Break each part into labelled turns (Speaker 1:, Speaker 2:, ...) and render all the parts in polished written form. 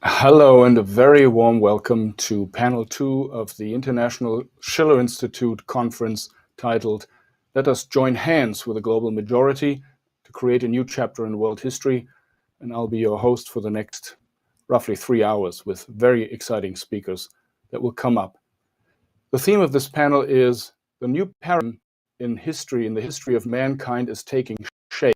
Speaker 1: Hello and a very warm welcome to panel 2 of the International Schiller Institute conference titled Let Us Join Hands with a Global Majority to Create a New Chapter in World History. And I'll be your host for the next roughly 3 hours with very exciting speakers that will come up. The theme of this panel is the new paradigm in history, in the history of mankind, is taking shape.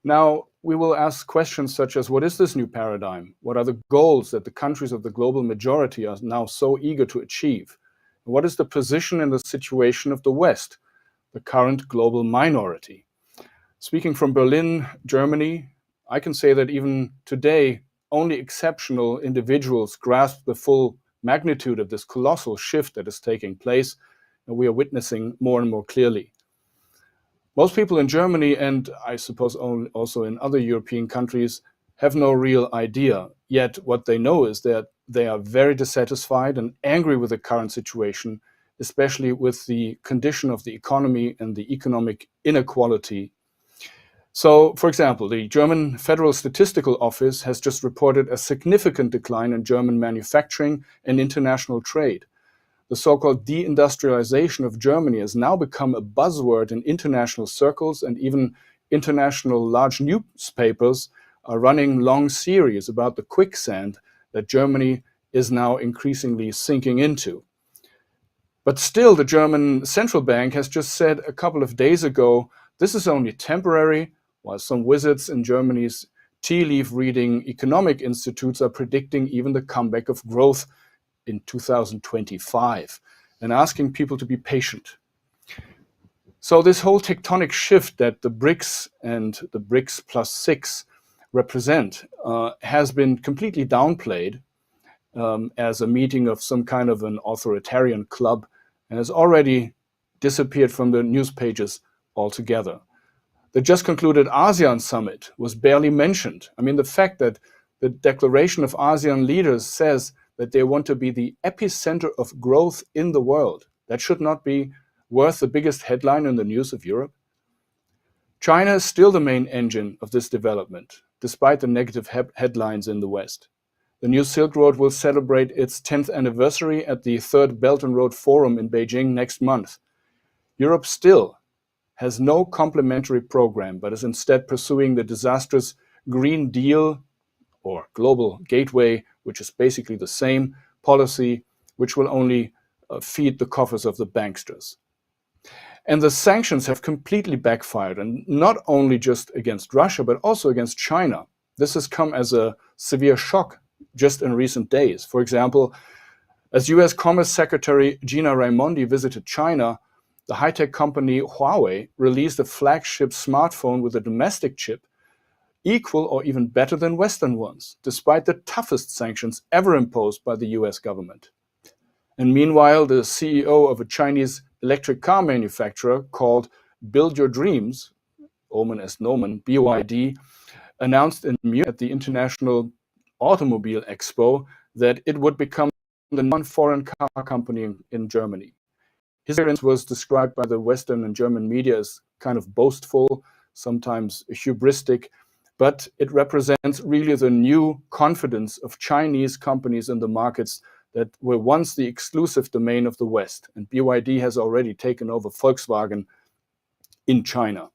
Speaker 1: Now, we will ask questions such as, what is this new paradigm? What are the goals that the countries of the global majority are now so eager to achieve? What is the position and the situation of the West, the current global minority? Speaking from Berlin, Germany, I can say that even today, only exceptional individuals grasp the full magnitude of this colossal shift that is taking place, and we are witnessing more and more clearly. Most people in Germany, and I suppose also in other European countries, have no real idea. Yet what they know is that they are very dissatisfied and angry with the current situation, especially with the condition of the economy and the economic inequality. So, for example, the German Federal Statistical Office has just reported a significant decline in German manufacturing and international trade. The so-called deindustrialization of Germany has now become a buzzword in international circles, and even international large newspapers are running long series about the quicksand that Germany is now increasingly sinking into. But still, the German central bank has just said a couple of days ago, this is only temporary, while some wizards in Germany's tea leaf reading economic institutes are predicting even the comeback of growth in 2025, and asking people to be patient. So this whole tectonic shift that the BRICS and the BRICS plus 6 represent has been completely downplayed as a meeting of some kind of an authoritarian club, and has already disappeared from the news pages altogether. The just concluded ASEAN summit was barely mentioned. I mean, the fact that the declaration of ASEAN leaders says that they want to be the epicenter of growth in the world, that should not be worth the biggest headline in the news of Europe. China is still the main engine of this development, despite the negative headlines in the West. The new Silk Road will celebrate its 10th anniversary at the Third Belt and Road Forum in Beijing next month. Europe still has no complementary program, but is instead pursuing the disastrous Green Deal or Global Gateway, which is basically the same policy, which will only feed the coffers of the banksters. And the sanctions have completely backfired, and not only just against Russia, but also against China. This has come as a severe shock just in recent days. For example, as US Commerce Secretary Gina Raimondi visited China, the high-tech company Huawei released a flagship smartphone with a domestic chip equal or even better than Western ones, despite the toughest sanctions ever imposed by the US government. And meanwhile, the CEO of a Chinese electric car manufacturer called Build Your Dreams, Omen est Nomen, BYD, announced in Munich at the International Automobile Expo that it would become the non-foreign car company in Germany. His appearance was described by the Western and German media as kind of boastful, sometimes hubristic, but it represents really the new confidence of Chinese companies in the markets that were once the exclusive domain of the West. And BYD has already taken over Volkswagen in China.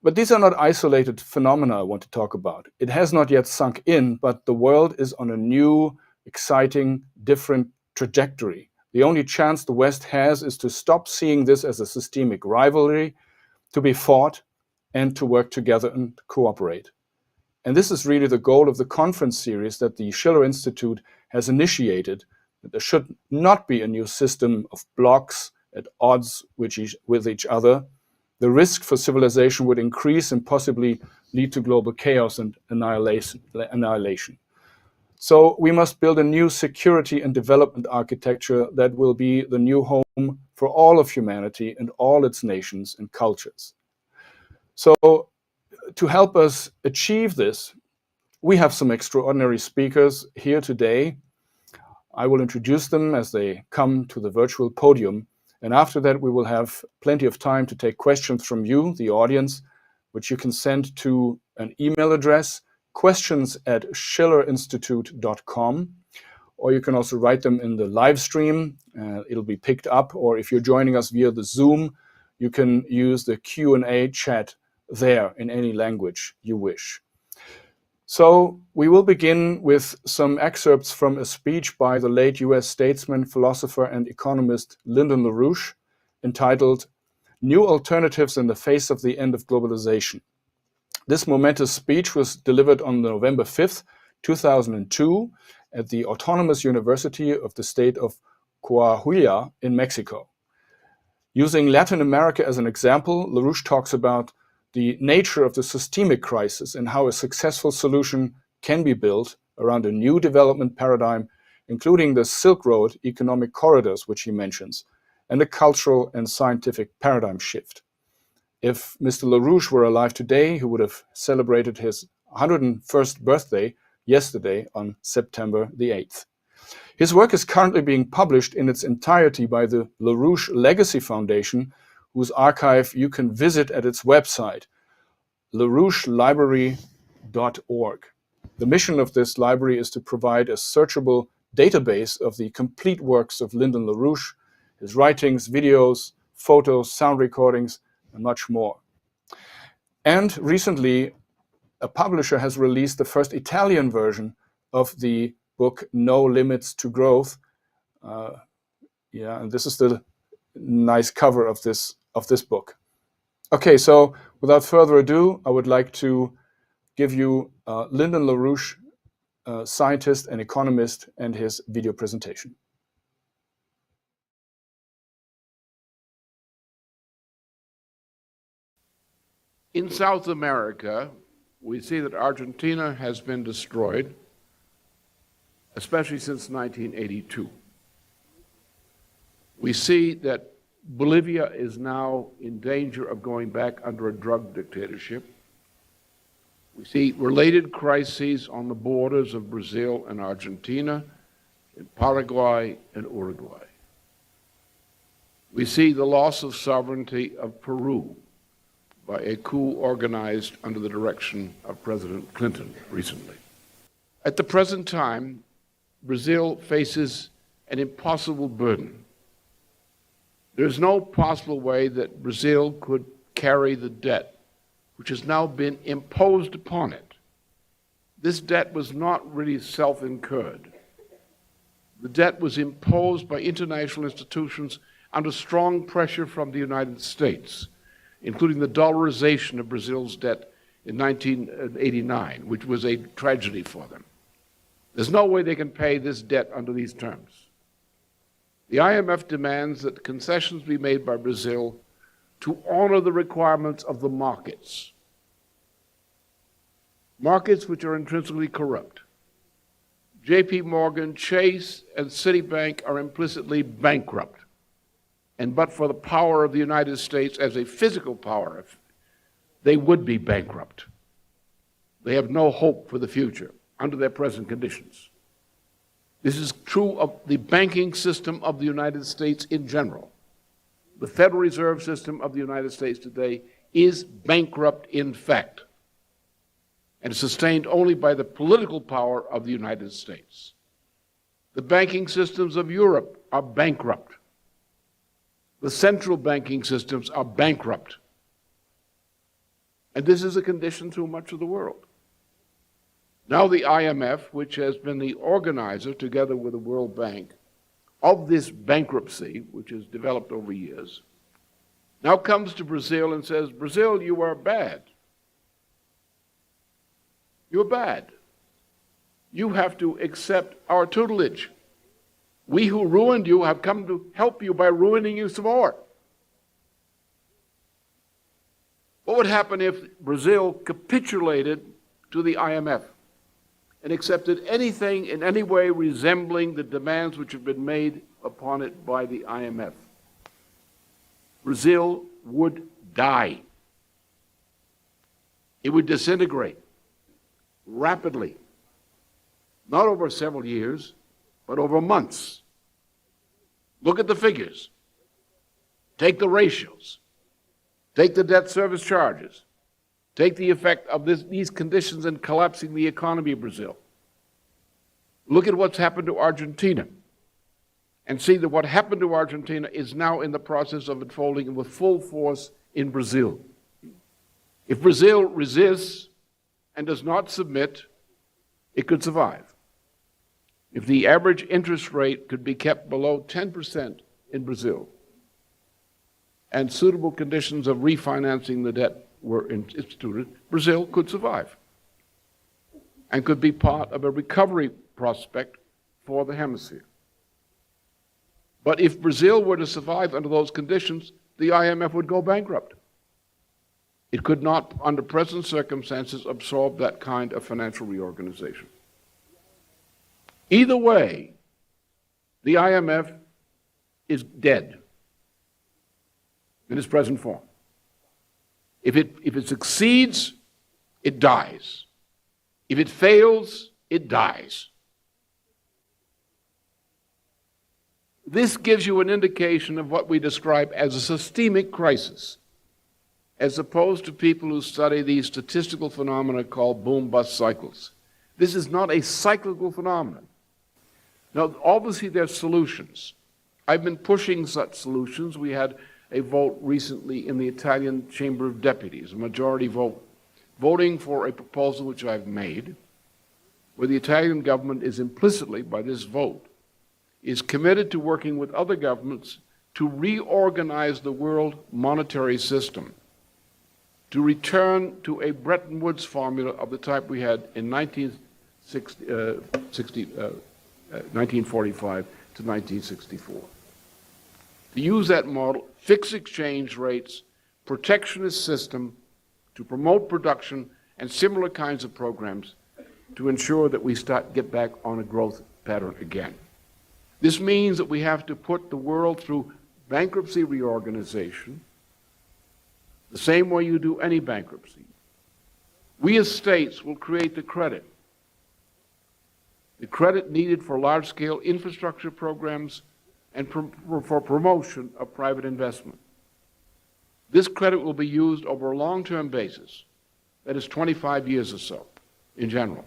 Speaker 1: But these are not isolated phenomena I want to talk about. It has not yet sunk in, but the world is on a new, exciting, different trajectory. The only chance the West has is to stop seeing this as a systemic rivalry, to be fought, and to work together and cooperate. And this is really the goal of the conference series that the Schiller Institute has initiated, that there should not be a new system of blocks at odds with each other. The risk for civilization would increase and possibly lead to global chaos and annihilation. So we must build a new security and development architecture that will be the new home for all of humanity and all its nations and cultures. So to help us achieve this, we have some extraordinary speakers here today. I will introduce them as they come to the virtual podium. And after that, we will have plenty of time to take questions from you, the audience, which you can send to an email address, questions@schillerinstitute.com, or you can also write them in the live stream. It'll be picked up, or if you're joining us via the Zoom, you can use the Q&A chat there in any language you wish. So we will begin with some excerpts from a speech by the late US statesman, philosopher, and economist Lyndon LaRouche, entitled New Alternatives in the Face of the End of Globalization. This momentous speech was delivered on November 5th, 2002, at the Autonomous University of the state of Coahuila in Mexico. Using Latin America as an example, LaRouche talks about the nature of the systemic crisis and how a successful solution can be built around a new development paradigm, including the Silk Road economic corridors, which he mentions, and a cultural and scientific paradigm shift. If Mr. LaRouche were alive today, he would have celebrated his 101st birthday yesterday on September the 8th. His work is currently being published in its entirety by the LaRouche Legacy Foundation, whose archive you can visit at its website, larouchelibrary.org. The mission of this library is to provide a searchable database of the complete works of Lyndon LaRouche, his writings, videos, photos, sound recordings, and much more. And recently, a publisher has released the first Italian version of the book No Limits to Growth. And this is the nice cover of this book. Okay, so without further ado, I would like to give you Lyndon LaRouche, scientist and economist, and his video presentation.
Speaker 2: In South America, we see that Argentina has been destroyed, especially since 1982. We see that Bolivia is now in danger of going back under a drug dictatorship. We see related crises on the borders of Brazil and Argentina, in Paraguay and Uruguay. We see the loss of sovereignty of Peru by a coup organized under the direction of President Clinton recently. At the present time, Brazil faces an impossible burden. There's no possible way that Brazil could carry the debt which has now been imposed upon it. This debt was not really self-incurred. The debt was imposed by international institutions under strong pressure from the United States, including the dollarization of Brazil's debt in 1989, which was a tragedy for them. There's no way they can pay this debt under these terms. The IMF demands that concessions be made by Brazil to honor the requirements of the markets which are intrinsically corrupt. JP Morgan, Chase, and Citibank are implicitly bankrupt. And but for the power of the United States as a physical power, they would be bankrupt. They have no hope for the future under their present conditions. This is true of the banking system of the United States in general. The Federal Reserve System of the United States today is bankrupt in fact, and is sustained only by the political power of the United States. The banking systems of Europe are bankrupt. The central banking systems are bankrupt. And this is a condition through much of the world. Now the IMF, which has been the organizer, together with the World Bank, of this bankruptcy, which has developed over years, now comes to Brazil and says, Brazil, you are bad. You're bad. You have to accept our tutelage. We who ruined you have come to help you by ruining you some more. What would happen if Brazil capitulated to the IMF and accepted anything in any way resembling the demands which have been made upon it by the IMF? Brazil would die. It would disintegrate rapidly, not over several years, but over months. Look at the figures. Take the ratios. Take the debt service charges. Take the effect of these conditions in collapsing the economy of Brazil. Look at what's happened to Argentina and see that what happened to Argentina is now in the process of unfolding with full force in Brazil. If Brazil resists and does not submit, it could survive. If the average interest rate could be kept below 10% in Brazil and suitable conditions of refinancing the debt were instituted, Brazil could survive and could be part of a recovery prospect for the hemisphere. But if Brazil were to survive under those conditions, the IMF would go bankrupt. It could not, under present circumstances, absorb that kind of financial reorganization. Either way, the IMF is dead in its present form. If it succeeds, it dies. If it fails, it dies. This gives you an indication of what we describe as a systemic crisis, as opposed to people who study these statistical phenomena called boom-bust cycles. This is not a cyclical phenomenon. Now, obviously, there are solutions. I've been pushing such solutions. We had a vote recently in the Italian Chamber of Deputies, a majority vote, voting for a proposal which I've made, where the Italian government is implicitly, by this vote, is committed to working with other governments to reorganize the world monetary system, to return to a Bretton Woods formula of the type we had in 1945 to 1964. To use that model, fix exchange rates, protectionist system, to promote production, and similar kinds of programs to ensure that we get back on a growth pattern again. This means that we have to put the world through bankruptcy reorganization, the same way you do any bankruptcy. We as states will create the credit needed for large-scale infrastructure programs and for promotion of private investment. This credit will be used over a long-term basis, that is 25 years or so in general,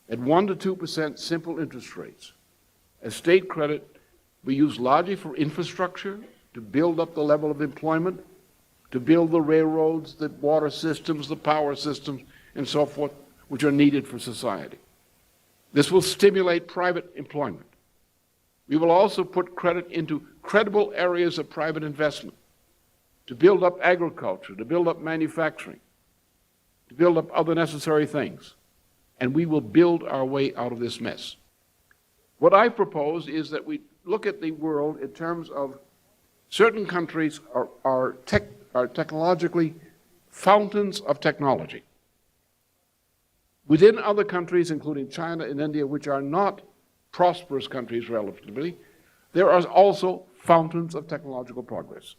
Speaker 2: at 1% to 2% simple interest rates. As state credit, we use largely for infrastructure, to build up the level of employment, to build the railroads, the water systems, the power systems, and so forth, which are needed for society. This will stimulate private employment. We will also put credit into credible areas of private investment, to build up agriculture, to build up manufacturing, to build up other necessary things. And we will build our way out of this mess. What I propose is that we look at the world in terms of certain countries are technologically fountains of technology. Within other countries, including China and India, which are not prosperous countries relatively, there are also fountains of technological progress.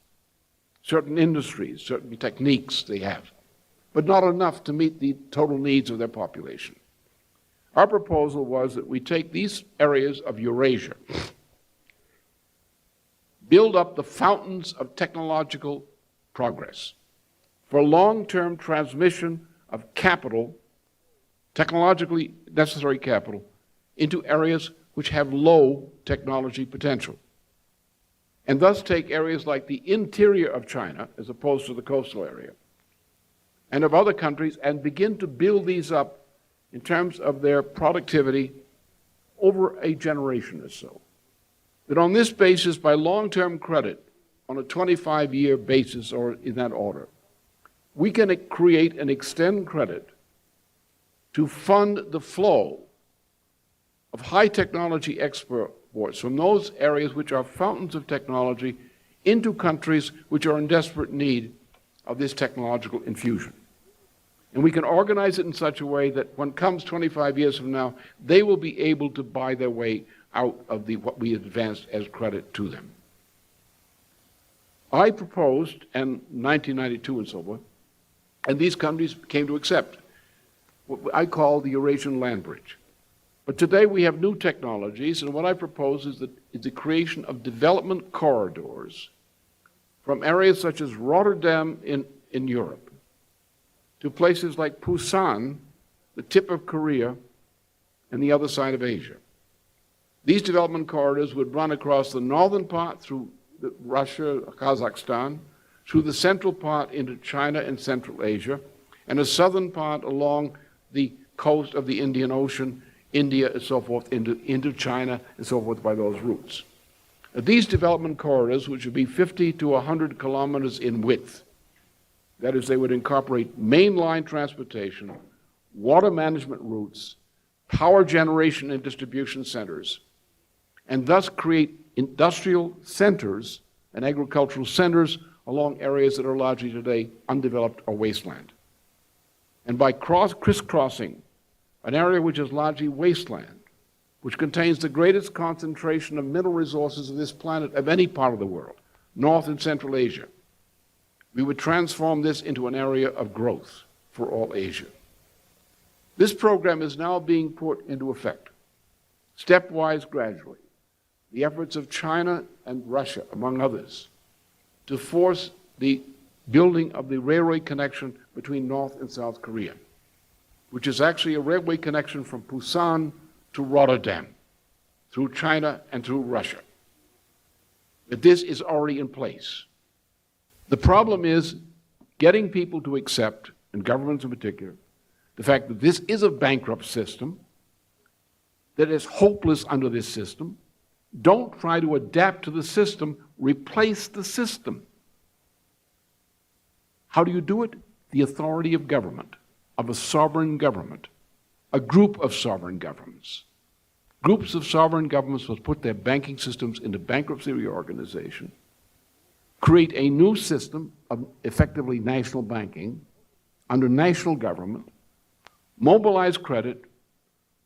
Speaker 2: Certain industries, certain techniques they have, but not enough to meet the total needs of their population. Our proposal was that we take these areas of Eurasia, build up the fountains of technological progress for long-term transmission of capital, technologically necessary capital, into areas which have low technology potential. And thus take areas like the interior of China, as opposed to the coastal area, and of other countries, and begin to build these up in terms of their productivity over a generation or so. That on this basis, by long-term credit, on a 25-year basis or in that order, we can create and extend credit to fund the flow of high technology exports from those areas which are fountains of technology into countries which are in desperate need of this technological infusion. And we can organize it in such a way that when comes 25 years from now, they will be able to buy their way out of what we advanced as credit to them. I proposed, in 1992 and so forth, and these countries came to accept what I call the Eurasian land bridge. But today we have new technologies, and what I propose is the creation of development corridors from areas such as Rotterdam in Europe to places like Busan, the tip of Korea, and the other side of Asia. These development corridors would run across the northern part through Russia, Kazakhstan, through the central part into China and Central Asia, and a southern part along the coast of the Indian Ocean, India and so forth, into China and so forth by those routes. These development corridors, which would be 50 to 100 kilometers in width, that is, they would incorporate mainline transportation, water management routes, power generation and distribution centers, and thus create industrial centers and agricultural centers along areas that are largely today undeveloped or wasteland. And by crisscrossing an area which is largely wasteland, which contains the greatest concentration of mineral resources of this planet of any part of the world, North and Central Asia, we would transform this into an area of growth for all Asia. This program is now being put into effect, stepwise, gradually. The efforts of China and Russia, among others, to force the building of the railway connection between North and South Korea, which is actually a railway connection from Busan to Rotterdam, through China and through Russia. But this is already in place. The problem is getting people to accept, and governments in particular, the fact that this is a bankrupt system, that is hopeless under this system. Don't try to adapt to the system, replace the system. How do you do it? The authority of government, of a sovereign government, a group of sovereign governments. Groups of sovereign governments will put their banking systems into bankruptcy reorganization, create a new system of effectively national banking under national government, mobilize credit,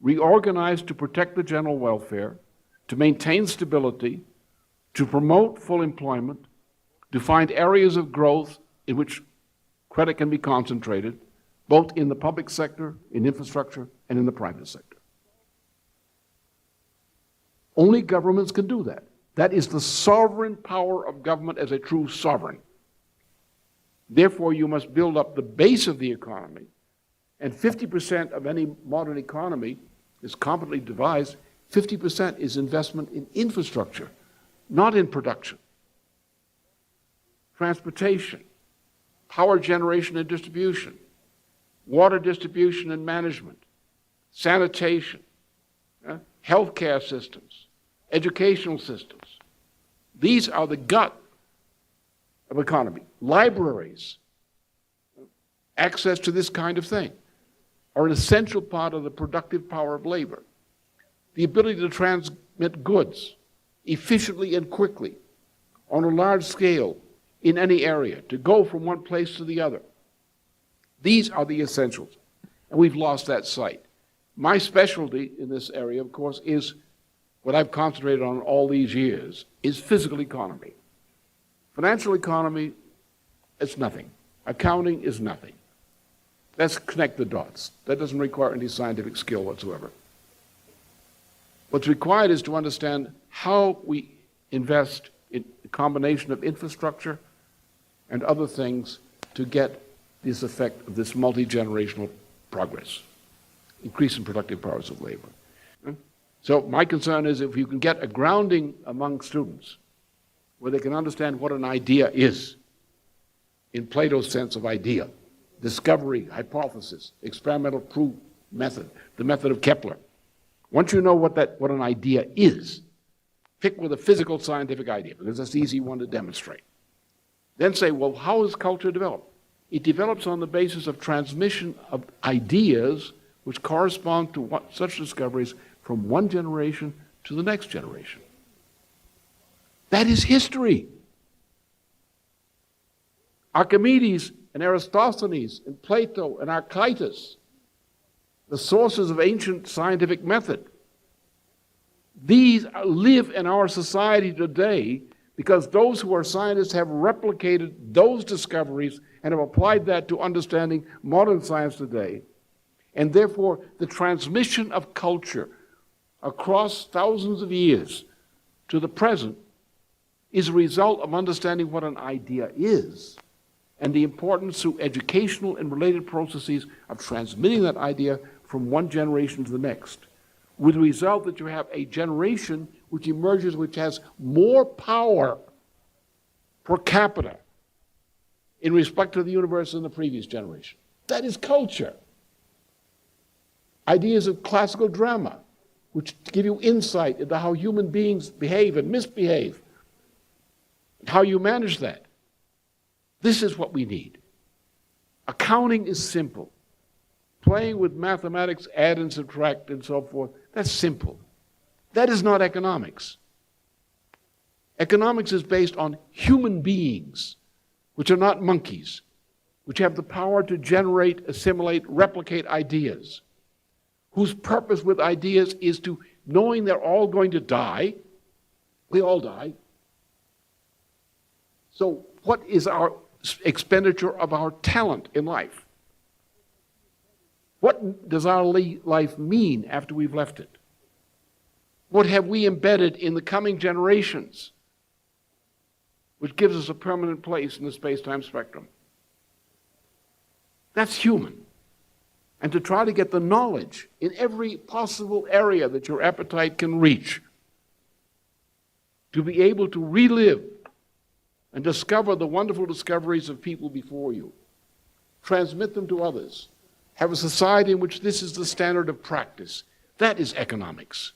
Speaker 2: reorganize to protect the general welfare, to maintain stability, to promote full employment, to find areas of growth in which credit can be concentrated, both in the public sector, in infrastructure, and in the private sector. Only governments can do that. That is the sovereign power of government as a true sovereign. Therefore, you must build up the base of the economy, and 50% of any modern economy is competently devised. 50% is investment in infrastructure, not in production. Transportation, power generation and distribution, water distribution and management, sanitation, healthcare systems, educational systems. These are the gut of economy. Libraries, access to this kind of thing, are an essential part of the productive power of labor. The ability to transmit goods efficiently and quickly on a large scale in any area, to go from one place to the other. These are the essentials, and we've lost that sight. My specialty in this area, of course, is what I've concentrated on all these years, is physical economy. Financial economy is nothing. Accounting is nothing. Let's connect the dots. That doesn't require any scientific skill whatsoever. What's required is to understand how we invest in a combination of infrastructure and other things to get this effect of this multi-generational progress, increase in productive powers of labor. So my concern is if you can get a grounding among students where they can understand what an idea is, in Plato's sense of idea, discovery, hypothesis, experimental proof method, the method of Kepler. Once you know what an idea is, pick with a physical scientific idea, because that's the easy one to demonstrate. Then say, well, how is culture developed? It develops on the basis of transmission of ideas which correspond to such discoveries from one generation to the next generation. That is history. Archimedes and Eratosthenes and Plato and Archytas, the sources of ancient scientific method. These live in our society today because those who are scientists have replicated those discoveries and have applied that to understanding modern science today. And therefore, the transmission of culture across thousands of years to the present is a result of understanding what an idea is and the importance through educational and related processes of transmitting that idea from one generation to the next, with the result that you have a generation which emerges which has more power per capita in respect to the universe than the previous generation. That is culture. Ideas of classical drama, which give you insight into how human beings behave and misbehave, and how you manage that. This is what we need. Accounting is simple. Playing with mathematics, add and subtract and so forth, that's simple. That is not economics. Economics is based on human beings, which are not monkeys, which have the power to generate, assimilate, replicate ideas, whose purpose with ideas is to, knowing they're all going to die, we all die. So what is our expenditure of our talent in life? What does our life mean after we've left it? What have we embedded in the coming generations, which gives us a permanent place in the space-time spectrum? That's human. And to try to get the knowledge in every possible area that your appetite can reach, to be able to relive and discover the wonderful discoveries of people before you, transmit them to others, have a society in which this is the standard of practice. That is economics.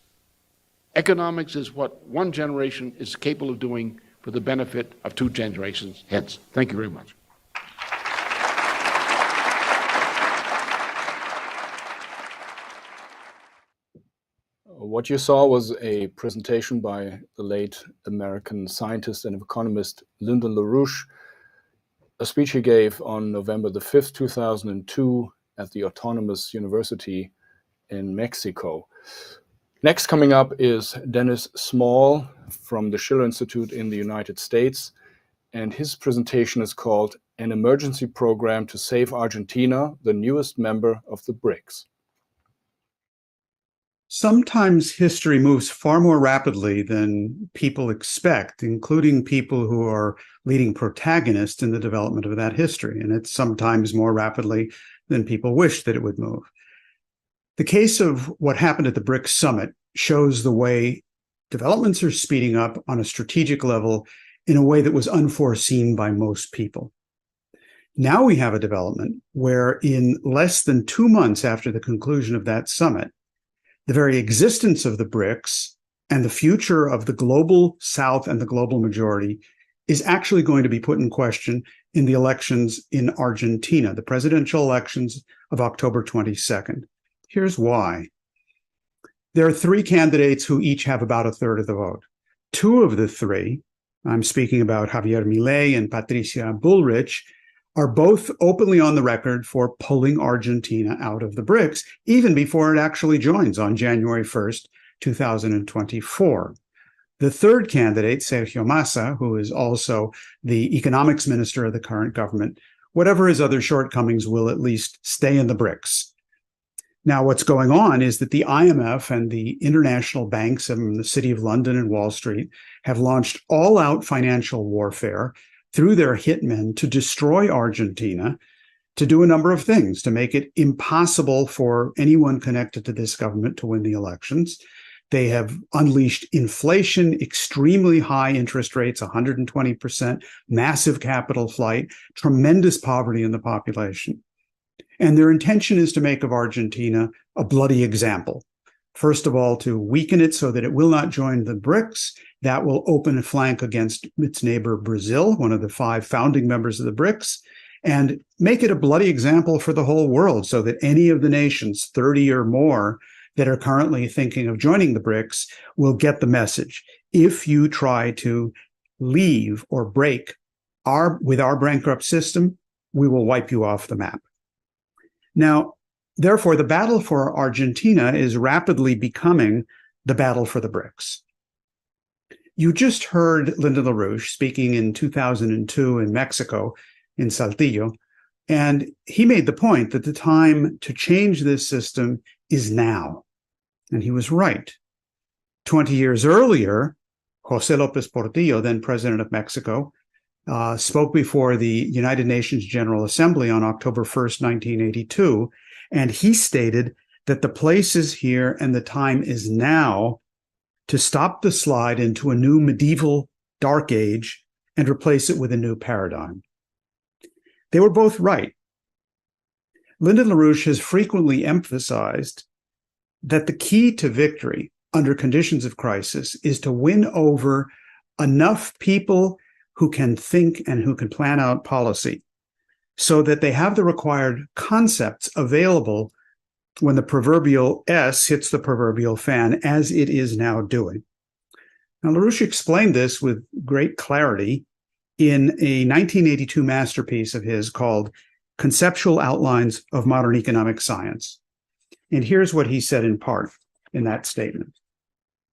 Speaker 2: Economics is what one generation is capable of doing for the benefit of two generations hence. Thank you very much.
Speaker 1: What you saw was a presentation by the late American scientist and economist Lyndon LaRouche, a speech he gave on November the 5th, 2002 at the Autonomous University in Mexico. Next coming up is Dennis Small from the Schiller Institute in the United States, and his presentation is called An Emergency Program to Save Argentina, the newest member of the BRICS.
Speaker 3: Sometimes history moves far more rapidly than people expect, including people who are leading protagonists in the development of that history. And it's sometimes more rapidly than people wish that it would move. The case of what happened at the BRICS summit shows the way developments are speeding up on a strategic level in a way that was unforeseen by most people. Now we have a development where in less than 2 months after the conclusion of that summit, the very existence of the BRICS and the future of the global South and the global majority is actually going to be put in question in the elections in Argentina, the presidential elections of October 22nd. Here's why. There are 3 candidates who each have about a third of the vote. 2 of the 3, I'm speaking about Javier Milei and Patricia Bullrich, are both openly on the record for pulling Argentina out of the BRICS, even before it actually joins on January 1st, 2024. The third candidate, Sergio Massa, who is also the economics minister of the current government, whatever his other shortcomings, will at least stay in the BRICS. Now, what's going on is that the IMF and the international banks in the City of London and Wall Street have launched all-out financial warfare through their hitmen to destroy Argentina, to do a number of things, to make it impossible for anyone connected to this government to win the elections. They have unleashed inflation, extremely high interest rates, 120%, massive capital flight, tremendous poverty in the population. And their intention is to make of Argentina a bloody example. First of all, to weaken it so that it will not join the BRICS. That will open a flank against its neighbor Brazil, one of the 5 founding members of the BRICS, and make it a bloody example for the whole world so that any of the nations, 30 or more, that are currently thinking of joining the BRICS will get the message. If you try to leave or break with our bankrupt system, we will wipe you off the map. Now, therefore, the battle for Argentina is rapidly becoming the battle for the BRICS. You just heard Lyndon LaRouche speaking in 2002 in Mexico, in Saltillo, and he made the point that the time to change this system is now. And he was right. 20 years earlier, José López Portillo, then president of Mexico, spoke before the United Nations General Assembly on October 1st, 1982, and he stated that the place is here and the time is now to stop the slide into a new medieval dark age and replace it with a new paradigm. They were both right. Lyndon LaRouche has frequently emphasized that the key to victory under conditions of crisis is to win over enough people who can think and who can plan out policy so that they have the required concepts available when the proverbial S hits the proverbial fan, as it is now doing. Now, LaRouche explained this with great clarity in a 1982 masterpiece of his called Conceptual Outlines of Modern Economic Science. And here's what he said in part in that statement.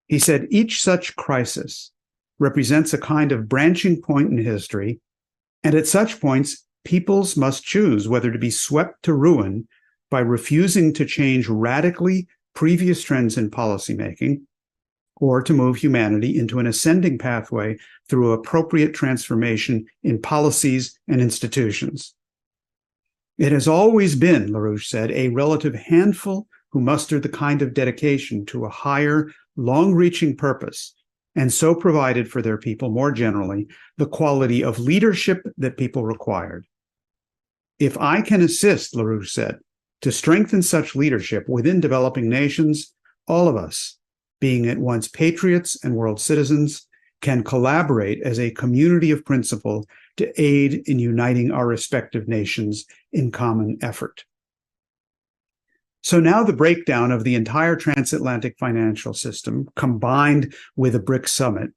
Speaker 3: He said, each such crisis represents a kind of branching point in history, and at such points, peoples must choose whether to be swept to ruin by refusing to change radically previous trends in policymaking, or to move humanity into an ascending pathway through appropriate transformation in policies and institutions. It has always been, LaRouche said, a relative handful who mustered the kind of dedication to a higher, long-reaching purpose, and so provided for their people more generally the quality of leadership that people required. If I can assist, LaRouche said, to strengthen such leadership within developing nations, all of us, being at once patriots and world citizens, can collaborate as a community of principle to aid in uniting our respective nations in common effort. So now the breakdown of the entire transatlantic financial system, combined with the BRICS summit,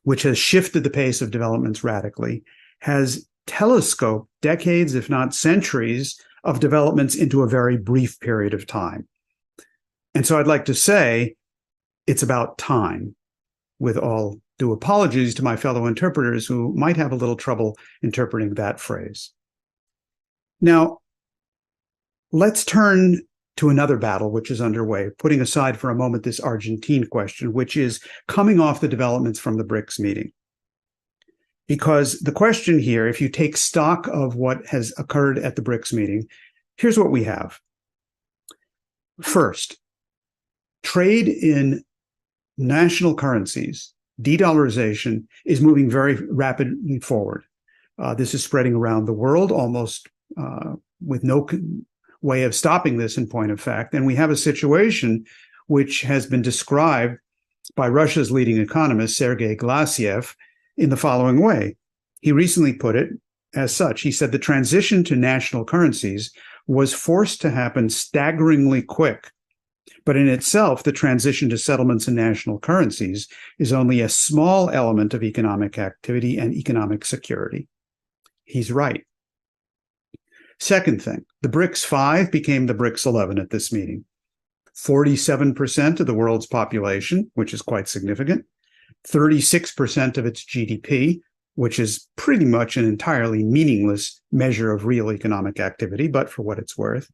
Speaker 3: which has shifted the pace of developments radically, has telescoped decades, if not centuries, of developments into a very brief period of time. And so I'd like to say it's about time, with all due apologies to my fellow interpreters who might have a little trouble interpreting that phrase. Now, let's turn to another battle which is underway, putting aside for a moment this Argentine question, which is coming off the developments from the BRICS meeting. Because the question here, if you take stock of what has occurred at the BRICS meeting, here's what we have. First, trade in national currencies, de-dollarization, is moving very rapidly forward. This is spreading around the world almost with no way of stopping this in point of fact. And we have a situation which has been described by Russia's leading economist, Sergei Glasiev, in the following way. He recently put it as such. He said the transition to national currencies was forced to happen staggeringly quick. But in itself, the transition to settlements in national currencies is only a small element of economic activity and economic security. He's right. Second thing, the BRICS 5 became the BRICS 11 at this meeting. 47% of the world's population, which is quite significant, 36% of its GDP, which is pretty much an entirely meaningless measure of real economic activity, but for what it's worth.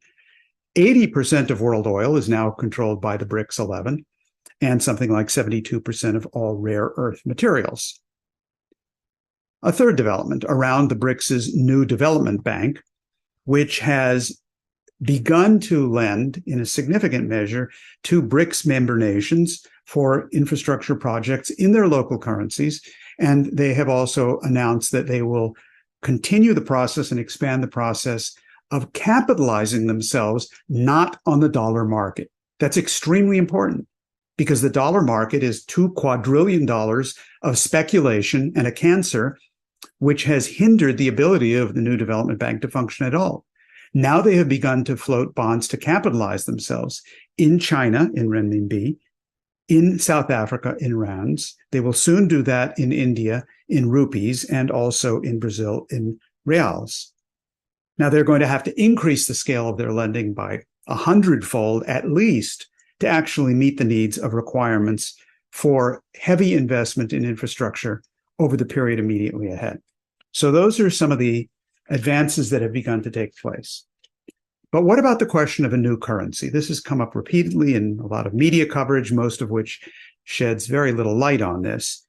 Speaker 3: 80% of world oil is now controlled by the BRICS 11, and something like 72% of all rare earth materials. A third development around the BRICS' new development bank, which has begun to lend in a significant measure to BRICS member nations for infrastructure projects in their local currencies. And they have also announced that they will continue the process and expand the process of capitalizing themselves not on the dollar market. That's extremely important because the dollar market is $2 quadrillion of speculation and a cancer which has hindered the ability of the new development bank to function at all. Now they have begun to float bonds to capitalize themselves in China, in renminbi, in South Africa, in rands. They will soon do that in India, in rupees, and also in Brazil, in reals. Now they're going to have to increase the scale of their lending by 100-fold at least to actually meet the needs of requirements for heavy investment in infrastructure over the period immediately ahead. So those are some of the advances that have begun to take place. But what about the question of a new currency? This has come up repeatedly in a lot of media coverage, most of which sheds very little light on this.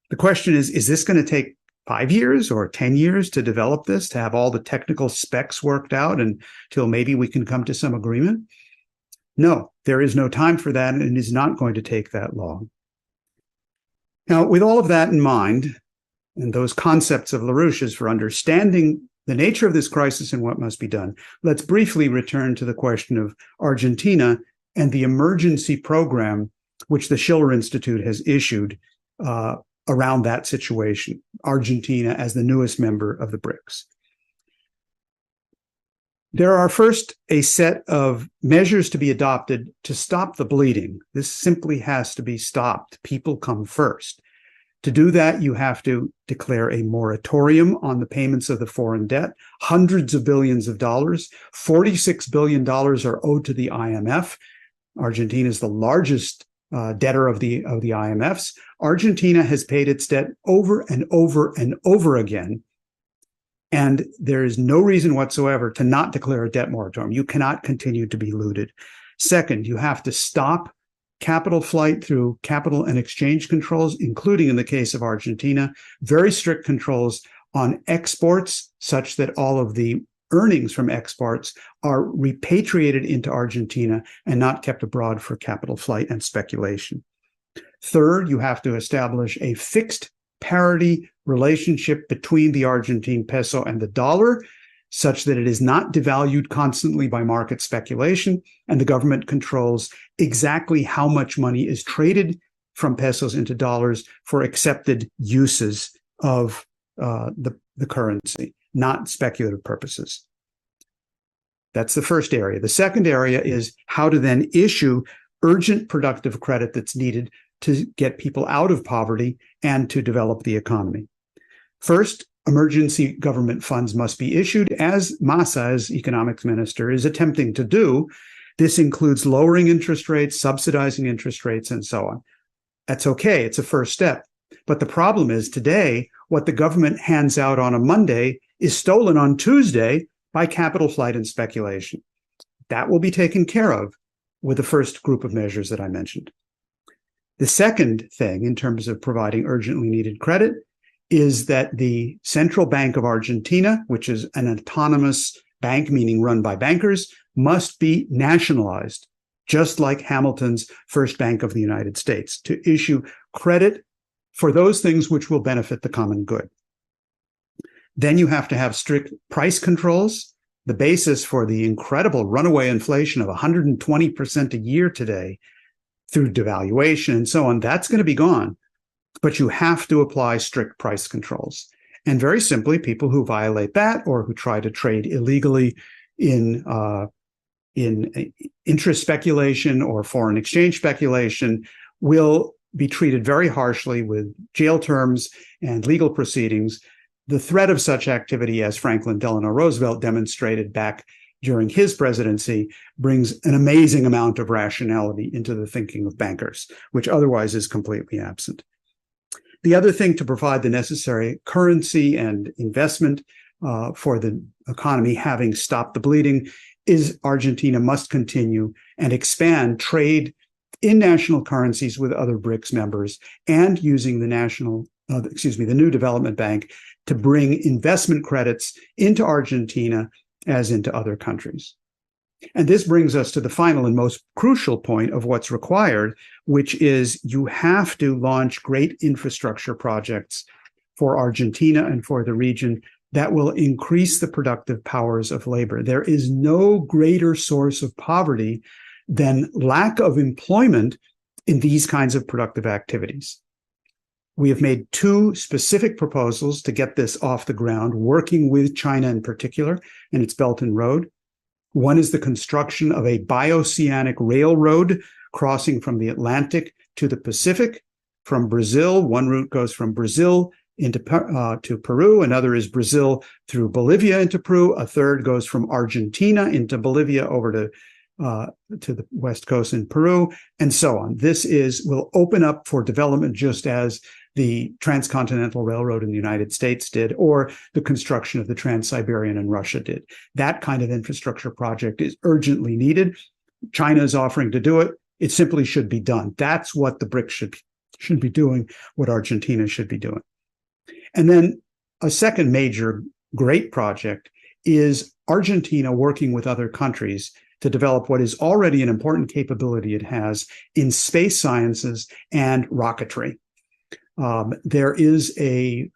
Speaker 3: The question is this going to take 5 years or 10 years to develop this, to have all the technical specs worked out until maybe we can come to some agreement? No, there is no time for that, and it is not going to take that long. Now, with all of that in mind, and those concepts of LaRouche's for understanding the nature of this crisis and what must be done, let's briefly return to the question of Argentina and the emergency program which the Schiller Institute has issued around that situation, Argentina as the newest member of the BRICS. There are first a set of measures to be adopted to stop the bleeding. This simply has to be stopped. People come first. To do that, you have to declare a moratorium on the payments of the foreign debt, hundreds of billions of dollars. $46 billion are owed to the IMF. Argentina is the largest debtor of the IMFs. Argentina has paid its debt over and over and over again. And there is no reason whatsoever to not declare a debt moratorium. You cannot continue to be looted. Second, you have to stop capital flight through capital and exchange controls, including in the case of Argentina, very strict controls on exports such that all of the earnings from exports are repatriated into Argentina and not kept abroad for capital flight and speculation. Third, you have to establish a fixed parity relationship between the Argentine peso and the dollar, such that it is not devalued constantly by market speculation, and the government controls exactly how much money is traded from pesos into dollars for accepted uses of the currency, not speculative purposes. That's the first area. The second area is how to then issue urgent productive credit that's needed to get people out of poverty and to develop the economy. First, emergency government funds must be issued, as Massa, as economics minister, is attempting to do. This includes lowering interest rates, subsidizing interest rates, and so on. That's okay. It's a first step. But the problem is today, what the government hands out on a Monday is stolen on Tuesday by capital flight and speculation. That will be taken care of with the first group of measures that I mentioned. The second thing, in terms of providing urgently needed credit, is that the Central Bank of Argentina, which is an autonomous bank, meaning run by bankers, must be nationalized, just like Hamilton's First Bank of the United States, to issue credit for those things which will benefit the common good. Then you have to have strict price controls. The basis for the incredible runaway inflation of 120% a year today through devaluation and so on, that's going to be gone. But you have to apply strict price controls. And very simply, people who violate that or who try to trade illegally in interest speculation or foreign exchange speculation will be treated very harshly with jail terms and legal proceedings. The threat of such activity, as Franklin Delano Roosevelt demonstrated back during his presidency, brings an amazing amount of rationality into the thinking of bankers, which otherwise is completely absent. The other thing to provide the necessary currency and investment for the economy, having stopped the bleeding, is Argentina must continue and expand trade in national currencies with other BRICS members and using the the new development bank to bring investment credits into Argentina as into other countries. And this brings us to the final and most crucial point of what's required, which is you have to launch great infrastructure projects for Argentina and for the region that will increase the productive powers of labor. There is no greater source of poverty than lack of employment in these kinds of productive activities. We have made two specific proposals to get this off the ground, working with China in particular and its Belt and Road. One is the construction of a bioceanic railroad crossing from the Atlantic to the Pacific. From Brazil, one route goes from Brazil to Peru. Another is Brazil through Bolivia into Peru. A third goes from Argentina into Bolivia over to the west coast in Peru, and so on. This will open up for development just as the Transcontinental Railroad in the United States did, or the construction of the Trans-Siberian in Russia did. That kind of infrastructure project is urgently needed. China is offering to do it. It simply should be done. That's what the BRICS should be doing, what Argentina should be doing. And then a second major great project is Argentina working with other countries to develop what is already an important capability it has in space sciences and rocketry. There is a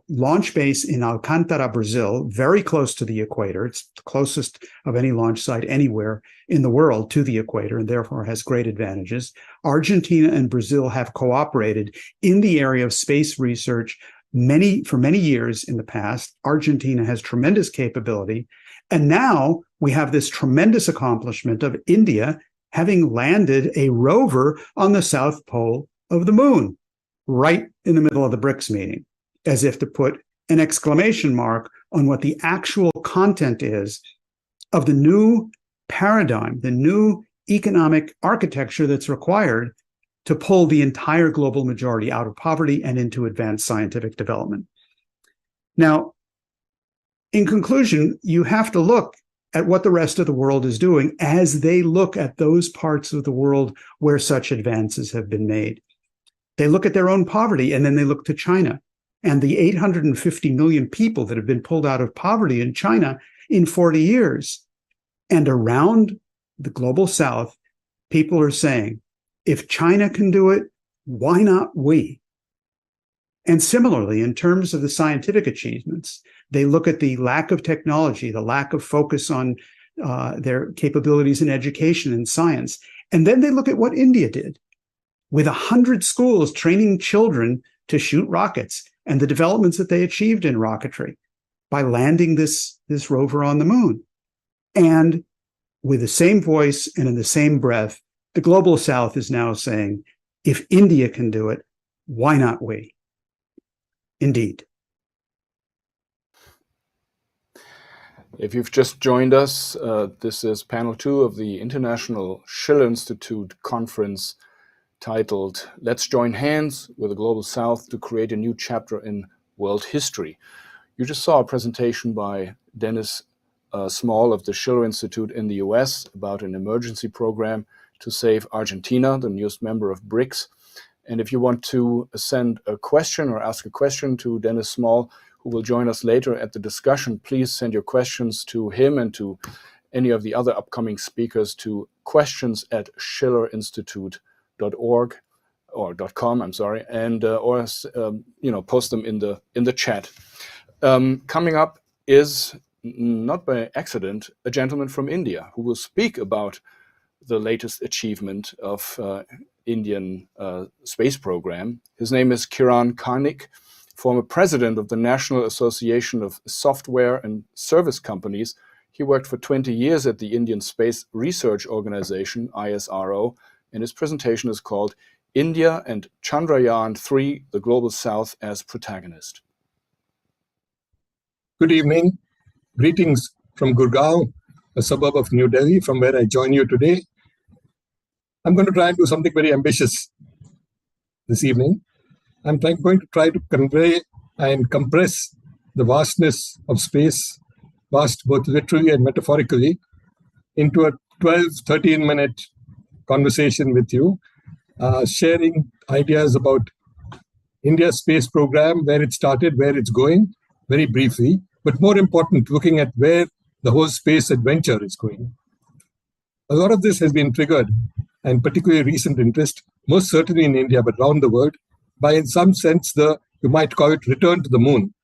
Speaker 3: launch base in Alcântara, Brazil, very close to the equator. It's the closest of any launch site anywhere in the world to the equator, and therefore has great advantages. Argentina and Brazil have cooperated in the area of space research for many years in the past. Argentina has tremendous capability. And now we have this tremendous accomplishment of India having landed a rover on the south pole of the moon, right in the middle of the BRICS meeting, as if to put an exclamation mark on what the actual content is of the new paradigm, the new economic architecture that's required to pull the entire global majority out of poverty and into advanced scientific development. Now, in conclusion, you have to look at what the rest of the world is doing as they look at those parts of the world where such advances have been made. They look at their own poverty, and then they look to China and the 850 million people that have been pulled out of poverty in China in 40 years. And around the global south, people are saying, if China can do it, why not we? And similarly, in terms of the scientific achievements, they look at the lack of technology, the lack of focus on their capabilities in education and science. And then they look at what India did with 100 schools training children to shoot rockets and the developments that they achieved in rocketry by landing this rover on the moon. And with the same voice and in the same breath, the global south is now saying, if India can do it, why not we? Indeed.
Speaker 1: If you've just joined us, this is panel 2 of the International Schiller Institute conference titled, Let's Join Hands with the Global South to Create a New Chapter in World History. You just saw a presentation by Dennis Small of the Schiller Institute in the US about an emergency program to save Argentina, the newest member of BRICS. And if you want to send a question or ask a question to Dennis Small, who will join us later at the discussion, please send your questions to him and to any of the other upcoming speakers to questions@schillerinstitute.org or .com, I'm sorry, and or post them in the chat. Coming up is, not by accident, a gentleman from India who will speak about the latest achievement of Indian space program. His name is Kiran Karnik, former president of the National Association of Software and Service Companies. He worked for 20 years at the Indian Space Research Organization, ISRO, and his presentation is called India and Chandrayaan-3, the Global South as Protagonist.
Speaker 4: Good evening. Greetings from Gurgaon, a suburb of New Delhi, from where I join you today. I'm going to try and do something very ambitious this evening. I'm going to try to convey and compress the vastness of space, vast both literally and metaphorically, into a 12, 13-minute conversation with you, sharing ideas about India's space program, where it started, where it's going, very briefly, but more important, looking at where the whole space adventure is going. A lot of this has been triggered, and particularly recent interest, most certainly in India, but around the world, by, in some sense, you might call it return to the moon.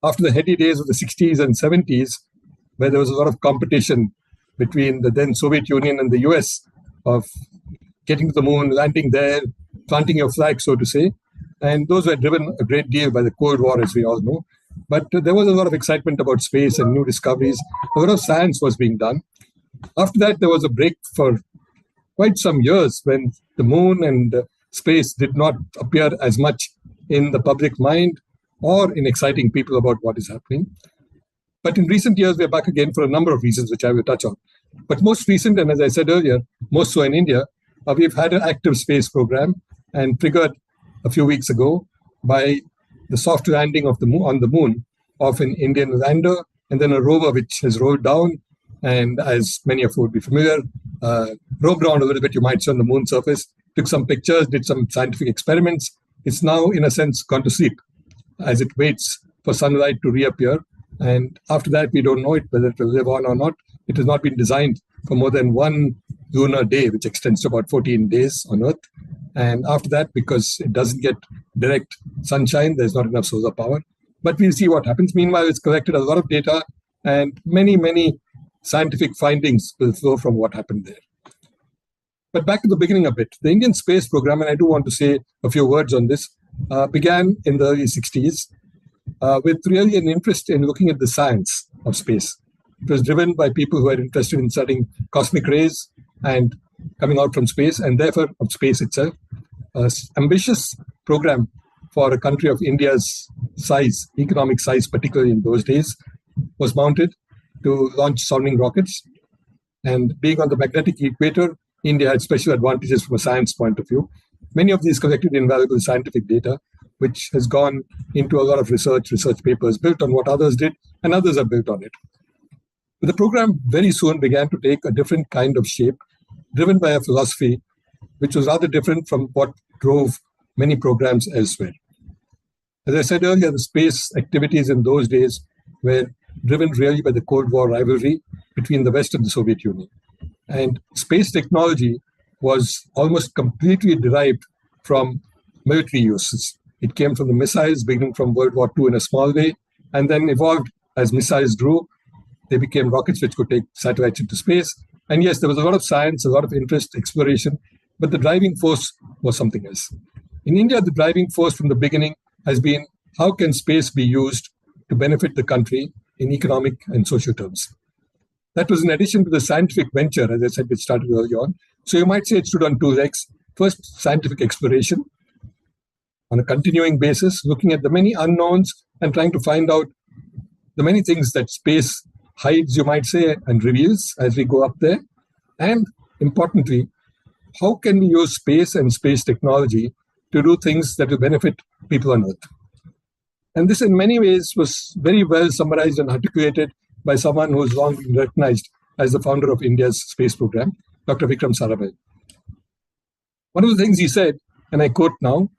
Speaker 4: After the heady days of the 60s and 70s, where there was a lot of competition between the then Soviet Union and the US of getting to the moon, landing there, planting your flag, so to say, and those were driven a great deal by the Cold War, as we all know. But there was a lot of excitement about space and new discoveries. A lot of science was being done. After that, there was a break for quite some years when the moon and space did not appear as much in the public mind or in exciting people about what is happening. But in recent years, we are back again for a number of reasons, which I will touch on. But most recent, and as I said earlier, most so in India, we've had an active space program, and triggered a few weeks ago by the soft landing of on the moon of an Indian lander, and then a rover which has rolled down, and as many of you would be familiar, roamed around a little bit, you might see, on the moon surface, took some pictures, did some scientific experiments. It's now, in a sense, gone to sleep. as it waits for sunlight to reappear. And after that, we don't know it, whether it will live on or not. It has not been designed for more than one lunar day, which extends to about 14 days on Earth. And after that, because it doesn't get direct sunshine, there's not enough solar power. But we'll see what happens. Meanwhile, it's collected a lot of data, and many, many scientific findings will flow from what happened there. But back to the beginning a bit. The Indian space program, and I do want to say a few words on this, began in the early 60s with really an interest in looking at the science of space. It was driven by people who were interested in studying cosmic rays and coming out from space, and therefore of space itself. An ambitious program for a country of India's size, economic size, particularly in those days, was mounted to launch sounding rockets. And being on the magnetic equator, India had special advantages from a science point of view. Many of these collected invaluable scientific data, which has gone into a lot of research papers built on what others did, and others are built on it. But the program very soon began to take a different kind of shape, driven by a philosophy which was rather different from what drove many programs elsewhere. As I said earlier, the space activities in those days were driven really by the Cold War rivalry between the West and the Soviet Union. And space technology was almost completely derived from military uses. It came from the missiles, beginning from World War II in a small way, and then evolved as missiles grew. They became rockets which could take satellites into space. And yes, there was a lot of science, a lot of interest, exploration, but the driving force was something else. In India, the driving force from the beginning has been how can space be used to benefit the country in economic and social terms. That was in addition to the scientific venture, as I said, which started early on. So you might say it stood on two legs. First, scientific exploration on a continuing basis, looking at the many unknowns and trying to find out the many things that space hides, you might say, and reveals as we go up there. And importantly, how can we use space and space technology to do things that will benefit people on Earth? And this in many ways was very well summarized and articulated by someone who has long been recognized as the founder of India's space program, Dr. Vikram Sarabhai. One of the things he said, and I quote now,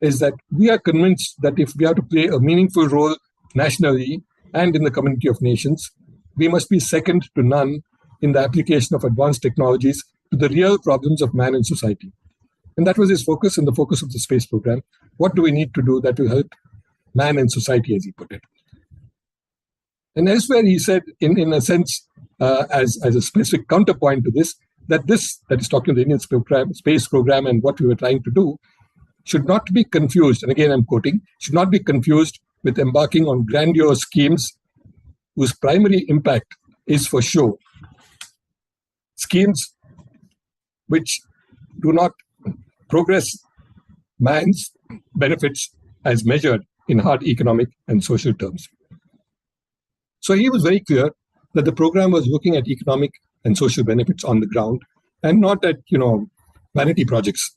Speaker 4: is that we are convinced that if we are to play a meaningful role nationally and in the community of nations, we must be second to none in the application of advanced technologies to the real problems of man and society. And that was his focus and the focus of the space program. What do we need to do that will help man and society, as he put it? And elsewhere, he said, in a sense, as a specific counterpoint to this, that is talking to the Indian space program and what we were trying to do, should not be confused, and again I'm quoting, should not be confused with embarking on grandiose schemes whose primary impact is for show. Schemes which do not progress man's benefits as measured in hard economic and social terms. So he was very clear that the program was looking at economic and social benefits on the ground and not at, vanity projects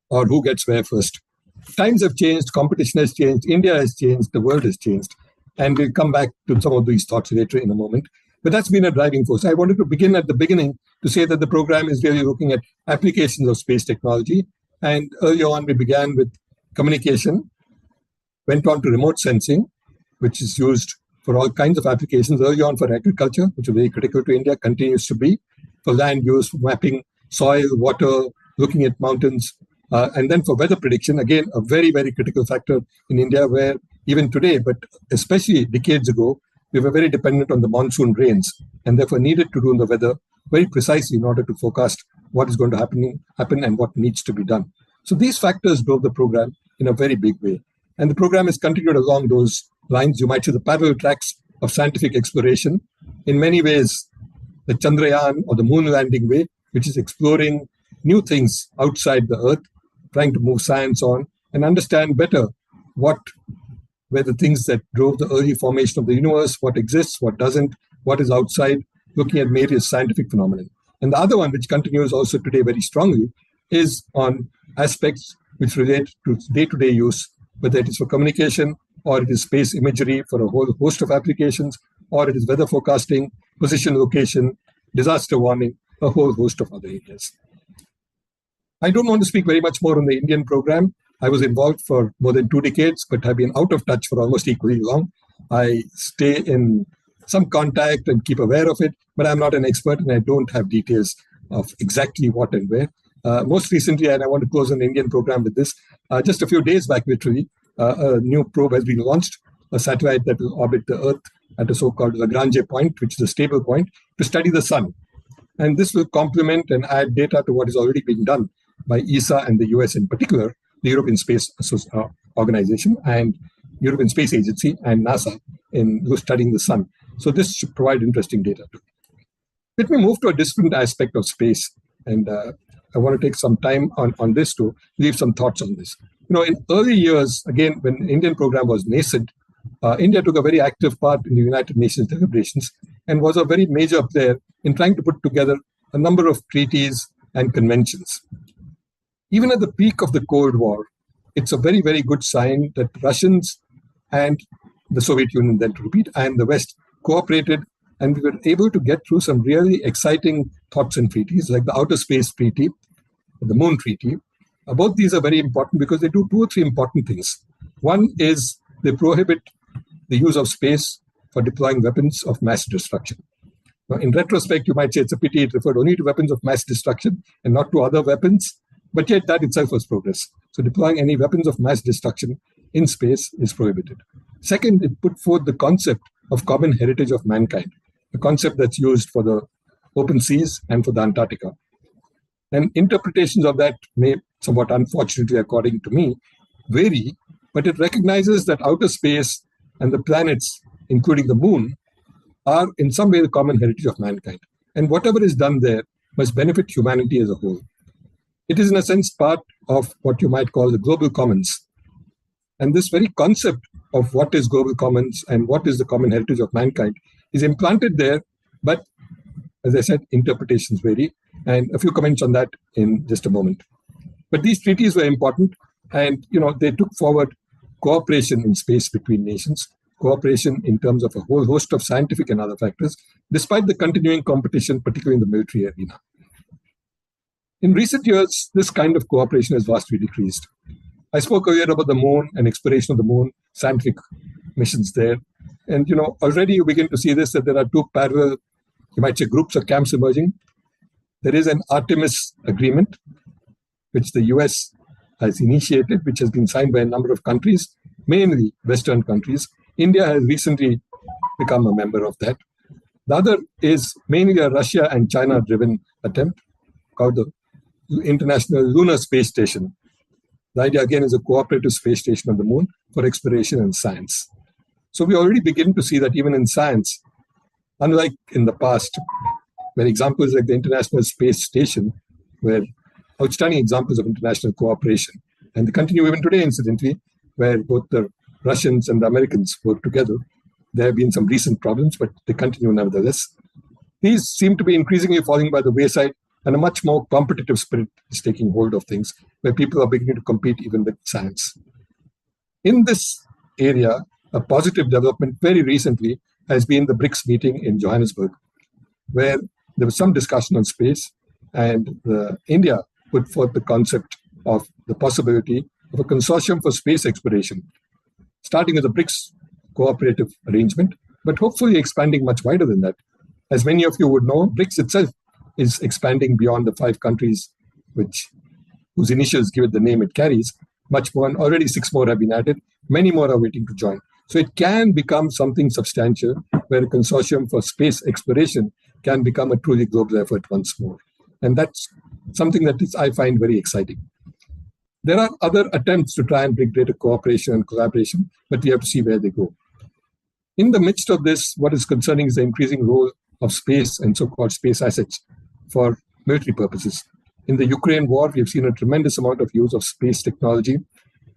Speaker 4: or who gets where first. Times have changed, competition has changed, India has changed, the world has changed. And we'll come back to some of these thoughts later in a moment. But that's been a driving force. I wanted to begin at the beginning to say that the program is really looking at applications of space technology. And earlier on, we began with communication, went on to remote sensing, which is used for all kinds of applications. Early on for agriculture, which is very critical to India, continues to be, for land use, for mapping soil, water, looking at mountains, and then for weather prediction, again, a very, very critical factor in India, where even today, but especially decades ago, we were very dependent on the monsoon rains and therefore needed to do the weather very precisely in order to forecast what is going to happen and what needs to be done. So these factors drove the program in a very big way. And the program has continued along those lines. You might see the parallel tracks of scientific exploration. In many ways, the Chandrayaan or the moon landing way, which is exploring new things outside the Earth, trying to move science on and understand better what were the things that drove the early formation of the universe, what exists, what doesn't, what is outside, looking at various scientific phenomena. And the other one, which continues also today very strongly, is on aspects which relate to day-to-day use, whether it is for communication, or it is space imagery for a whole host of applications, or it is weather forecasting, position location, disaster warning, a whole host of other areas. I don't want to speak very much more on the Indian program. I was involved for more than 2 decades, but have been out of touch for almost equally long. I stay in some contact and keep aware of it, but I'm not an expert and I don't have details of exactly what and where. Most recently, and I want to close an Indian program with this, just a few days back, literally, a new probe has been launched, a satellite that will orbit the Earth at a so-called Lagrange point, which is a stable point, to study the sun. And this will complement and add data to what is already being done by ESA and the US in particular, the European Space Organization and European Space Agency and NASA in studying the sun. So this should provide interesting data too. Let me move to a different aspect of space. And I want to take some time on this to leave some thoughts on this. In early years, again, when the Indian program was nascent, India took a very active part in the United Nations deliberations and was a very major player in trying to put together a number of treaties and conventions. Even at the peak of the Cold War, it's a very, very good sign that Russians and the Soviet Union, then to repeat, and the West cooperated, and we were able to get through some really exciting thoughts and treaties, like the Outer Space Treaty, the Moon Treaty. Both these are very important because they do 2 or 3 important things. One is they prohibit the use of space for deploying weapons of mass destruction. Now, in retrospect, you might say it's a pity it referred only to weapons of mass destruction and not to other weapons, but yet that itself was progress. So deploying any weapons of mass destruction in space is prohibited. Second, it put forth the concept of common heritage of mankind, a concept that's used for the open seas and for the Antarctica. And interpretations of that may, somewhat unfortunately, according to me, vary, but it recognizes that outer space and the planets, including the moon, are in some way the common heritage of mankind. And whatever is done there must benefit humanity as a whole. It is, in a sense, part of what you might call the global commons. And this very concept of what is global commons and what is the common heritage of mankind is implanted there, but as I said, interpretations vary. And a few comments on that in just a moment. But these treaties were important, and they took forward cooperation in space between nations, cooperation in terms of a whole host of scientific and other factors, despite the continuing competition, particularly in the military arena. In recent years, this kind of cooperation has vastly decreased. I spoke earlier about the moon and exploration of the moon, scientific missions there. And already you begin to see this, that there are 2 parallel, you might say, groups or camps emerging. There is an Artemis agreement, which the US has initiated, which has been signed by a number of countries, mainly Western countries. India has recently become a member of that. The other is mainly a Russia and China-driven attempt called the International Lunar Space Station. The idea, again, is a cooperative space station on the moon for exploration and science. So we already begin to see that even in science, unlike in the past, where examples like the International Space Station were outstanding examples of international cooperation, and they continue even today, incidentally, where both the Russians and the Americans work together. There have been some recent problems, but they continue nevertheless. These seem to be increasingly falling by the wayside, and a much more competitive spirit is taking hold of things, where people are beginning to compete even with science. In this area, a positive development very recently has been the BRICS meeting in Johannesburg, where there was some discussion on space, and India put forth the concept of the possibility of a consortium for space exploration, starting with a BRICS cooperative arrangement, but hopefully expanding much wider than that. As many of you would know, BRICS itself is expanding beyond the 5 countries whose initials give it the name it carries, much more, and already 6 more have been added. Many more are waiting to join. So it can become something substantial, where a consortium for space exploration can become a truly global effort once more. And that's something that I find very exciting. There are other attempts to try and bring greater cooperation and collaboration, but we have to see where they go. In the midst of this, what is concerning is the increasing role of space and so-called space assets for military purposes. In the Ukraine war, we have seen a tremendous amount of use of space technology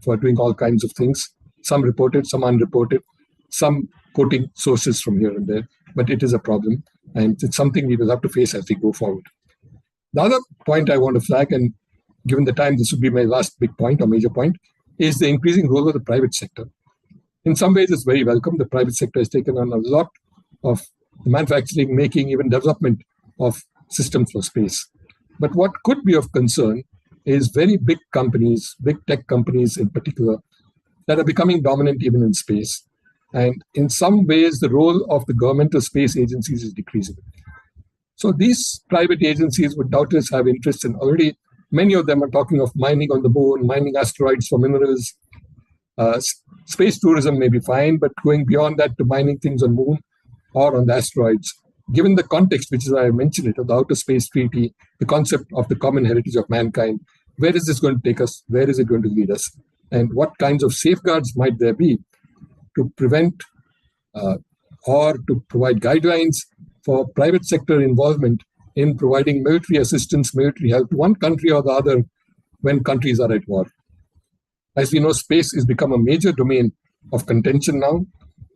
Speaker 4: for doing all kinds of things. Some reported, some unreported, some quoting sources from here and there, but it is a problem, and it's something we will have to face as we go forward. The other point I want to flag, and given the time, this would be my last big point or major point, is the increasing role of the private sector. In some ways, it's very welcome. The private sector has taken on a lot of the manufacturing, making, even development of systems for space. But what could be of concern is very big companies, big tech companies in particular, that are becoming dominant even in space. And in some ways, the role of the governmental space agencies is decreasing. So these private agencies would doubtless have interests in already, many of them are talking of mining on the moon, mining asteroids for minerals. Space tourism may be fine, but going beyond that to mining things on moon or on the asteroids, given the context, which is why I mentioned it, of the Outer Space Treaty, the concept of the common heritage of mankind, where is this going to take us? Where is it going to lead us? And what kinds of safeguards might there be to prevent or to provide guidelines for private sector involvement in providing military assistance, military help to one country or the other when countries are at war? As we know, space has become a major domain of contention now.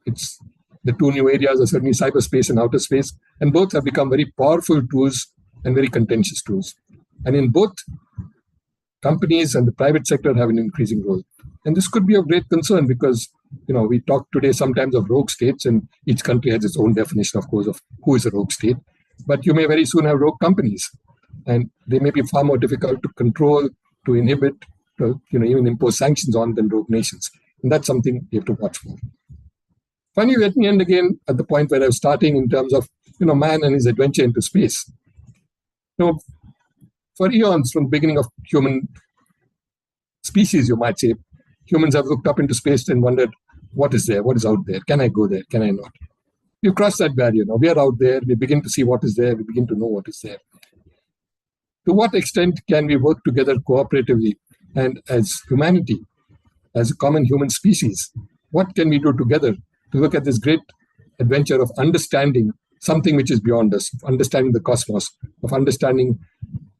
Speaker 4: It's the two new areas are certainly cyberspace and outer space, and both have become very powerful tools and very contentious tools. And in both, companies and the private sector have an increasing role. And this could be of great concern because, we talk today sometimes of rogue states, and each country has its own definition, of course, of who is a rogue state. But you may very soon have rogue companies, and they may be far more difficult to control, to inhibit, to, even impose sanctions on than rogue nations. And that's something you have to watch for. Finally, let me end again at the point where I was starting in terms of, man and his adventure into space. For eons, from the beginning of human species, you might say, humans have looked up into space and wondered, what is there? What is out there? Can I go there? Can I not? We've crossed that barrier now. We are out there. We begin to see what is there. We begin to know what is there. To what extent can we work together cooperatively and as humanity, as a common human species? What can we do together to look at this great adventure of understanding something which is beyond us, of understanding the cosmos, of understanding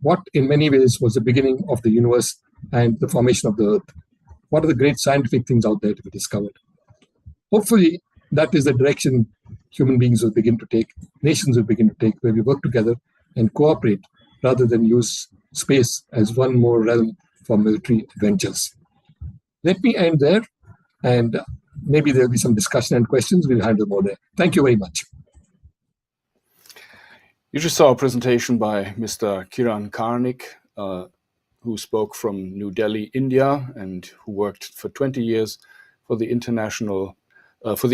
Speaker 4: what in many ways was the beginning of the universe and the formation of the earth? What are the great scientific things out there to be discovered? Hopefully, that is the direction human beings will begin to take, nations will begin to take, where we work together and cooperate rather than use space as one more realm for military adventures. Let me end there, and maybe there'll be some discussion and questions. We'll handle more there. Thank you very much.
Speaker 1: You just saw a presentation by Mr. Kiran Karnik, who spoke from New Delhi, India, and who worked for 20 years for the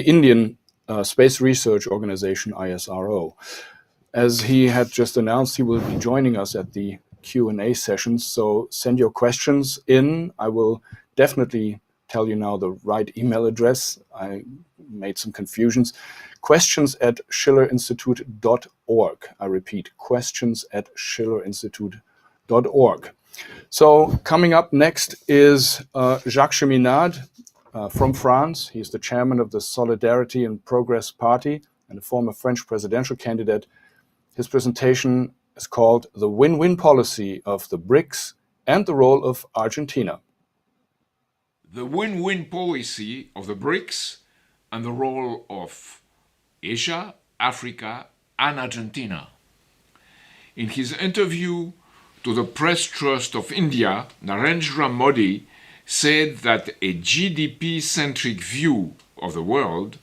Speaker 1: Indian Space Research Organization, ISRO. As he had just announced, he will be joining us at the Q&A sessions, so send your questions in. I will definitely tell you now the right email address. I made some confusions. questions@schillerinstitute.org. I repeat, questions@schillerinstitute.org. So coming up next is Jacques Cheminade from France. He's the chairman of the Solidarity and Progress Party and a former French presidential candidate. His presentation is called The Win-Win Policy of the BRICS and the Role of Argentina.
Speaker 5: The win-win policy of the BRICS and the role of Asia, Africa, and Argentina. In his interview to the Press Trust of India, Narendra Modi said that a GDP-centric view of the world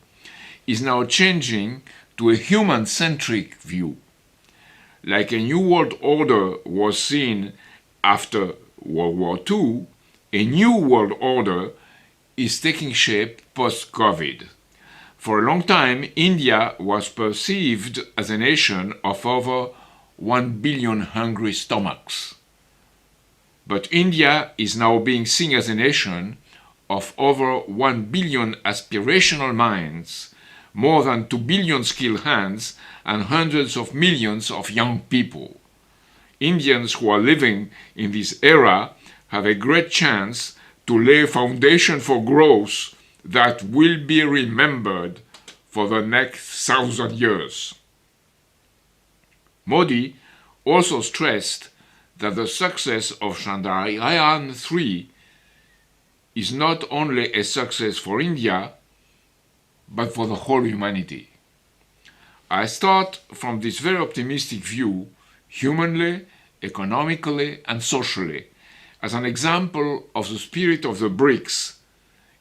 Speaker 5: is now changing to a human-centric view. Like a new world order was seen after World War II, a new world order is taking shape post-COVID. For a long time, India was perceived as a nation of over 1 billion hungry stomachs. But India is now being seen as a nation of over 1 billion aspirational minds, more than 2 billion skilled hands, and hundreds of millions of young people. Indians who are living in this era have a great chance to lay a foundation for growth that will be remembered for the next 1,000 years. Modi also stressed that the success of Chandrayaan-3 is not only a success for India, but for the whole humanity. I start from this very optimistic view, humanly, economically, and socially, as an example of the spirit of the BRICS,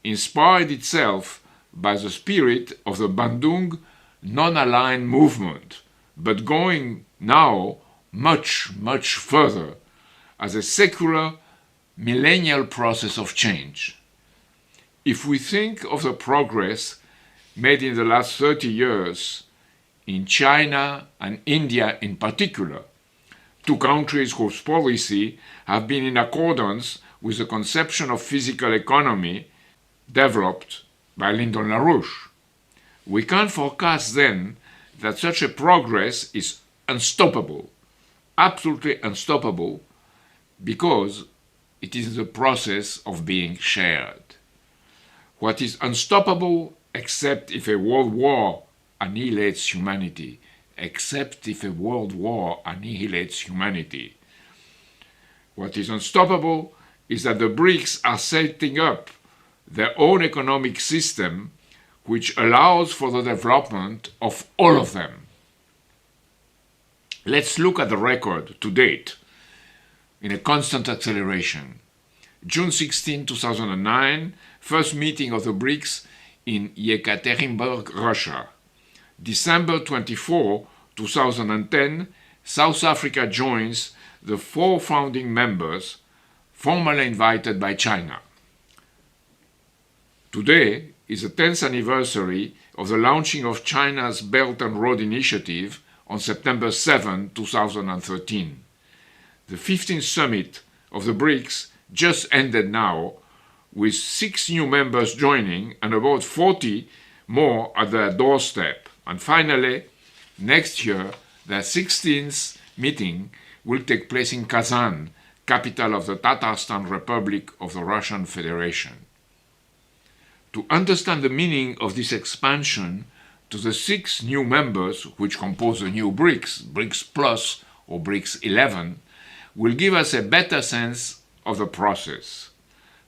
Speaker 5: inspired itself by the spirit of the Bandung non-aligned movement, but going now much, much further as a secular millennial process of change. If we think of the progress made in the last 30 years in China and India in particular, two countries whose policy have been in accordance with the conception of physical economy developed by Lyndon LaRouche, we can forecast then that such a progress is unstoppable, absolutely unstoppable, because it is the process of being shared. What is unstoppable, except if a world war annihilates humanity, except if a world war annihilates humanity. What is unstoppable is that the BRICS are setting up their own economic system which allows for the development of all of them. Let's look at the record to date in a constant acceleration. June 16, 2009, first meeting of the BRICS in Yekaterinburg, Russia. December 24, 2010, South Africa joins the 4 founding members formally invited by China. Today is the 10th anniversary of the launching of China's Belt and Road Initiative on September 7, 2013. The 15th summit of the BRICS just ended now, with 6 new members joining and about 40 more at their doorstep. And finally, next year, their 16th meeting will take place in Kazan, capital of the Tatarstan Republic of the Russian Federation. To understand the meaning of this expansion to the 6 new members which compose the new BRICS, BRICS Plus or BRICS 11, will give us a better sense of the process.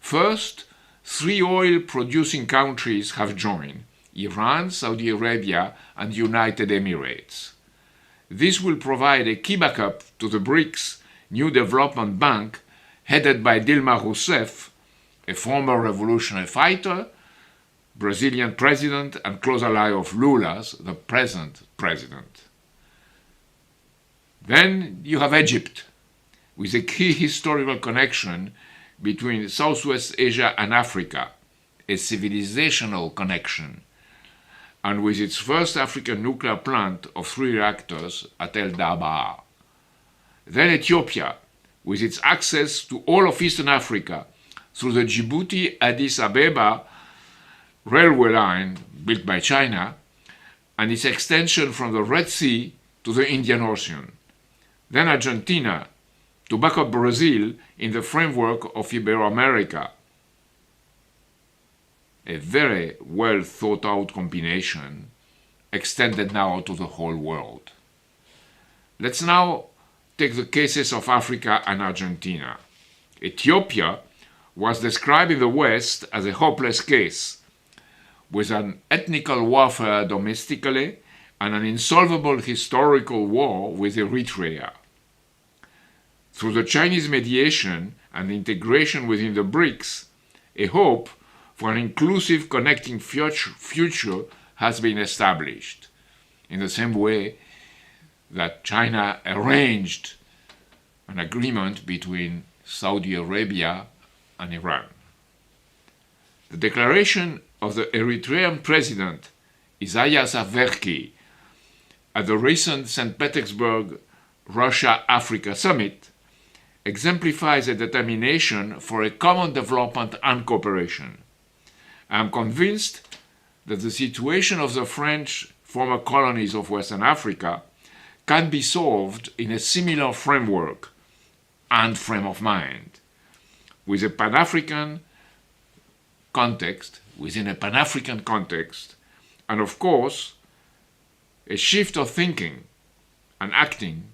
Speaker 5: First, 3 oil-producing countries have joined: Iran, Saudi Arabia, and the United Emirates. This will provide a key backup to the BRICS New Development Bank, headed by Dilma Rousseff, a former revolutionary fighter, Brazilian president, and close ally of Lula's, the present president. Then you have Egypt, with a key historical connection between Southwest Asia and Africa, a civilizational connection, and with its first African nuclear plant of 3 reactors at El Dabaa. Then Ethiopia, with its access to all of Eastern Africa through the Djibouti-Addis Ababa railway line built by China, and its extension from the Red Sea to the Indian Ocean. Then Argentina, to back up Brazil in the framework of Iberoamerica. A very well thought out combination, extended now to the whole world. Let's now take the cases of Africa and Argentina. Ethiopia was described in the West as a hopeless case, with an ethnical warfare domestically and an insolvable historical war with Eritrea. Through the Chinese mediation and integration within the BRICS, a hope for an inclusive connecting future has been established, in the same way that China arranged an agreement between Saudi Arabia and Iran. The declaration of the Eritrean president Isaias Afwerki at the recent St. Petersburg Russia-Africa summit exemplifies a determination for a common development and cooperation. I am convinced that the situation of the French former colonies of Western Africa can be solved in a similar framework and frame of mind, with a Pan-African context, within a Pan-African context, and of course, a shift of thinking and acting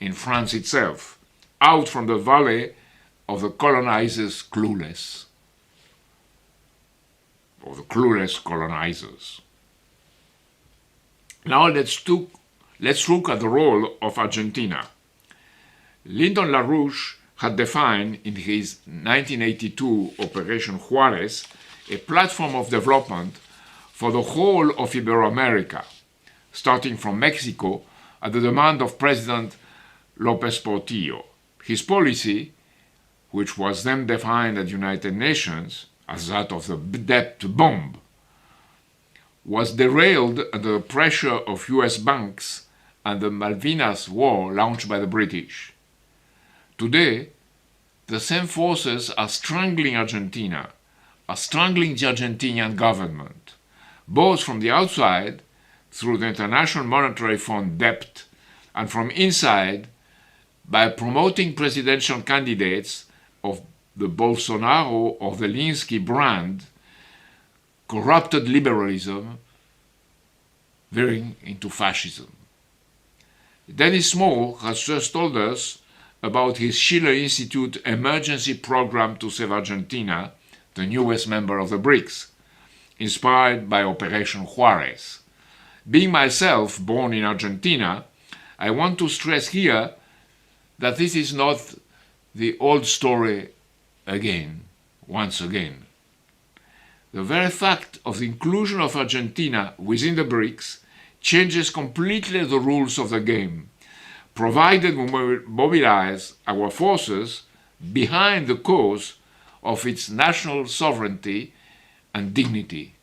Speaker 5: in France itself, out from the valley of the colonizers clueless, or the clueless colonizers. Now let's look at the role of Argentina. Lyndon LaRouche had defined in his 1982 Operation Juarez a platform of development for the whole of Iberoamerica, starting from Mexico at the demand of President López Portillo. His policy which was then defined at the United Nations as that of the debt bomb, was derailed under the pressure of US banks and the Malvinas War launched by the British. Today, the same forces are strangling Argentina, are strangling the Argentinian government, both from the outside, through the International Monetary Fund debt, and from inside, by promoting presidential candidates of the Bolsonaro or the Linsky brand, corrupted liberalism veering into fascism. Dennis Small has just told us about his Schiller Institute emergency program to save Argentina, the newest member of the BRICS, inspired by Operation Juarez. Being myself born in Argentina, I want to stress here that this is not the old story once again. The very fact of the inclusion of Argentina within the BRICS changes completely the rules of the game, provided we mobilize our forces behind the cause of its national sovereignty and dignity.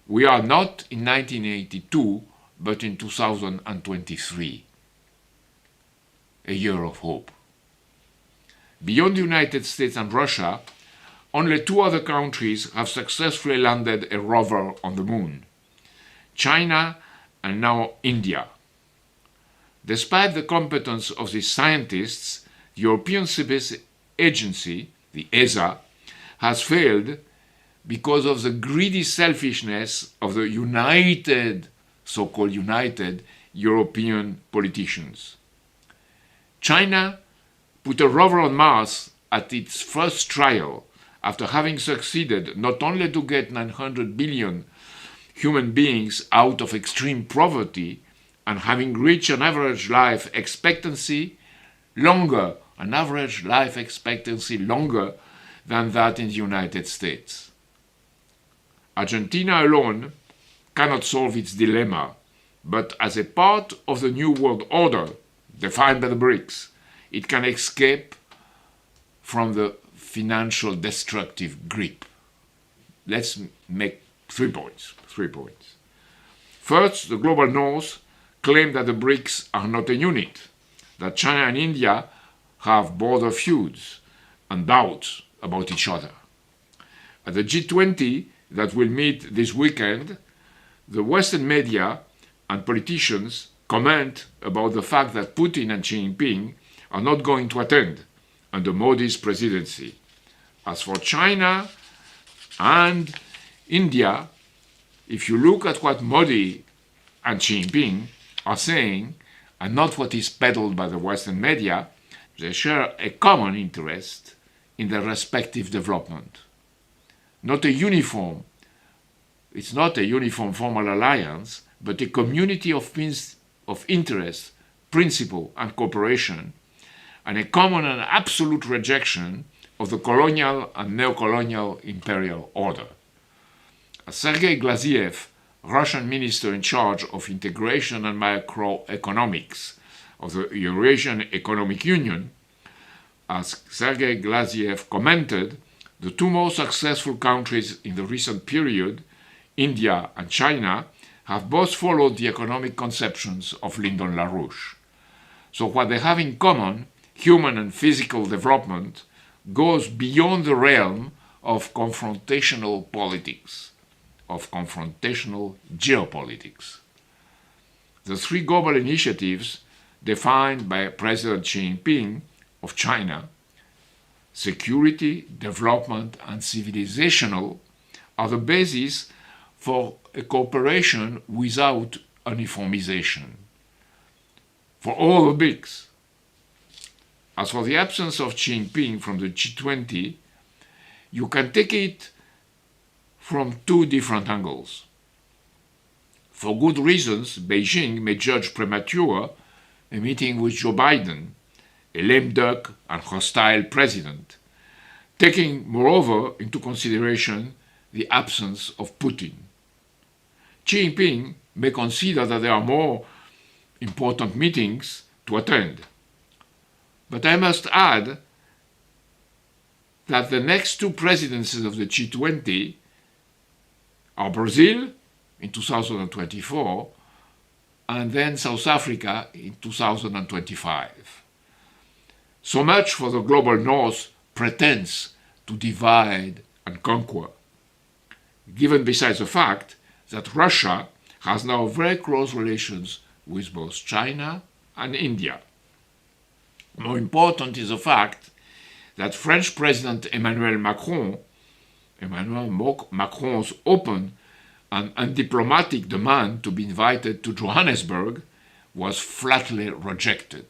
Speaker 5: We are not in 1982, but in 2023, a year of hope. Beyond the United States and Russia, only 2 other countries have successfully landed a rover on the moon: China and now India. Despite the competence of these scientists, the European Space Agency, the ESA, has failed because of the greedy selfishness of the so-called united European politicians. China put a rover on Mars at its first trial after having succeeded not only to get 900 billion human beings out of extreme poverty and having reached an average life expectancy longer than that in the United States. Argentina alone cannot solve its dilemma, but as a part of the new world order defined by the BRICS, it can escape from the financial destructive grip. Let's make 3 points. First, the global north claim that the BRICS are not a unit, that China and India have border feuds and doubts about each other. At the G20 that will meet this weekend, the Western media and politicians comment about the fact that Putin and Xi Jinping are not going to attend under Modi's presidency. As for China and India, if you look at what Modi and Xi Jinping are saying, and not what is peddled by the Western media, they share a common interest in their respective development. It's not a uniform formal alliance, but a community of interest, principle, and cooperation, and a common and absolute rejection of the colonial and neo-colonial imperial order. As Sergei Glaziev, Russian minister in charge of integration and macroeconomics of the Eurasian Economic Union, as Sergei Glaziev commented, the 2 most successful countries in the recent period, India and China, have both followed the economic conceptions of Lyndon LaRouche. So what they have in common, human and physical development, goes beyond the realm of confrontational politics, of confrontational geopolitics. The 3 global initiatives defined by President Xi Jinping of China, security, development, and civilizational, are the basis for a cooperation without uniformization. For all the BRICS. As for the absence of Xi Jinping from the G20, you can take it from 2 different angles. For good reasons, Beijing may judge premature a meeting with Joe Biden, a lame duck and hostile president, taking moreover into consideration the absence of Putin. Xi Jinping may consider that there are more important meetings to attend. But I must add that the next two presidencies of the G20 are Brazil in 2024 and then South Africa in 2025. So much for the global North pretends to divide and conquer, given besides the fact that Russia has now very close relations with both China and India. More important is the fact that French President Emmanuel Macron's open and undiplomatic demand to be invited to Johannesburg was flatly rejected.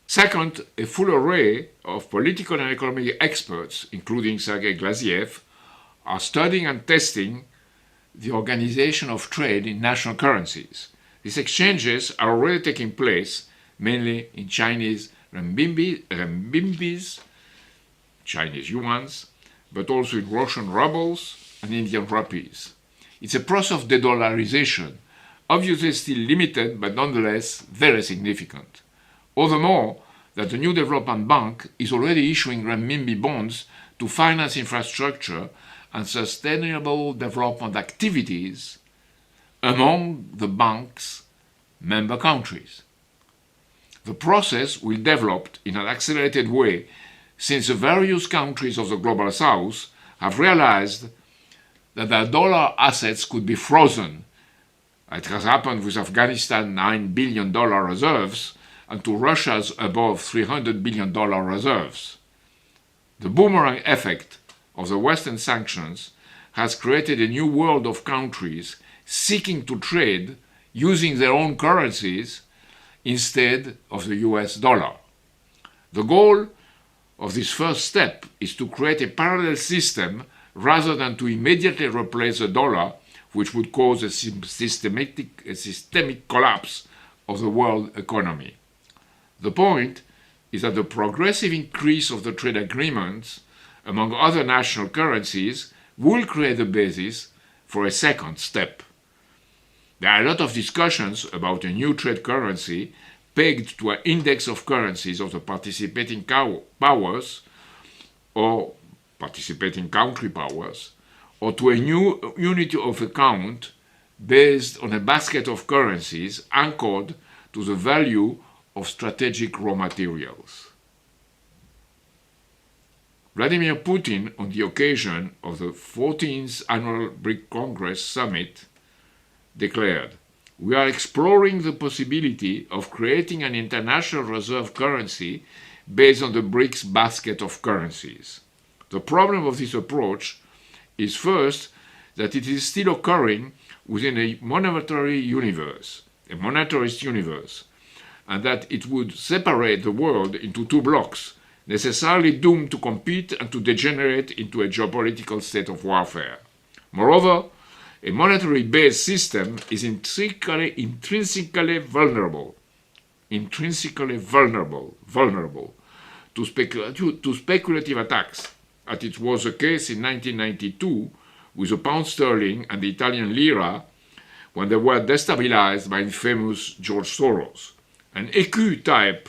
Speaker 5: Second, a full array of political and economic experts, including Sergei Glaziev, are studying and testing the organization of trade in national currencies. These exchanges are already taking place, mainly in Chinese renminbis, Chinese yuans, but also in Russian rubles and Indian rupees. It's a process of de-dollarization, obviously still limited, but nonetheless very significant. All the more that the new development bank is already issuing renminbi bonds to finance infrastructure and sustainable development activities among the bank's member countries. The process will develop in an accelerated way since the various countries of the Global South have realized that their dollar assets could be frozen. It has happened with Afghanistan's $9 billion reserves and to Russia's above $300 billion reserves. The boomerang effect of the Western sanctions has created a new world of countries seeking to trade using their own currencies instead of the US dollar. The goal of this first step is to create a parallel system rather than to immediately replace the dollar, which would cause a systemic collapse of the world economy. The point is that the progressive increase of the trade agreements among other national currencies will create the basis for a second step. There are a lot of discussions about a new trade currency pegged to an index of currencies of the participating powers or participating country powers, or to a new unity of account based on a basket of currencies anchored to the value of strategic raw materials. Vladimir Putin, on the occasion of the 14th Annual BRICS Congress Summit, declared, "We are exploring the possibility of creating an international reserve currency based on the BRICS basket of currencies. The problem of this approach is first that it is still occurring within a monetarist universe, and that it would separate the world into two blocks, necessarily doomed to compete and to degenerate into a geopolitical state of warfare. Moreover, a monetary-based system is intrinsically vulnerable to speculative attacks, as it was the case in 1992 with the pound sterling and the Italian lira when they were destabilized by infamous George Soros. An ECU type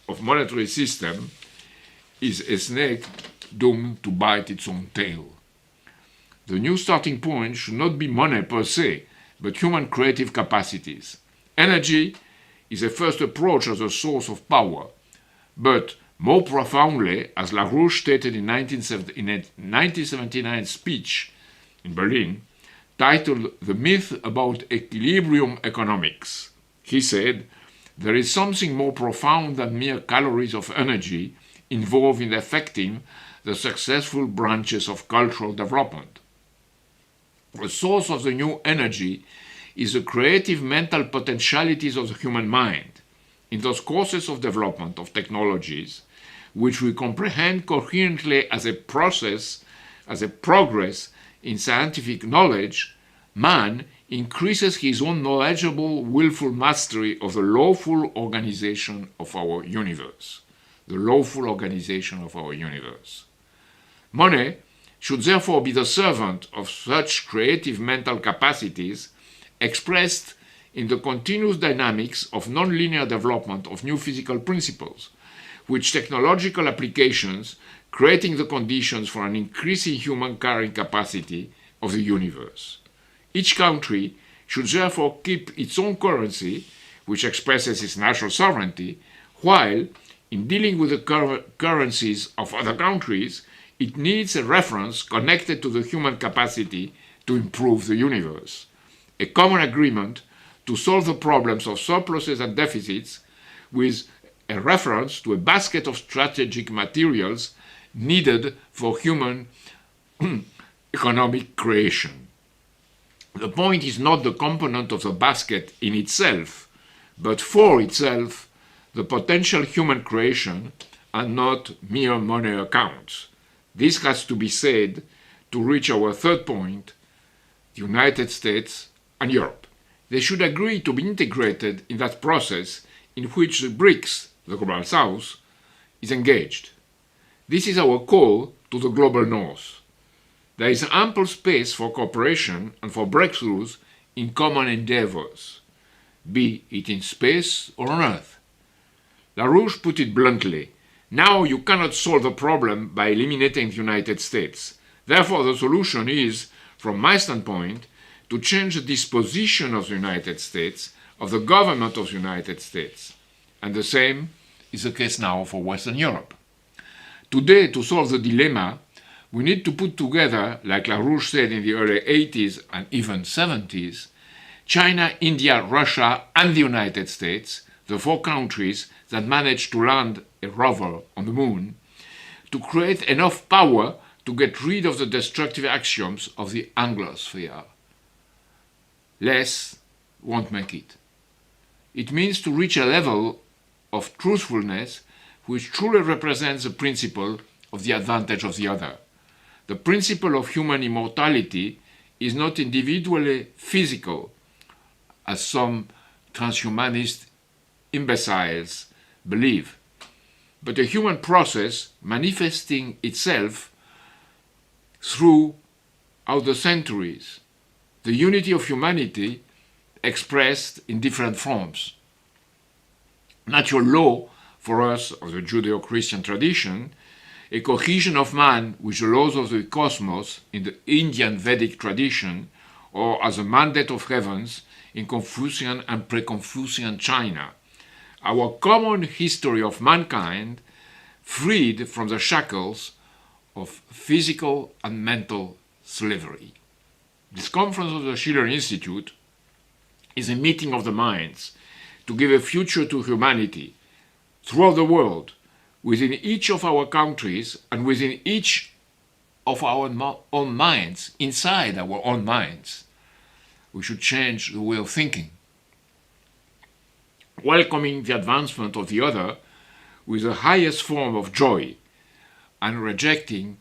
Speaker 5: of monetary system is a snake doomed to bite its own tail. The new starting point should not be money per se, but human creative capacities. Energy is a first approach as a source of power, but more profoundly, as LaRouche stated in a 1979 speech in Berlin, titled The Myth About Equilibrium Economics, he said, "There is something more profound than mere calories of energy involved in affecting the successful branches of cultural development. The source of the new energy is the creative mental potentialities of the human mind. In those courses of development of technologies, which we comprehend coherently as a process, as a progress in scientific knowledge, man increases his own knowledgeable, willful mastery of the lawful organization of our universe. Money should therefore be the servant of such creative mental capacities expressed in the continuous dynamics of nonlinear development of new physical principles, which technological applications creating the conditions for an increasing human carrying capacity of the universe. Each country should therefore keep its own currency, which expresses its national sovereignty, while, in dealing with the currencies of other countries, it needs a reference connected to the human capacity to improve the universe. A common agreement to solve the problems of surpluses and deficits with a reference to a basket of strategic materials needed for human economic creation. The point is not the component of the basket in itself, but for itself the potential human creation and not mere money accounts. This has to be said to reach our third point, the United States and Europe. They should agree to be integrated in that process in which the BRICS, the Global South, is engaged. This is our call to the Global North. There is ample space for cooperation and for breakthroughs in common endeavors, be it in space or on Earth. LaRouche put it bluntly, now you cannot solve the problem by eliminating the United States. Therefore, the solution is, from my standpoint, to change the disposition of the United States, of the government of the United States. And the same is the case now for Western Europe. Today, to solve the dilemma, we need to put together, like LaRouche said in the early 80s and even 70s, China, India, Russia, and the United States, the four countries that managed to land a rover on the moon, to create enough power to get rid of the destructive axioms of the Anglosphere. Less won't make it. It means to reach a level of truthfulness which truly represents the principle of the advantage of the other. The principle of human immortality is not individually physical, as some transhumanist imbeciles believe, but a human process manifesting itself throughout the centuries, the unity of humanity expressed in different forms. Natural law, for us of the Judeo-Christian tradition, a cohesion of man with the laws of the cosmos in the Indian Vedic tradition, or as a mandate of heavens in Confucian and pre-Confucian China. Our common history of mankind freed from the shackles of physical and mental slavery. This conference of the Schiller Institute is a meeting of the minds to give a future to humanity throughout the world, within each of our countries and within each of our own minds, inside our own minds. We should change the way of thinking, welcoming the advancement of the other with the highest form of joy and rejecting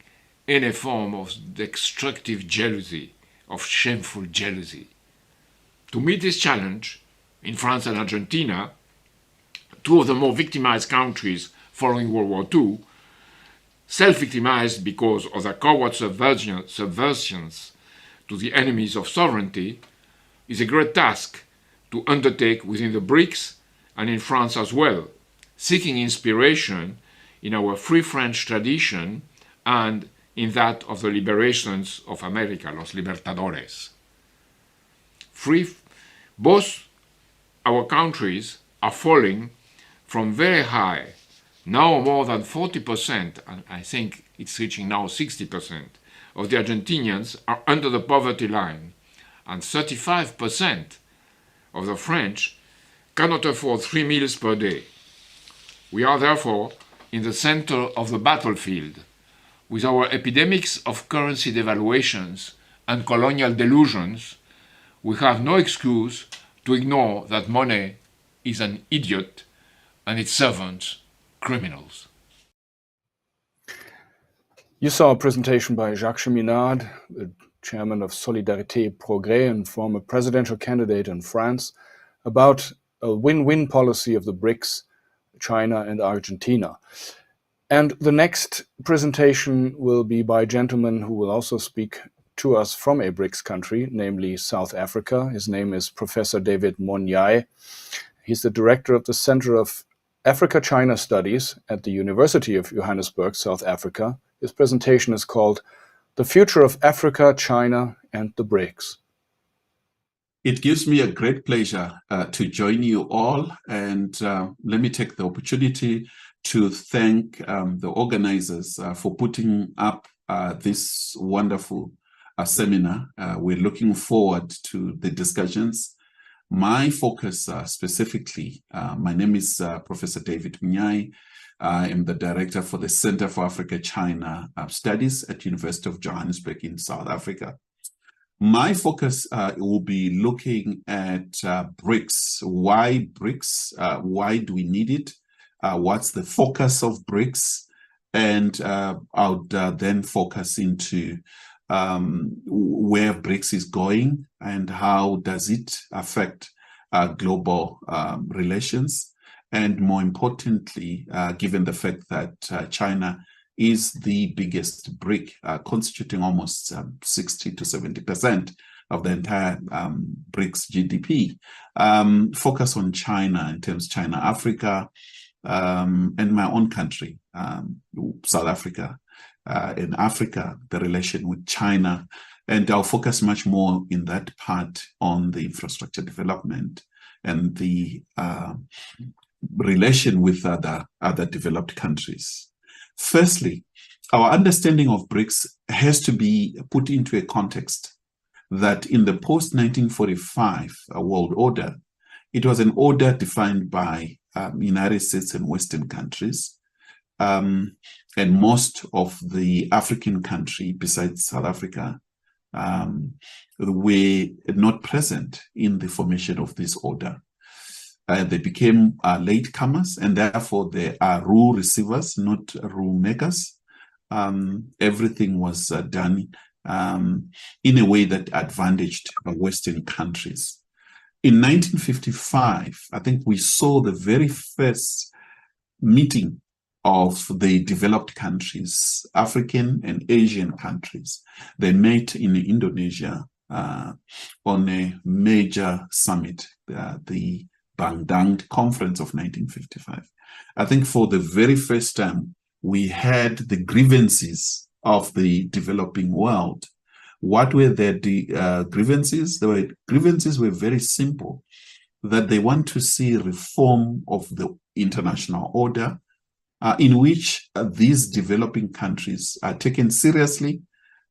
Speaker 5: any form of destructive jealousy, of shameful jealousy. To meet this challenge, in France and Argentina, two of the more victimized countries following World War II, self-victimized because of their coward subversions to the enemies of sovereignty, is a great task to undertake within the BRICS and in France as well, seeking inspiration in our Free French tradition and in that of the liberations of America, los libertadores. Both our countries are falling from very high, now more than 40%, and I think it's reaching now 60%, of the Argentinians are under the poverty line, and 35% of the French cannot afford 3 meals per day. We are therefore in the center of the battlefield, with our epidemics of currency devaluations and colonial delusions. We have no excuse to ignore that money is an idiot and its servants criminals.
Speaker 1: You saw a presentation by Jacques Cheminade, the chairman of Solidarité Progrès and former presidential candidate in France, about a win-win policy of the BRICS, China and Argentina. And the next presentation will be by a gentleman who will also speak to us from a BRICS country, namely South Africa. His name is Professor David Monyae. He's the director of the Center of Africa-China Studies at the University of Johannesburg, South Africa. His presentation is called The Future of Africa, China, and the BRICS.
Speaker 6: It gives me a great pleasure to join you all, and let me take the opportunity to thank the organizers for putting up this wonderful seminar. We're looking forward to the discussions. My focus specifically, my name is Professor David Monyae. I am the director for the Center for Africa-China Studies at University of Johannesburg in South Africa. My focus will be looking at BRICS. Why BRICS? Why do we need it? What's the focus of BRICS? And I would then focus into where BRICS is going and how does it affect global relations. And more importantly, given the fact that China is the biggest BRIC, constituting almost 60 to 70% of the entire BRICS GDP. Focus on China in terms of China, Africa, and my own country, South Africa, in Africa, the relation with China. And I'll focus much more in that part on the infrastructure development and the relation with other developed countries. Firstly, our understanding of BRICS has to be put into a context that in the post-1945 world order, it was an order defined by United States and Western countries, and most of the African countries besides South Africa were not present in the formation of this order. They became latecomers, and therefore they are rule receivers, not rule makers. Everything was done in a way that advantaged Western countries. In 1955, I think we saw the very first meeting of the developed countries, African and Asian countries. They met in Indonesia on a major summit, the Bandung Conference of 1955. I think for the very first time, we had the grievances of the developing world. What were their grievances? The grievances were very simple, that they want to see reform of the international order in which these developing countries are taken seriously.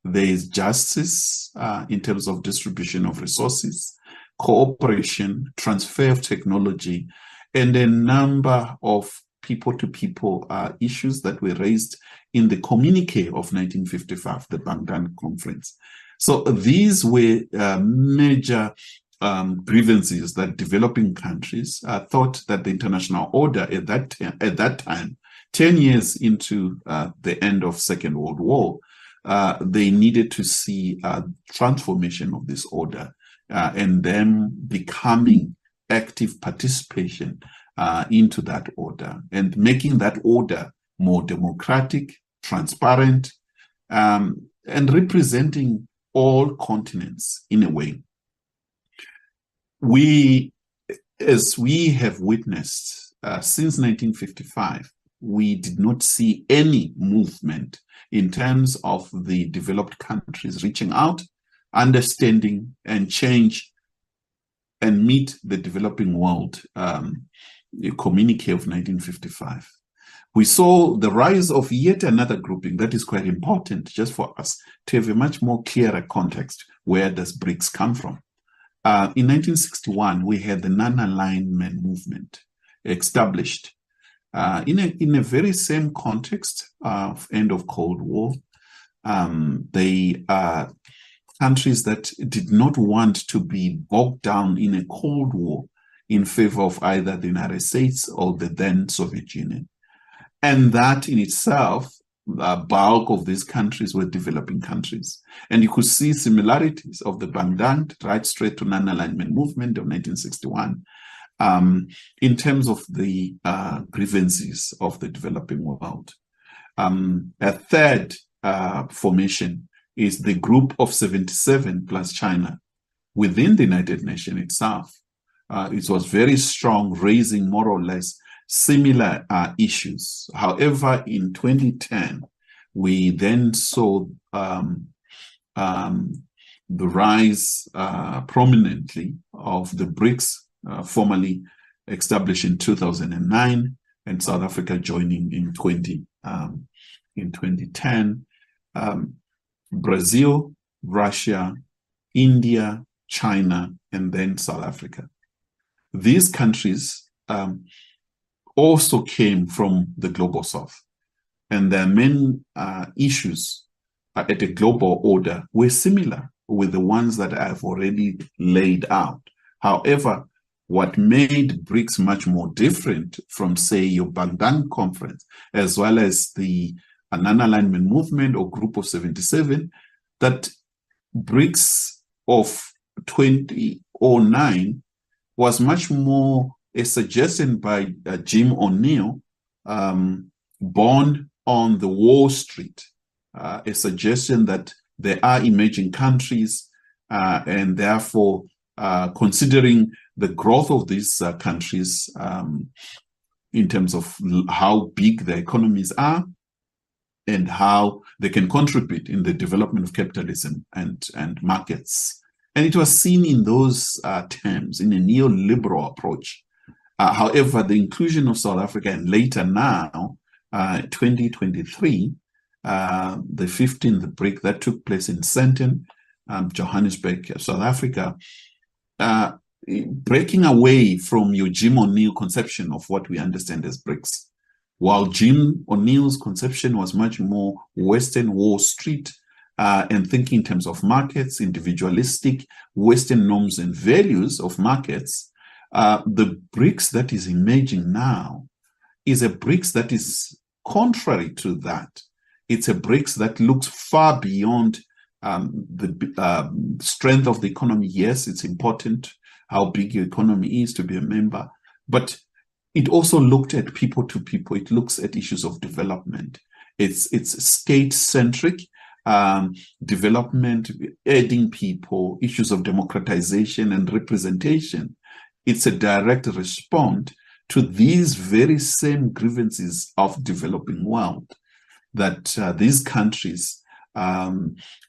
Speaker 6: There is justice in terms of distribution of resources, cooperation, transfer of technology, and a number of people-to-people issues that were raised in the communique of 1955, the Bandung Conference. So these were major grievances that developing countries thought that the international order at that time, 10 years into the end of Second World War, they needed to see a transformation of this order and them becoming active participation into that order and making that order more democratic, transparent, and representing all continents in a way. As we have witnessed since 1955, we did not see any movement in terms of the developed countries reaching out, understanding and change and meet the developing world communique of 1955. We saw the rise of yet another grouping that is quite important just for us to have a much more clearer context. Where does BRICS come from? In 1961, we had the non-alignment movement established in a very same context of end of Cold War. They are countries that did not want to be bogged down in a Cold War in favor of either the United States or the then Soviet Union. And that in itself, the bulk of these countries were developing countries. And you could see similarities of the Bandung right straight to non-alignment movement of 1961 in terms of the grievances of the developing world. A third formation is the group of 77 plus China within the United Nations itself. It was very strong, raising more or less similar issues. However, in 2010, we then saw the rise prominently of the BRICS, formally established in 2009, and South Africa joining in 2010. Brazil, Russia, India, China, and then South Africa. These countries also came from the global south, and their main issues at a global order were similar with the ones that I've already laid out. However, what made BRICS much more different from, say, your Bandung conference, as well as the non-alignment movement or Group of 77, that BRICS of 2009 was much more a suggestion by Jim O'Neill, born on the Wall Street, a suggestion that there are emerging countries and therefore considering the growth of these countries in terms of how big their economies are and how they can contribute in the development of capitalism and markets. And it was seen in those terms, in a neoliberal approach. However, the inclusion of South Africa and later now, 2023, the 15th BRIC that took place in Sandton, Johannesburg, South Africa, breaking away from your Jim O'Neill conception of what we understand as BRICS. While Jim O'Neill's conception was much more Western Wall Street and thinking in terms of markets, individualistic Western norms and values of markets, the BRICS that is emerging now is a BRICS that is contrary to that. It's a BRICS that looks far beyond the strength of the economy. Yes, it's important how big your economy is to be a member, but it also looked at people to people. It looks at issues of development. It's state-centric development, aiding people, issues of democratization and representation. It's a direct response to these very same grievances of developing world, that these countries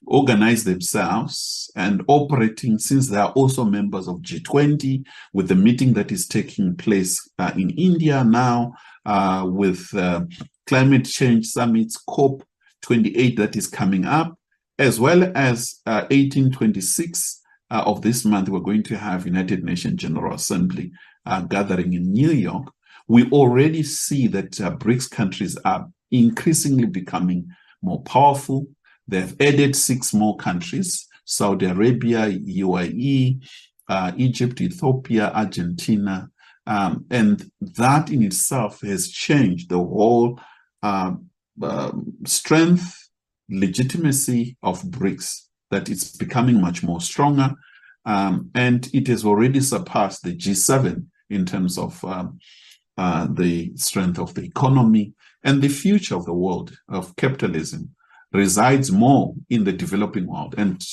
Speaker 6: organize themselves and operating, since they are also members of G20, with the meeting that is taking place in India now, with climate change summits, COP28 that is coming up, as well as 1826 of this month, we're going to have United Nations General Assembly gathering in New York. We already see that BRICS countries are increasingly becoming more powerful. They've added 6 more countries: Saudi Arabia, UAE, Egypt, Ethiopia, Argentina. And that in itself has changed the whole strength, legitimacy of BRICS, that it's becoming much more stronger. And it has already surpassed the G7 in terms of the strength of the economy, and the future of the world of capitalism resides more in the developing world, and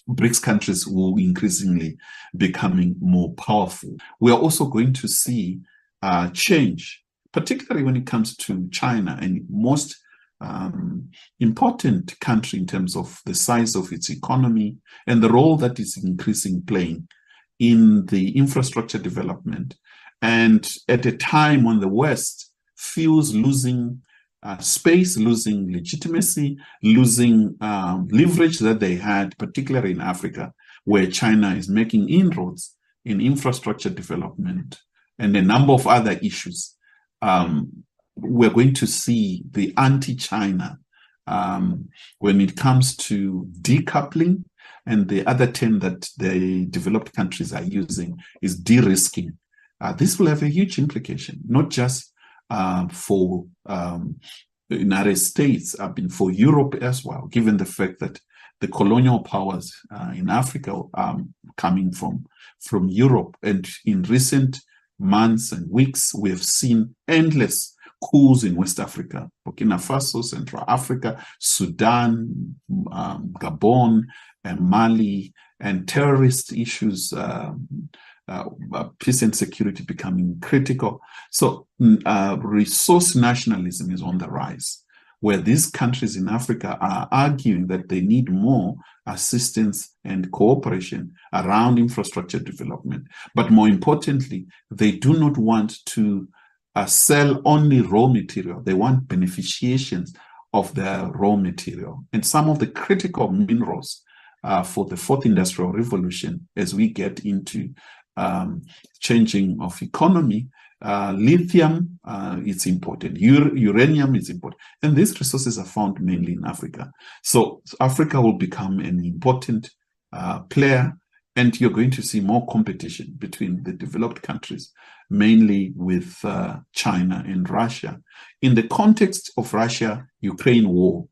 Speaker 6: BRICS countries will increasingly becoming more powerful. We are also going to see change, particularly when it comes to China, and most important country in terms of the size of its economy and the role that is increasing playing in the infrastructure development. And at a time when the West feels losing space, losing legitimacy, losing leverage that they had, particularly in Africa, where China is making inroads in infrastructure development and a number of other issues, we're going to see the anti-China when it comes to decoupling. And the other term that the developed countries are using is de-risking. This will have a huge implication, not just for the United States, for Europe as well, given the fact that the colonial powers in Africa are coming from Europe. And in recent months and weeks, we have seen endless coups in West Africa, Burkina Faso, Central Africa, Sudan, Gabon, and Mali, and terrorist issues peace and security becoming critical. So resource nationalism is on the rise, where these countries in Africa are arguing that they need more assistance and cooperation around infrastructure development. But more importantly, they do not want to sell only raw material. They want beneficiations of the raw material. And some of the critical minerals for the fourth industrial revolution, as we get into changing of economy, lithium is important, uranium is important, and these resources are found mainly in Africa. So Africa will become an important player, and you're going to see more competition between the developed countries, mainly with China and Russia. In the context of Russia-Ukraine war,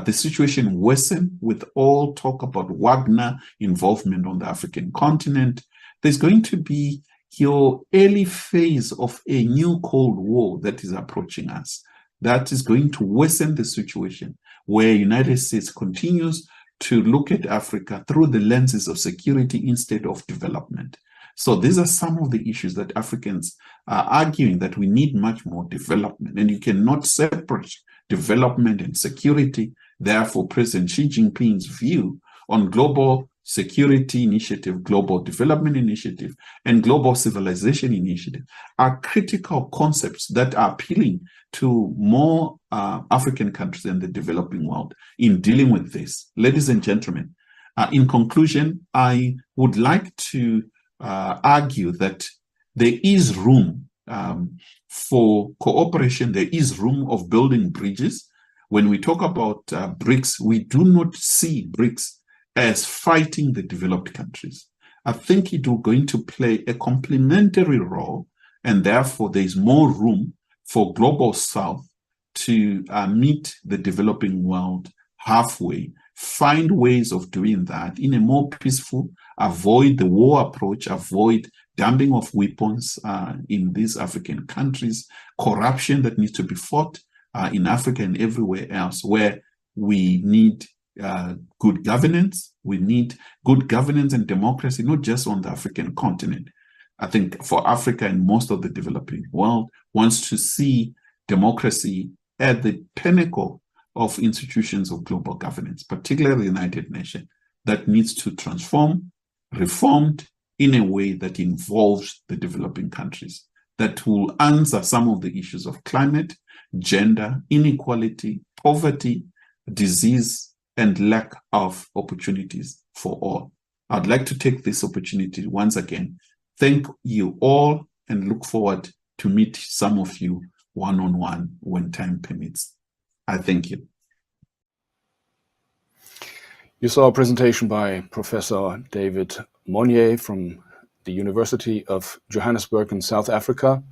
Speaker 6: the situation worsened with all talk about Wagner involvement on the African continent. There's going to be your early phase of a new Cold War that is approaching us. That is going to worsen the situation, where United States continues to look at Africa through the lenses of security instead of development. So these are some of the issues that Africans are arguing, that we need much more development, and you cannot separate development and security. Therefore, President Xi Jinping's view on global security initiative, global development initiative, and global civilization initiative are critical concepts that are appealing to more African countries and the developing world in dealing with this. Ladies and gentlemen, in conclusion, I would like to argue that there is room for cooperation. There is room of building bridges. When we talk about BRICS, we do not see BRICS as fighting the developed countries. I think it is going to play a complementary role, and therefore there is more room for Global South to meet the developing world halfway, find ways of doing that in a more peaceful, avoid the war approach, avoid dumping of weapons in these African countries, corruption that needs to be fought in Africa and everywhere else, where we need good governance. We need good governance and democracy, not just on the African continent. I think for Africa and most of the developing world wants to see democracy at the pinnacle of institutions of global governance, particularly the United Nations, that needs to transform, reformed in a way that involves the developing countries, that will answer some of the issues of climate, gender, inequality, poverty, disease, and lack of opportunities for all. I'd like to take this opportunity once again, thank you all, and look forward to meet some of you one-on-one when time permits. I thank you.
Speaker 1: You saw a presentation by Professor David Monyae from the University of Johannesburg in South Africa.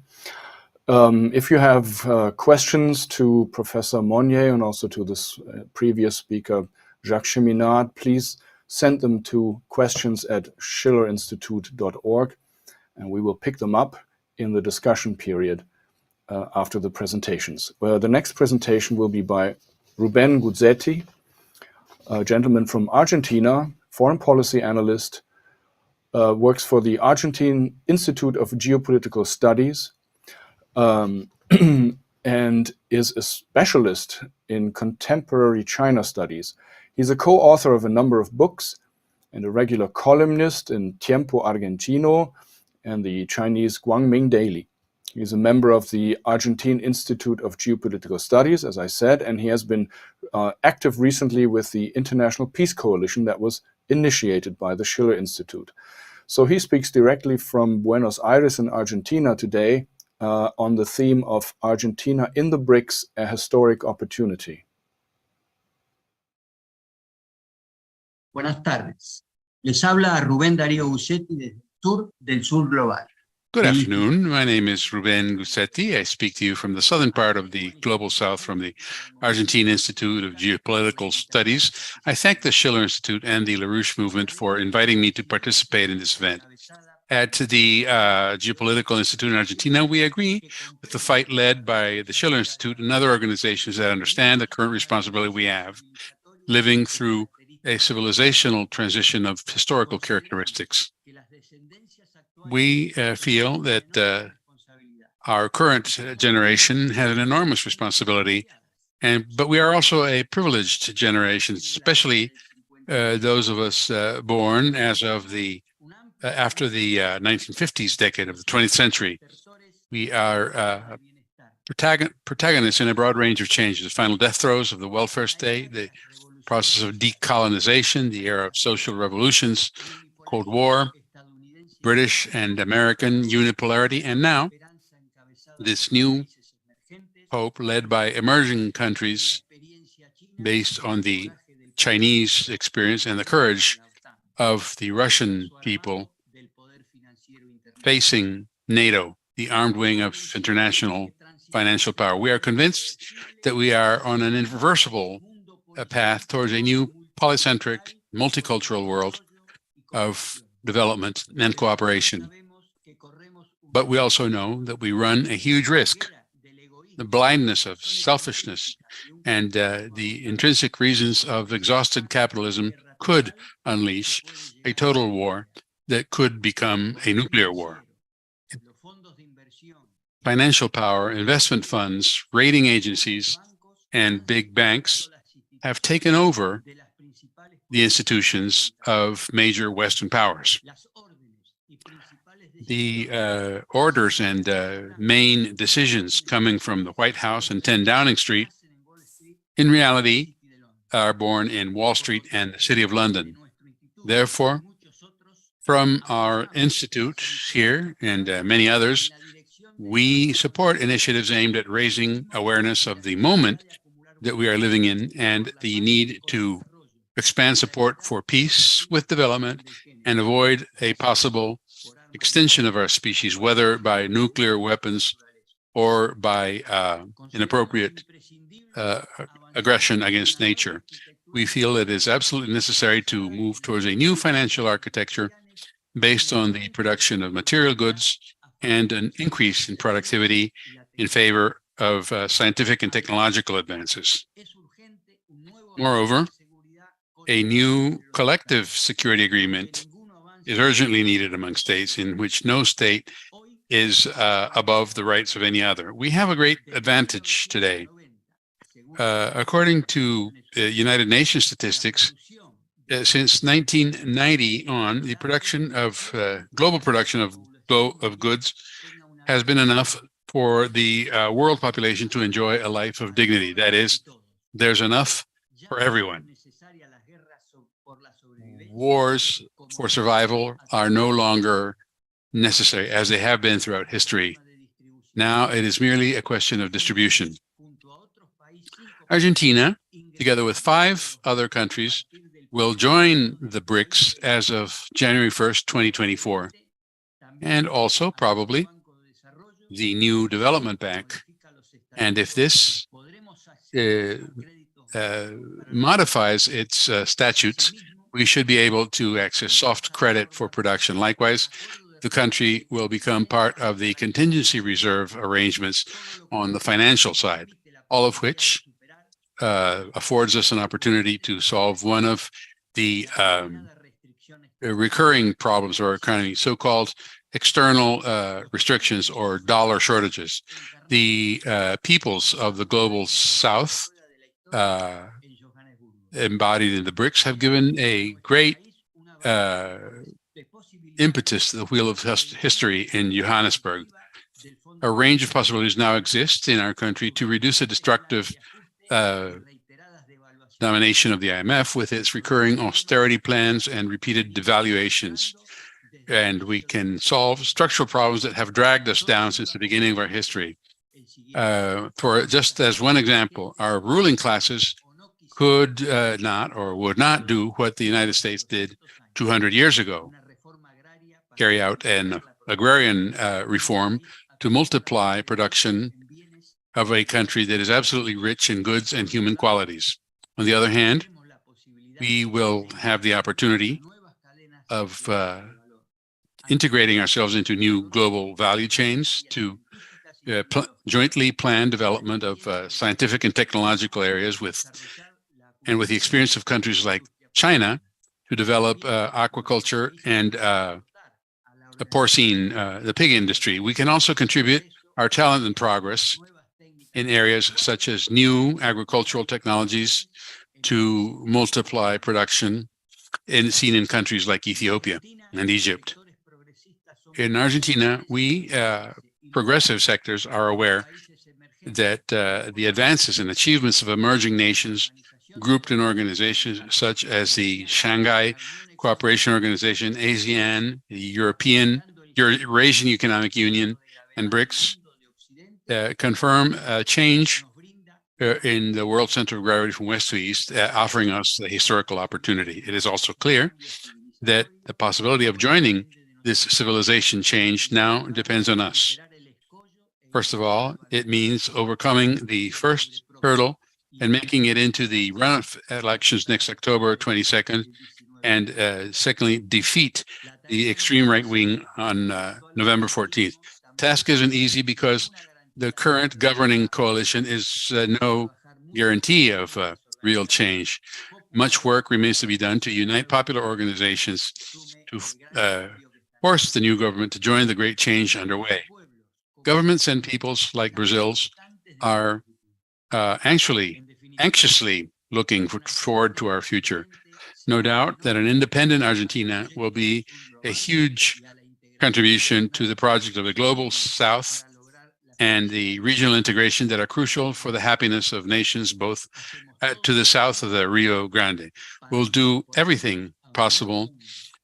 Speaker 1: If you have questions to Professor Monyae and also to this previous speaker, Jacques Cheminade, please send them to questions@schillerinstitute.org, and we will pick them up in the discussion period after the presentations. The next presentation will be by Rubén Guzzetti, a gentleman from Argentina, foreign policy analyst, works for the Argentine Institute of Geopolitical Studies, and is a specialist in contemporary China studies. He's a co-author of a number of books and a regular columnist in Tiempo Argentino and the Chinese Guangming Daily. He's a member of the Argentine Institute of Geopolitical Studies, as I said, and he has been active recently with the International Peace Coalition that was initiated by the Schiller Institute. So he speaks directly from Buenos Aires in Argentina today on the theme of Argentina in the BRICS, a historic opportunity.
Speaker 7: Buenas tardes. Les habla Rubén Darío Guzzetti desde el sur del sur global.
Speaker 8: Good afternoon. My name is Rubén Guzzetti. I speak to you from the southern part of the Global South, from the Argentine Institute of Geopolitical Studies. I thank the Schiller Institute and the LaRouche movement for inviting me to participate in this event. At the Geopolitical Institute in Argentina, we agree with the fight led by the Schiller Institute and other organizations that understand the current responsibility we have, living through a civilizational transition of historical characteristics. We feel that our current generation has an enormous responsibility, but we are also a privileged generation, especially those of us born as of the after the 1950s decade of the 20th century. We are protagonists in a broad range of changes: the final death throes of the welfare state, the process of decolonization, the era of social revolutions, Cold War, British and American unipolarity, and now this new hope led by emerging countries based on the Chinese experience and the courage of the Russian people facing NATO, the armed wing of international financial power. We are convinced that we are on an irreversible path towards a new polycentric, multicultural world of development and cooperation. But we also know that we run a huge risk. The blindness of selfishness and the intrinsic reasons of exhausted capitalism could unleash a total war that could become a nuclear war. Financial power, investment funds, rating agencies, and big banks have taken over the institutions of major Western powers. The orders and main decisions coming from the White House and 10 Downing Street, in reality, are born in Wall Street and the City of London. Therefore, from our institute here and many others, we support initiatives aimed at raising awareness of the moment that we are living in and the need to expand support for peace with development and avoid a possible extinction of our species, whether by nuclear weapons or by inappropriate aggression against nature. We feel it is absolutely necessary to move towards a new financial architecture based on the production of material goods and an increase in productivity in favor of scientific and technological advances. Moreover, a new collective security agreement is urgently needed among states in which no state is above the rights of any other. We have a great advantage today. According to United Nations statistics, since 1990 on, the production of global production of goods has been enough for the world population to enjoy a life of dignity. That is, there's enough for everyone. Wars for survival are no longer necessary, as they have been throughout history. Now it is merely a question of distribution. Argentina, together with 5 other countries, will join the BRICS as of January 1st, 2024, and also probably the new development bank. And if this modifies its statutes, we should be able to access soft credit for production. Likewise, the country will become part of the contingency reserve arrangements on the financial side, all of which affords us an opportunity to solve one of the recurring problems of our economy, so-called external restrictions or dollar shortages. The peoples of the global South, embodied in the BRICS, have given a great impetus to the wheel of history in Johannesburg. A range of possibilities now exist in our country to reduce the destructive domination of the IMF with its recurring austerity plans and repeated devaluations. And we can solve structural problems that have dragged us down since the beginning of our history. For just as one example, our ruling classes could not or would not do what the United States did 200 years ago, carry out an agrarian reform to multiply production of a country that is absolutely rich in goods and human qualities. On the other hand, we will have the opportunity of integrating ourselves into new global value chains to jointly plan development of scientific and technological areas with the experience of countries like China to develop aquaculture and the porcine, the pig industry. We can also contribute our talent and progress in areas such as new agricultural technologies to multiply production seen in countries like Ethiopia and Egypt. In Argentina, we progressive sectors are aware that the advances and achievements of emerging nations grouped in organizations such as the Shanghai Cooperation Organization, ASEAN, the Eurasian Economic Union, and BRICS confirm change in the world center of gravity from west to east, offering us the historical opportunity. It is also clear that the possibility of joining this civilization change now depends on us. First of all, it means overcoming the first hurdle and making it into the runoff elections next October 22nd, and secondly, defeat the extreme right wing on November 14th. Task isn't easy because the current governing coalition is no guarantee of real change. Much work remains to be done to unite popular organizations to force the new government to join the great change underway. Governments and peoples like Brazil's are anxiously looking forward to our future. No doubt that an independent Argentina will be a huge contribution to the project of the Global South and the regional integration that are crucial for the happiness of nations both to the south of the Rio Grande. We'll do everything possible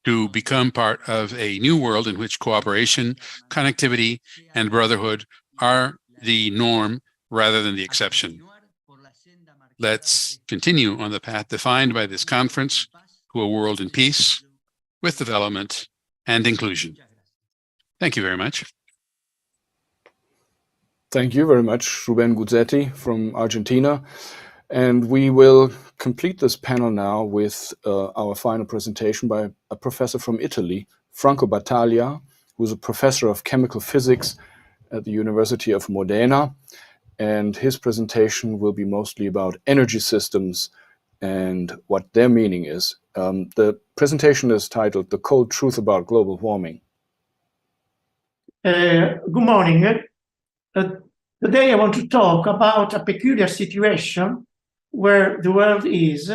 Speaker 8: to become part of a new world in which cooperation, connectivity, and brotherhood are the norm rather than the exception. Let's continue on the path defined by this conference to a world in peace, with development and inclusion. Thank you very much.
Speaker 1: Thank you very much, Rubén Guzzetti from Argentina. And we will complete this panel now with our final presentation by a professor from Italy, Franco Battaglia, who is a professor of chemical physics at the University of Modena. And his presentation will be mostly about energy systems and what their meaning is. The presentation is titled "The Cold Truth About Global Warming."
Speaker 9: Good morning. Today I want to talk about a peculiar situation where the world is,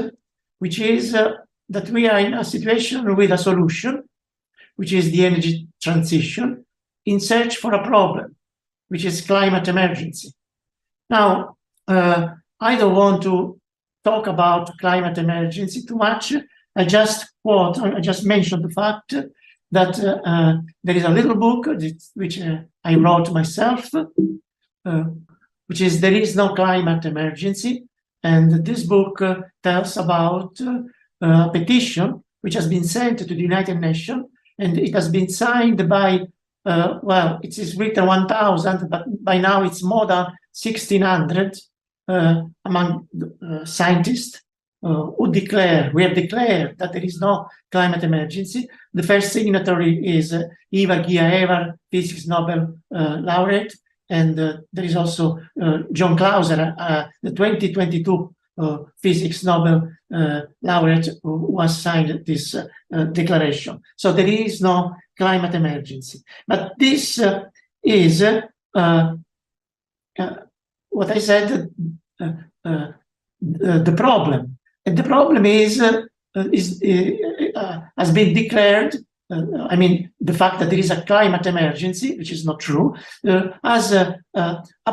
Speaker 9: which is that we are in a situation with a solution, which is the energy transition, in search for a problem, which is climate emergency. Now, I don't want to talk about climate emergency too much. I just mentioned the fact that there is a little book which I wrote myself, which is "There is no climate emergency." And this book tells about a petition which has been sent to the United Nations, and it has been signed by, well, it is written 1,000, but by now it's more than 1,600 among scientists who we have declared that there is no climate emergency. The first signatory is Ivar Giaever, Physics Nobel laureate, and there is also John Clauser, the 2022 Physics Nobel laureate, who has signed this declaration. So there is no climate emergency. But this is what I said, the problem. And the problem has been declared, I mean, the fact that there is a climate emergency, which is not true, as a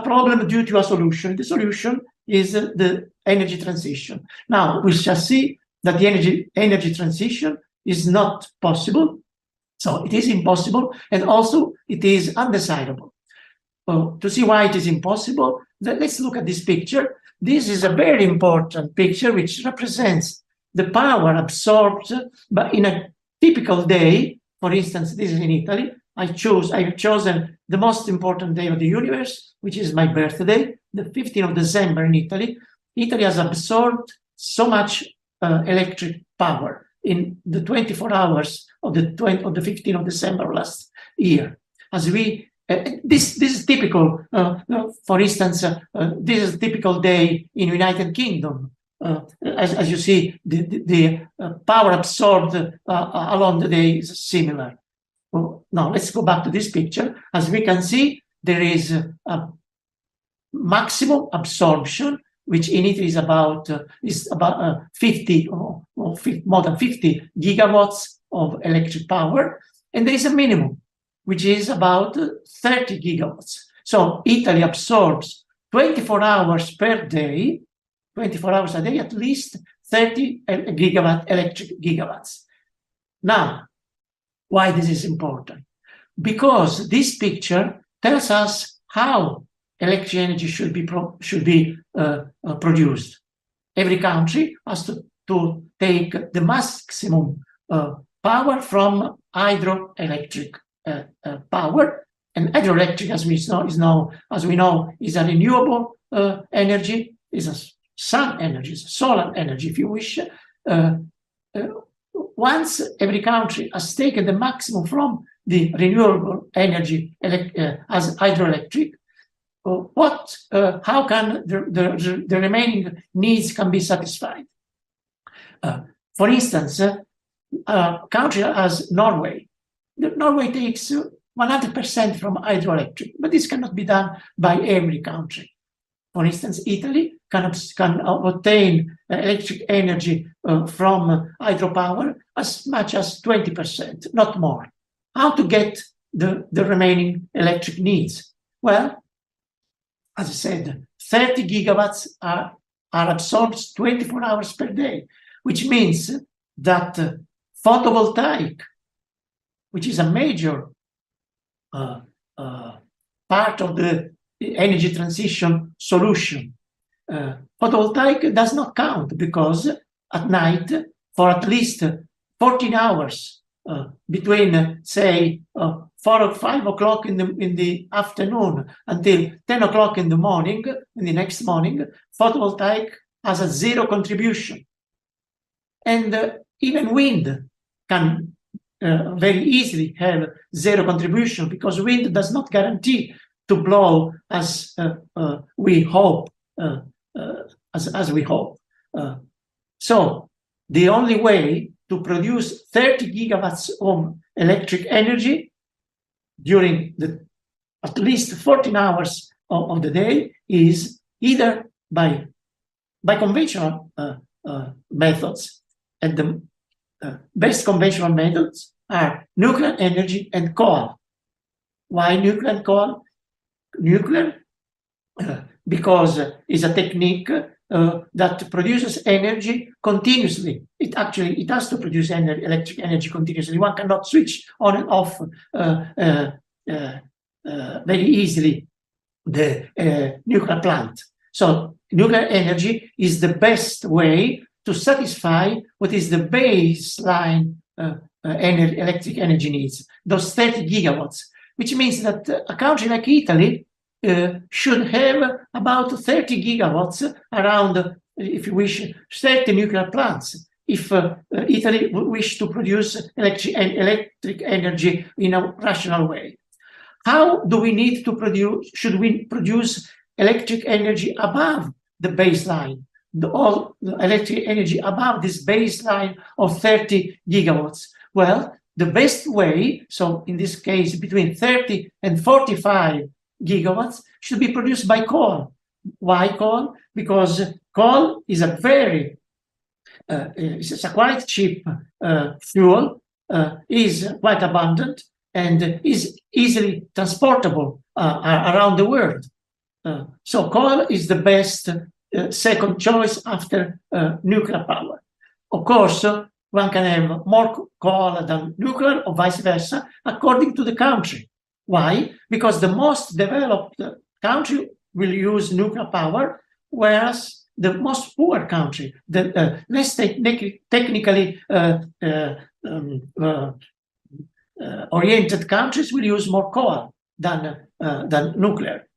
Speaker 9: problem due to a solution. The solution is the energy transition. Now, we shall see that the energy transition is not possible. So it is impossible, and also it is undesirable. To see why it is impossible, let's look at this picture. This is a very important picture which represents the power absorbed in a typical day. For instance, this is in Italy. I have chosen the most important day of the universe, which is my birthday, the 15th of December in Italy. Italy has absorbed so much electric power in the 24 hours of the 15th of December last year. As we this is typical. For instance, this is a typical day in United Kingdom. as you see, the power absorbed along the day is similar. Well, now let's go back to this picture. As we can see, there is a maximum absorption, which in Italy is about 50 or more than 50 gigawatts of electric power, and there is a minimum, which is about 30 gigawatts. So Italy absorbs 24 hours per day, 24 hours a day, at least 30 electric gigawatts. Now, why this is important? Because this picture tells us how electric energy should be produced. Every country has to take the maximum power from hydroelectric power, and hydroelectric, as we know, is a renewable energy, is a sun energy, solar energy, if you wish. Once every country has taken the maximum from the renewable energy as hydroelectric, how can the remaining needs can be satisfied? For instance, a country as Norway. Norway takes 100% from hydroelectric, but this cannot be done by every country. For instance, Italy can obtain electric energy from hydropower as much as 20%, not more. How to get the remaining electric needs? Well, as I said, 30 gigawatts are absorbed 24 hours per day, which means that photovoltaic, which is a major part of the energy transition solution, photovoltaic does not count, because at night, for at least 14 hours between, say, 4 or 5 o'clock in the afternoon until 10 o'clock in the morning, in the next morning, photovoltaic has a zero contribution. And even wind can very easily have zero contribution, because wind does not guarantee to blow as we hope, as we hope. So the only way to produce 30 gigawatts of electric energy during at least 14 hours of the day is either by conventional methods, and the best conventional methods are nuclear energy and coal. Why nuclear and coal? Nuclear, because it's a technique that produces energy continuously. It has to produce electric energy continuously. One cannot switch on and off very easily the nuclear plant. So nuclear energy is the best way to satisfy what is the baseline electric energy needs, those 30 gigawatts, which means that a country like Italy should have about 30 gigawatts around, if you wish, 30 nuclear plants, if Italy wish to produce electric energy in a rational way. How do we need to produce? Should we produce electric energy above the baseline? All the electric energy above this baseline of 30 gigawatts? Well, the best way, so in this case, between 30 and 45 gigawatts, should be produced by coal. Why coal? Because coal is a very, it's a quite cheap fuel, is quite abundant, and is easily transportable around the world. So coal is the best second choice after nuclear power. Of course, one can have more coal than nuclear, or vice versa, according to the country. Why? Because the most developed country will use nuclear power, whereas the most poor country, the less technically oriented countries, will use more coal than nuclear.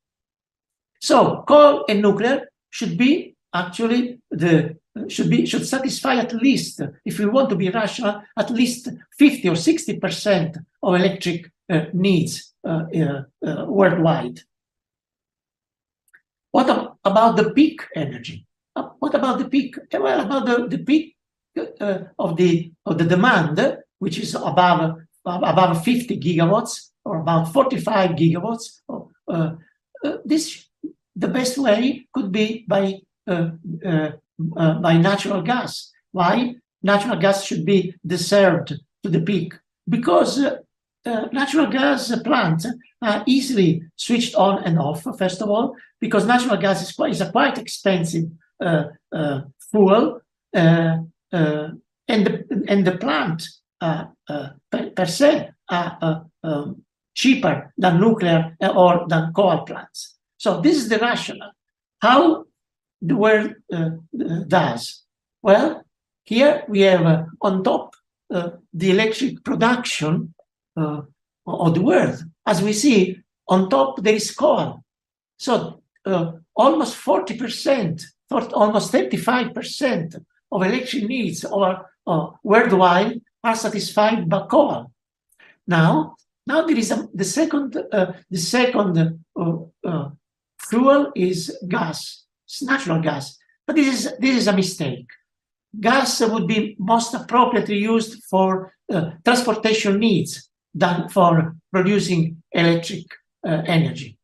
Speaker 9: So coal and nuclear should be actually should satisfy at least, if we want to be rational, at least 50 or 60% of electric needs worldwide. What about the peak energy? what about the peak? Well, about the peak of the demand, which is above 50 gigawatts or about 45 gigawatts. The best way could be by natural gas. Why? Natural gas should be deserved to the peak because natural gas plants are easily switched on and off. First of all, because natural gas is a quite expensive fuel, and the plant per se are cheaper than nuclear or than coal plants. So this is the rationale. How the world does? Well, here we have on top the electric production of the world. As we see, on top there is coal. So almost 40%, almost 35% of electric needs worldwide are satisfied by coal. Now there is the second fuel is gas. It's natural gas, but this is a mistake. Gas would be most appropriately used for transportation needs than for producing electric energy.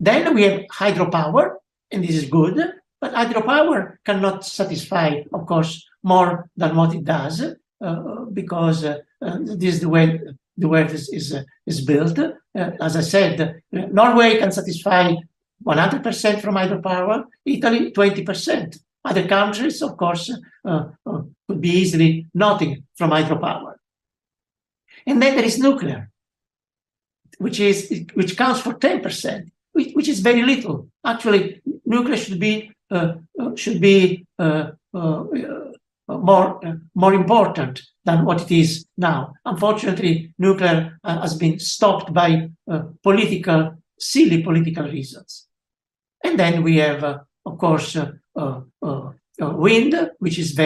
Speaker 9: Then we have hydropower, and this is good, but hydropower cannot satisfy, of course, more than what it does, because this is the way the world is built. As I said, Norway can satisfy 100% from hydropower, Italy 20%. Other countries, of course, could be easily nothing from hydropower. And then there is nuclear, which counts for 10%, which is very little. Actually, nuclear should be more important than what it is now. Unfortunately, nuclear has been stopped by silly political reasons. And then we have, of course, wind, which is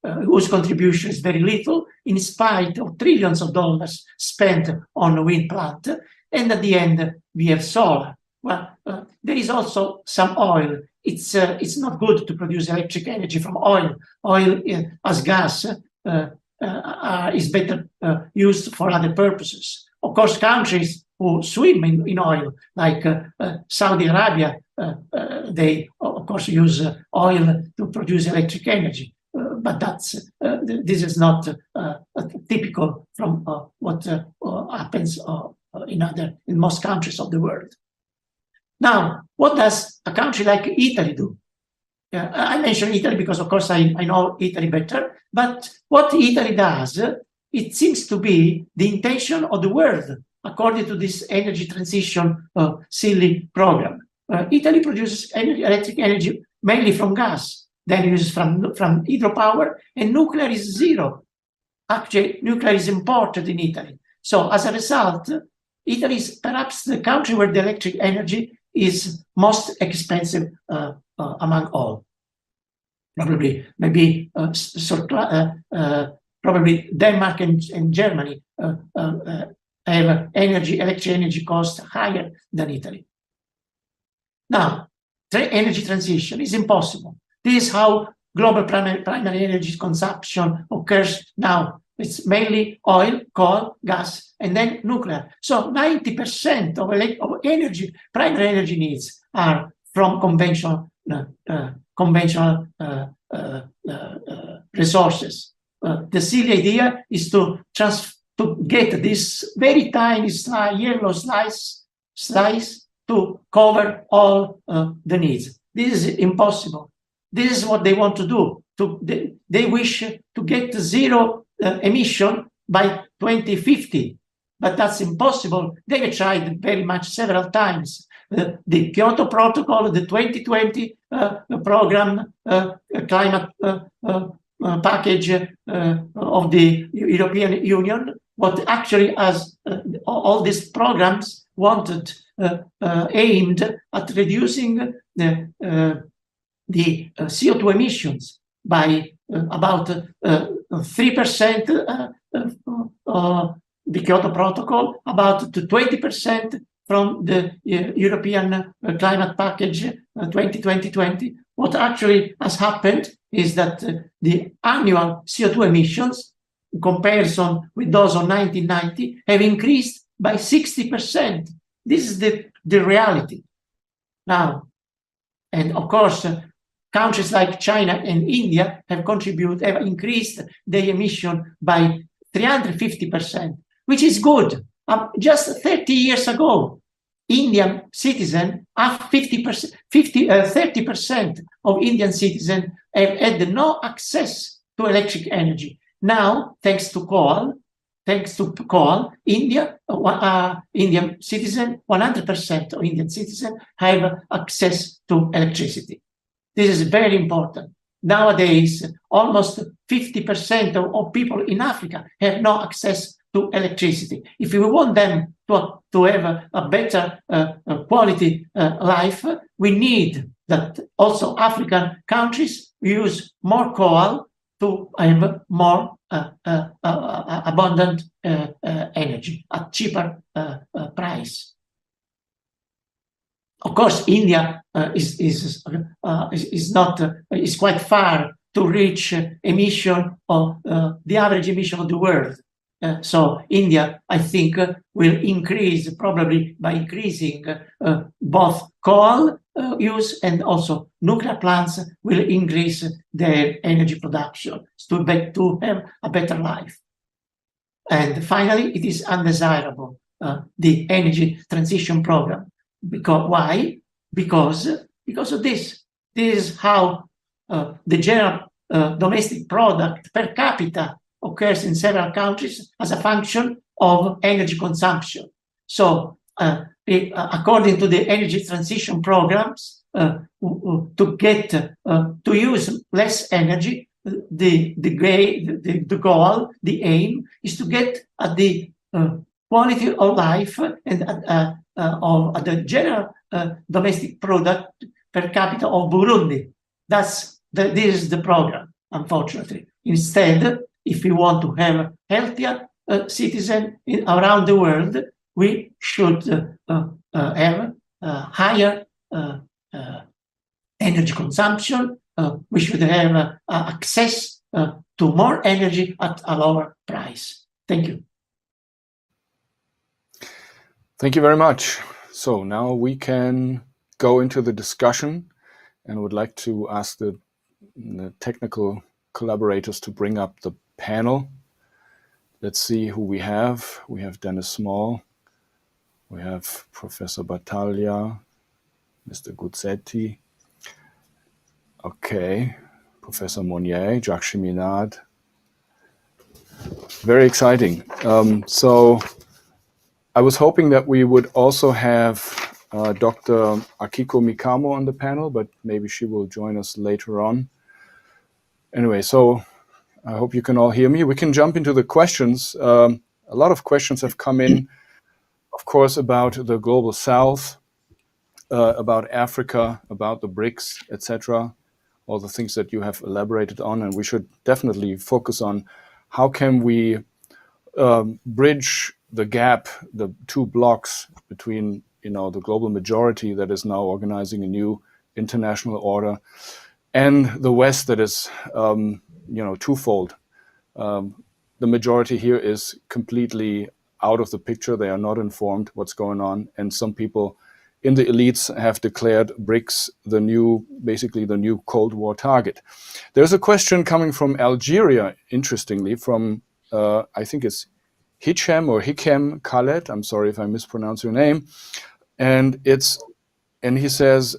Speaker 9: whose contribution is very little, in spite of trillions of dollars spent on a wind plant. And at the end, we have solar. Well, there is also some oil. It's not good to produce electric energy from oil. Oil as gas is better used for other purposes. Of course, countries who swim in oil, like Saudi Arabia, they of course use oil to produce electric energy. But this is not typical from what happens in most countries of the world. Now, what does a country like Italy do? I mentioned Italy because, of course, I know Italy better. But what Italy does, it seems to be the intention of the world, according to this energy transition silly program. Italy produces electric energy mainly from gas, then uses from hydropower, and nuclear is zero. Actually, nuclear is imported in Italy. So as a result, Italy is perhaps the country where the electric energy is most expensive among all. Probably, maybe probably Denmark and Germany have electric energy costs higher than Italy. Now, energy transition is impossible. This is how global primary energy consumption occurs now. It's mainly oil, coal, gas, and then nuclear. So 90% of primary energy needs are from conventional resources. The silly idea is to get this very tiny yellow slice to cover all the needs. This is impossible. This is what they want to do. They wish to get zero emission by 2050, but that's impossible. They have tried very much several times. The Kyoto Protocol, the 2020 program, climate package of the European Union, what actually has all these programs wanted, aimed at reducing the CO2 emissions by about 3%, the Kyoto Protocol, about 20% from the European climate package 2020, what actually has happened is that the annual CO2 emissions, in comparison with those of 1990, have increased by 60%. This is the reality. Now, and of course, countries like China and India have increased their emission by 350%, which is good. Just 30 years ago, Indian citizens have 30% of Indian citizens have had no access to electric energy. Now, thanks to coal, Indian citizens, 100% of Indian citizens have access to electricity. This is very important. Nowadays, almost 50% of people in Africa have no access to electricity. If we want them to have a better quality life, we need that also African countries use more coal to have more abundant energy at cheaper price. Of course, India is quite far to reach emission of the average emission of the world. So India, I think, will increase probably by increasing both coal use and also nuclear plants will increase their energy production to have a better life. And finally, it is undesirable, the energy transition program. Why? Because of this. This is how the general domestic product per capita occurs in several countries as a function of energy consumption. So, according to the energy transition programs, to use less energy, the goal, the aim, is to get at the quality of life and of the general domestic product per capita of Burundi. This is the program, unfortunately. Instead, if we want to have healthier citizens around the world, we should have higher energy consumption. We should have access to more energy at a lower price. Thank you.
Speaker 1: Thank you very much. So now we can go into the discussion, and would like to ask the technical collaborators to bring up the panel. Let's see who we have. We have Dennis Small. We have Professor Battaglia, Mr. Guzzetti. Okay, Professor Monyae, Jacques Cheminade. Very exciting. So I was hoping that we would also have Dr. Akiko Mikamo on the panel, but maybe she will join us later on. Anyway, so I hope you can all hear me. We can jump into the questions. A lot of questions have come in, of course, about the Global South, about Africa, about the BRICS, etc. All the things that you have elaborated on, and we should definitely focus on how can we bridge the gap, the two blocks between, the global majority that is now organizing a new international order, and the West that is, twofold. The majority here is completely out of the picture. They are not informed what's going on, and some people in the elites have declared BRICS basically the new Cold War target. There's a question coming from Algeria, interestingly, from I think it's Hikem Khaled. I'm sorry if I mispronounce your name. And he says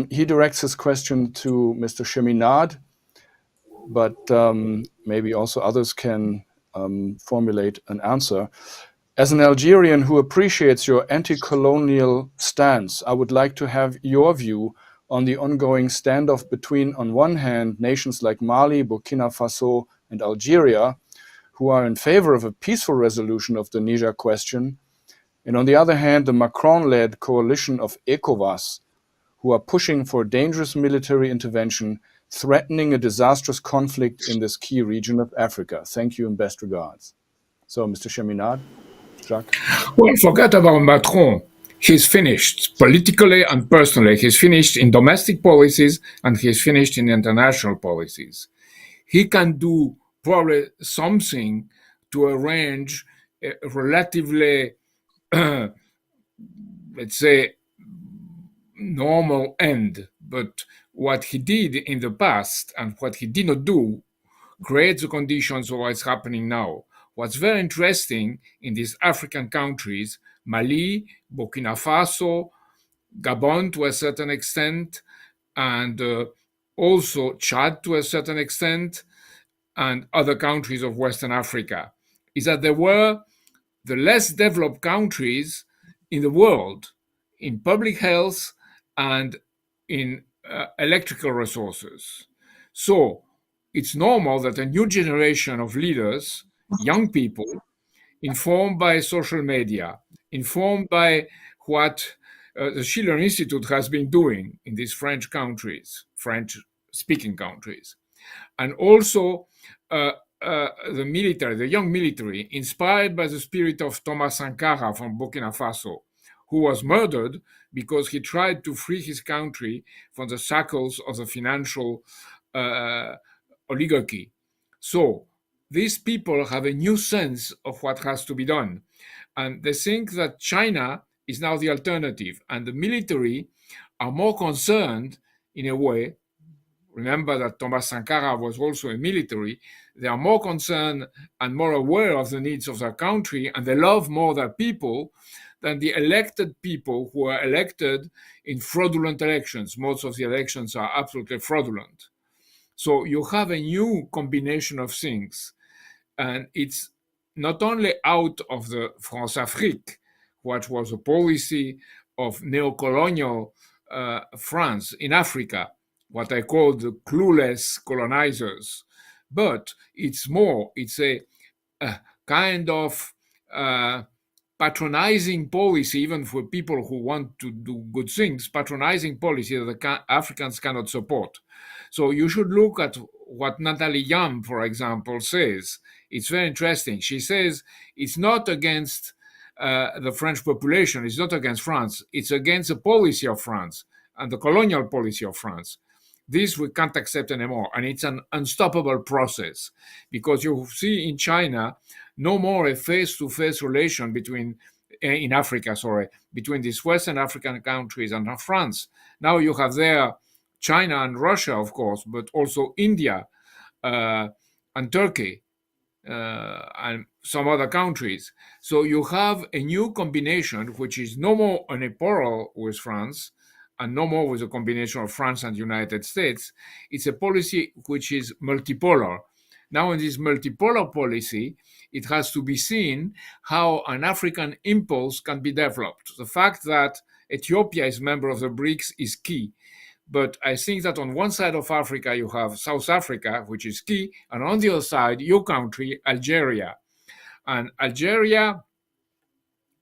Speaker 1: he directs his question to Mr. Cheminade, but maybe also others can formulate an answer. As an Algerian who appreciates your anti-colonial stance, I would like to have your view on the ongoing standoff between, on one hand, nations like Mali, Burkina Faso, and Algeria, who are in favor of a peaceful resolution of the Niger question, and on the other hand, the Macron-led coalition of ECOWAS, who are pushing for dangerous military intervention, threatening a disastrous conflict in this key region of Africa. Thank you and best regards. So, Mr. Cheminade, Jacques.
Speaker 5: Well, forget about Macron. he's finished politically and personally. He's finished in domestic policies and he's finished in international policies. He can do probably something to arrange a relatively, let's say, normal end. But what he did in the past and what he did not do creates the conditions for what's happening now. What's very interesting in these African countries, Mali, Burkina Faso, Gabon to a certain extent, and also Chad to a certain extent, and other countries of Western Africa, is that they were the less developed countries in the world in public health and in electrical resources. So it's normal that a new generation of leaders, young people, informed by social media, informed by what the Schiller Institute has been doing in these French countries, French-speaking countries, and also the military, the young military, inspired by the spirit of Thomas Sankara from Burkina Faso, who was murdered because he tried to free his country from the shackles of the financial oligarchy. So these people have a new sense of what has to be done. And they think that China is now the alternative. And the military are more concerned, in a way. Remember that Thomas Sankara was also a military. They are more concerned and more aware of the needs of their country, and they love more their people than the elected people who are elected in fraudulent elections. Most of the elections are absolutely fraudulent. So you have a new combination of things. And it's not only out of the France-Afrique, what was a policy of neo-colonial France in Africa, what I call the clueless colonizers, but it's more, it's a kind of patronizing policy, even for people who want to do good things, patronizing policy that the Africans cannot support. So you should look at what Nathalie Yam, for example, says. It's very interesting. She says it's not against the French population, it's not against France, it's against the policy of France and the colonial policy of France. This we can't accept anymore, and it's an unstoppable process, because you see in China no more a face-to-face relation between, in Africa, between these Western African countries and France. Now you have there China and Russia, of course, but also India and Turkey and some other countries. So you have a new combination, which is no more on a quarrel with France, and no more with a combination of France and United States. It's a policy which is multipolar. Now in this multipolar policy, it has to be seen how an African impulse can be developed. The fact that Ethiopia is a member of the BRICS is key. But I think that on one side of Africa, you have South Africa, which is key, and on the other side, your country, Algeria. And Algeria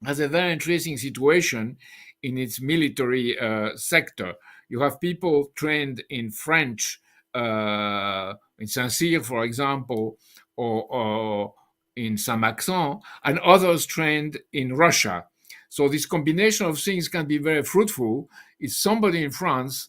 Speaker 5: has a very interesting situation in its military sector. You have people trained in French, in Saint-Cyr, for example, or in Saint-Maxent, and others trained in Russia. So this combination of things can be very fruitful if somebody in France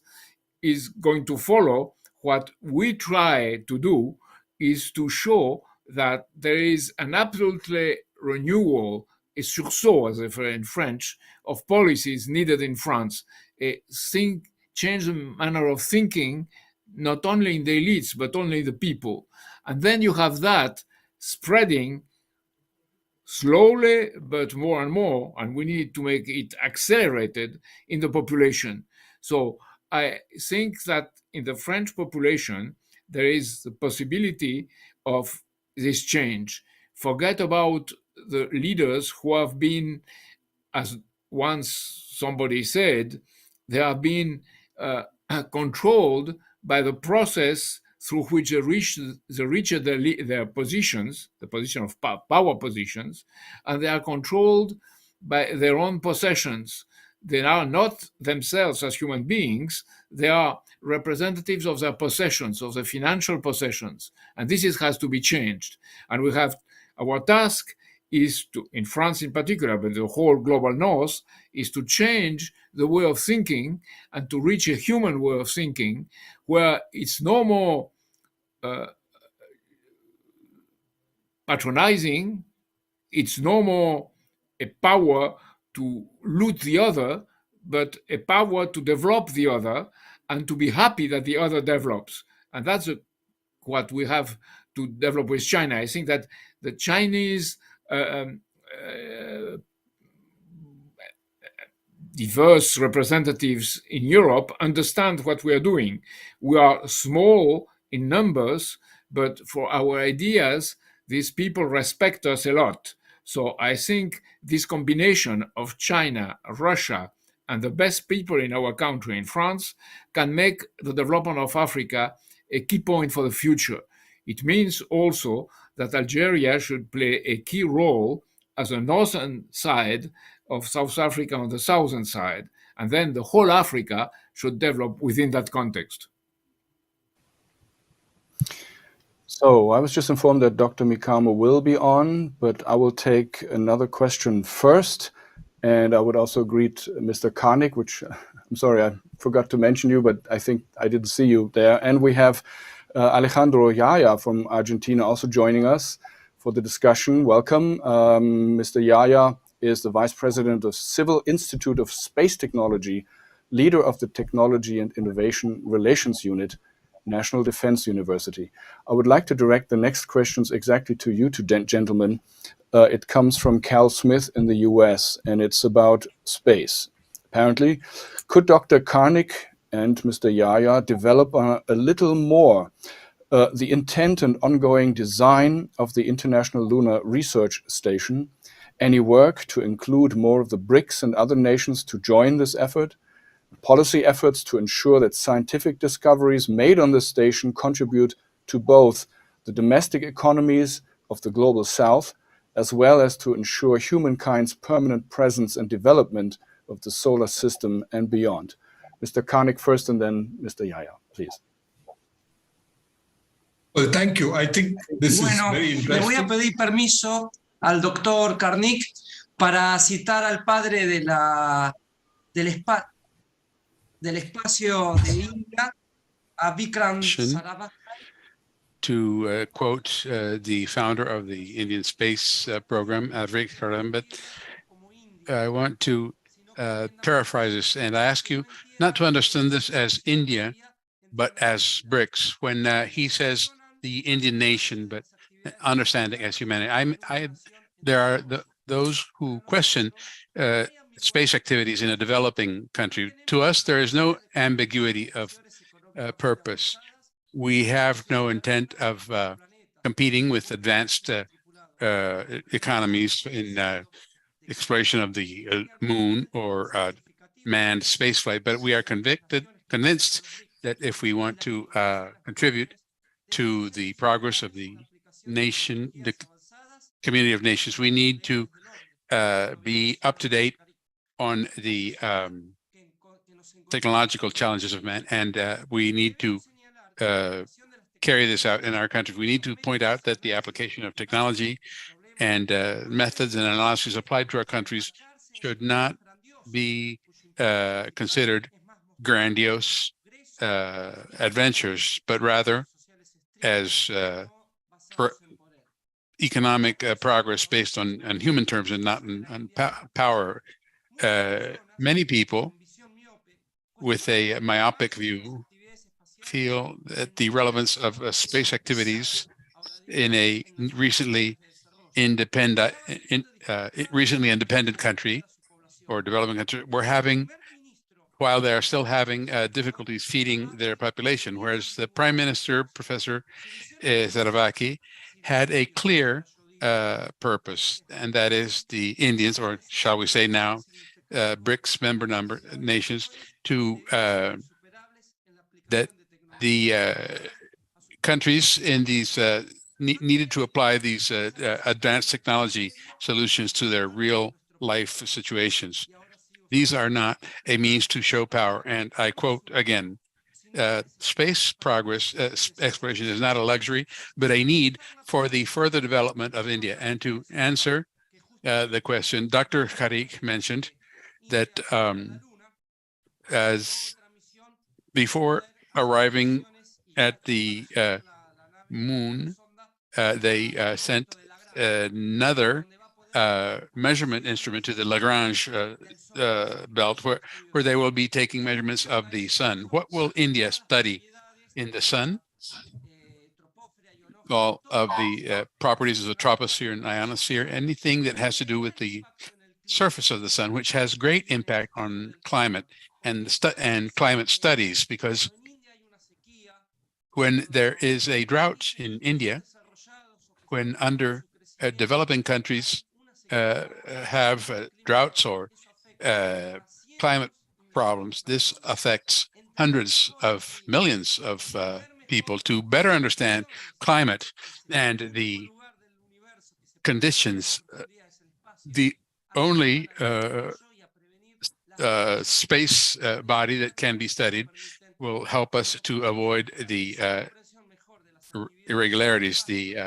Speaker 5: is going to follow what we try to do, is to show that there is an absolutely renewal, a sursaut, as they say in French, of policies needed in France. Change the manner of thinking, not only in the elites, but only in the people. And then you have that spreading slowly, but more and more, and we need to make it accelerated in the population. So I think that in the French population, there is the possibility of this change. Forget about the leaders who have been, as once somebody said, they have been controlled by the process through which they reach their positions, the position of power positions, and they are controlled by their own possessions. They are not themselves as human beings, they are representatives of their possessions, of the financial possessions. And this has to be changed. And we have, our task is to, in France in particular, but the whole global north, is to change the way of thinking and to reach a human way of thinking where it's no more patronizing, it's no more a power to loot the other, but a power to develop the other and to be happy that the other develops. And that's what we have to develop with China. I think that the Chinese diverse representatives in Europe understand what we are doing. We are small in numbers, but for our ideas, these people respect us a lot. So I think this combination of China, Russia, and the best people in our country, in France, can make the development of Africa a key point for the future. It means also that Algeria should play a key role as a northern side of South Africa on the southern side, and then the whole Africa should develop within that context.
Speaker 1: So I was just informed that Dr. Mikamo will be on, but I will take another question first. And I would also greet Mr. Karnik, which I'm sorry, I forgot to mention you, but I think I didn't see you there. And we have Alejandro Yaya from Argentina also joining us for the discussion. Welcome. Mr. Yaya is the Vice President of Civil Institute of Space Technology, leader of the Technology and Innovation Relations Unit, National Defense University. I would like to direct the next questions exactly to you two gentlemen. It comes from Cal Smith in the US, and it's about space. Apparently, could Dr. Karnik and Mr. Yaya develop a little more the intent and ongoing design of the International Lunar Research Station? Any work to include more of the BRICS and other nations to join this effort? Policy efforts to ensure that scientific discoveries made on the station contribute to both the domestic economies of the global south, as well as to ensure humankind's permanent presence and development of the solar system and beyond. Mr. Karnik first, and then Mr. Yaya, please.
Speaker 4: Well, thank you. I think this is very interesting.
Speaker 10: Le voy a pedir permiso al doctor Karnik para citar al padre de del espacio de India, a Vikram Sarabhai.
Speaker 8: To quote the founder of the Indian space program, Vikram, but I want to paraphrase this and I ask you not to understand this as India, but as BRICS. When he says the Indian nation, but understanding as humanity, there are those who question space activities in a developing country. To us, there is no ambiguity of purpose. We have no intent of competing with advanced economies in exploration of the moon or manned spaceflight, but we are convinced that if we want to contribute to the progress of the nation, the community of nations, we need to be up to date on the technological challenges of man, and we need to carry this out in our country. We need to point out that the application of technology and methods and analyses applied to our countries should not be considered grandiose adventures, but rather as economic progress based on human terms and not on power. Many people with a myopic view feel that the relevance of space activities in a recently independent country or developing country while they are still having difficulties feeding their population, whereas the Prime Minister, Professor Sarabhai, had a clear purpose, and that is the Indians, or shall we say now, BRICS member nations, to that the countries in these needed to apply these advanced technology solutions to their real life situations. These are not a means to show power. And I quote again, space progress, exploration is not a luxury, but a need for the further development of India. And to answer the question. Dr. Karnik mentioned that as before arriving at the moon, they sent another measurement instrument to the Lagrange belt where they will be taking measurements of the sun. What will India study in the sun? All of the properties of the troposphere and ionosphere, anything that has to do with the surface of the sun, which has great impact on climate and climate studies, because when there is a drought in India, when developing countries have droughts or climate problems, this affects hundreds of millions of people. To better understand climate and the conditions, the only space body that can be studied will help us to avoid the irregularities, the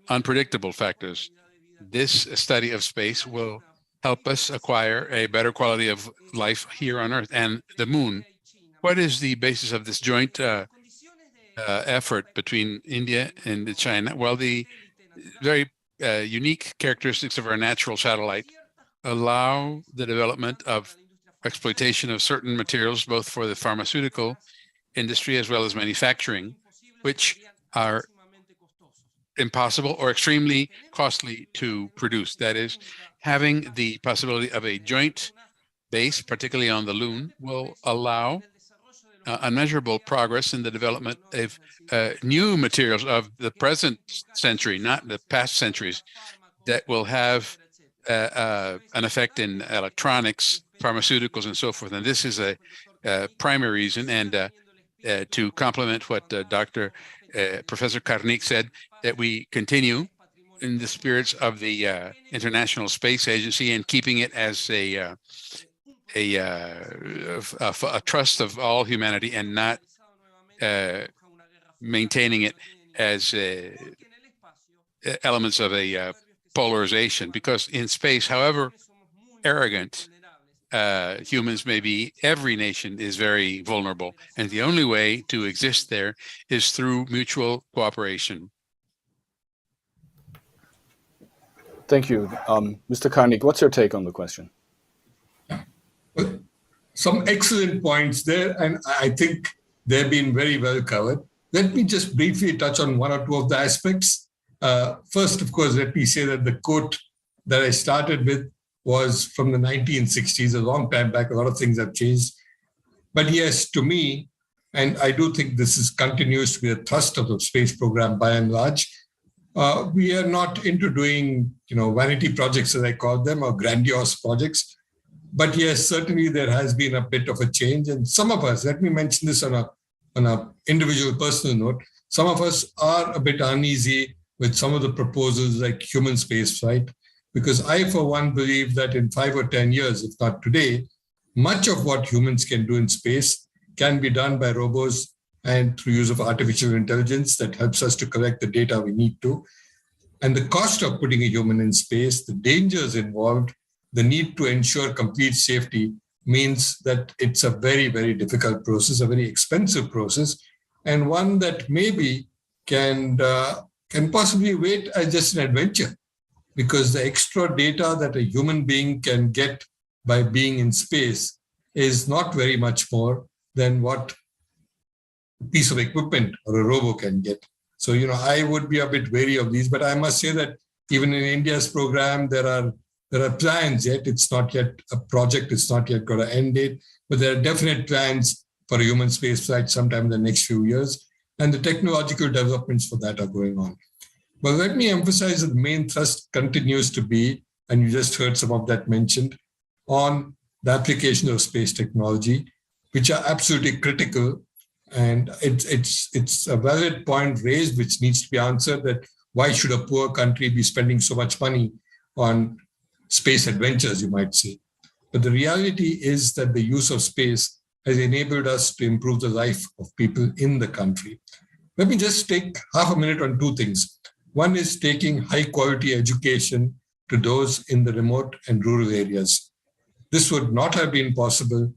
Speaker 8: unpredictable factors. This study of space will help us acquire a better quality of life here on Earth and the moon. What is the basis of this joint effort between India and China? Well, the very unique characteristics of our natural satellite allow the development of exploitation of certain materials, both for the pharmaceutical industry as well as manufacturing, which are impossible or extremely costly to produce. That is, having the possibility of a joint base, particularly on the moon, will allow unmeasurable progress in the development of new materials of the present century, not the past centuries, that will have an effect in electronics, pharmaceuticals, and so forth. And this is a primary reason. And to complement what Professor Karnik said, that we continue in the spirits of the International Space Agency and keeping it as a trust of all humanity, and not maintaining it as elements of a polarization. Because in space, however arrogant humans may be, every nation is very vulnerable, and the only way to exist there is through mutual cooperation.
Speaker 1: Thank you. Mr. Karnik, what's your take on the question?
Speaker 4: Well, some excellent points there, and I think they've been very well covered. Let me just briefly touch on one or two of the aspects. First, of course, let me say that the quote that I started with was from the 1960s, a long time back. A lot of things have changed. But yes, to me, and I do think this continues to be the thrust of the space program by and large, we are not into doing, vanity projects, as I call them, or grandiose projects. But yes, certainly there has been a bit of a change. And some of us, let me mention this on a individual personal note, some of us are a bit uneasy with some of the proposals like human space flight, because I, for one, believe that in 5 or 10 years, if not today, much of what humans can do in space can be done by robots and through use of artificial intelligence that helps us to collect the data we need to. And the cost of putting a human in space, the dangers involved, the need to ensure complete safety means that it's a very, very difficult process, a very expensive process, and one that maybe can possibly wait as just an adventure, because the extra data that a human being can get by being in space is not very much more than what a piece of equipment or a robo can get. So, I would be a bit wary of these, but I must say that even in India's program, there are plans yet. It's not yet a project. It's not yet got an end date, but there are definite plans for a human space flight sometime in the next few years. And the technological developments for that are going on. But let me emphasize that the main thrust continues to be, and you just heard some of that mentioned, on the application of space technology, which are absolutely critical. And it's a valid point raised, which needs to be answered, that why should a poor country be spending so much money on space adventures, you might say. But the reality is that the use of space has enabled us to improve the life of people in the country. Let me just take half a minute on two things. One is taking high quality education to those in the remote and rural areas. This would not have been possible,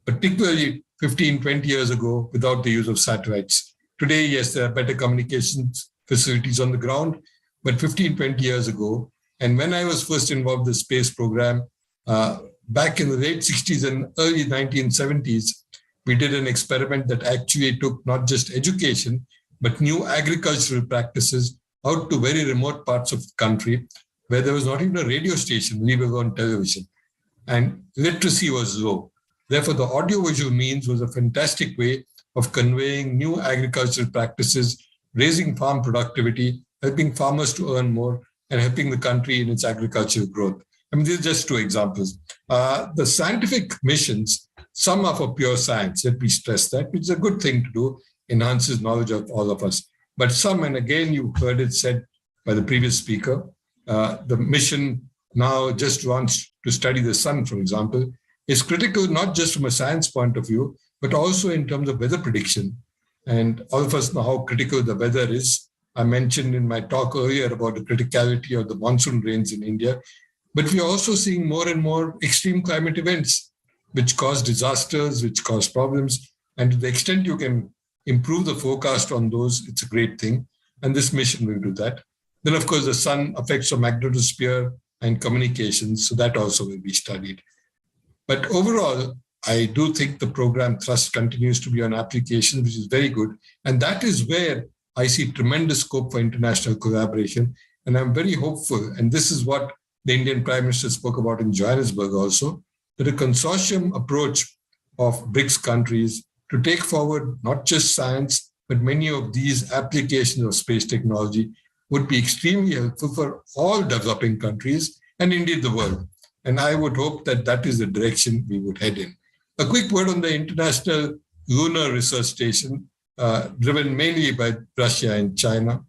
Speaker 4: particularly 15, 20 years ago, without the use of satellites. Today, yes, there are better communications facilities on the ground, but 15, 20 years ago, and when I was first involved in the space program, back in the late 60s and early 1970s, we did an experiment that actually took not just education, but new agricultural practices out to very remote parts of the country where there was not even a radio station, leave alone television. And literacy was low. Therefore, the audiovisual means was a fantastic way of conveying new agricultural practices, raising farm productivity, helping farmers to earn more, and helping the country in its agricultural growth. I mean, these are just two examples. The scientific missions, some are for pure science, let me stress that, which is a good thing to do, enhances knowledge of all of us. But some, and again, you heard it said by the previous speaker, the mission now just wants to study the sun, for example, is critical not just from a science point of view, but also in terms of weather prediction. And all of us know how critical the weather is. I mentioned in my talk earlier about the criticality of the monsoon rains in India, but we are also seeing more and more extreme climate events, which cause disasters, which cause problems. And to the extent you can improve the forecast on those, it's a great thing. And this mission will do that. Then, of course, the sun affects the magnetosphere and communications, so that also will be studied. But overall, I do think the program thrust continues to be on applications, which is very good. And that is where I see tremendous scope for international collaboration. And I'm very hopeful, and this is what the Indian Prime Minister spoke about in Johannesburg also, that a consortium approach of BRICS countries to take forward not just science, but many of these applications of space technology would be extremely helpful for all developing countries and indeed the world. And I would hope that that is the direction we would head in. A quick word on the International Lunar Research Station, driven mainly by Russia and China.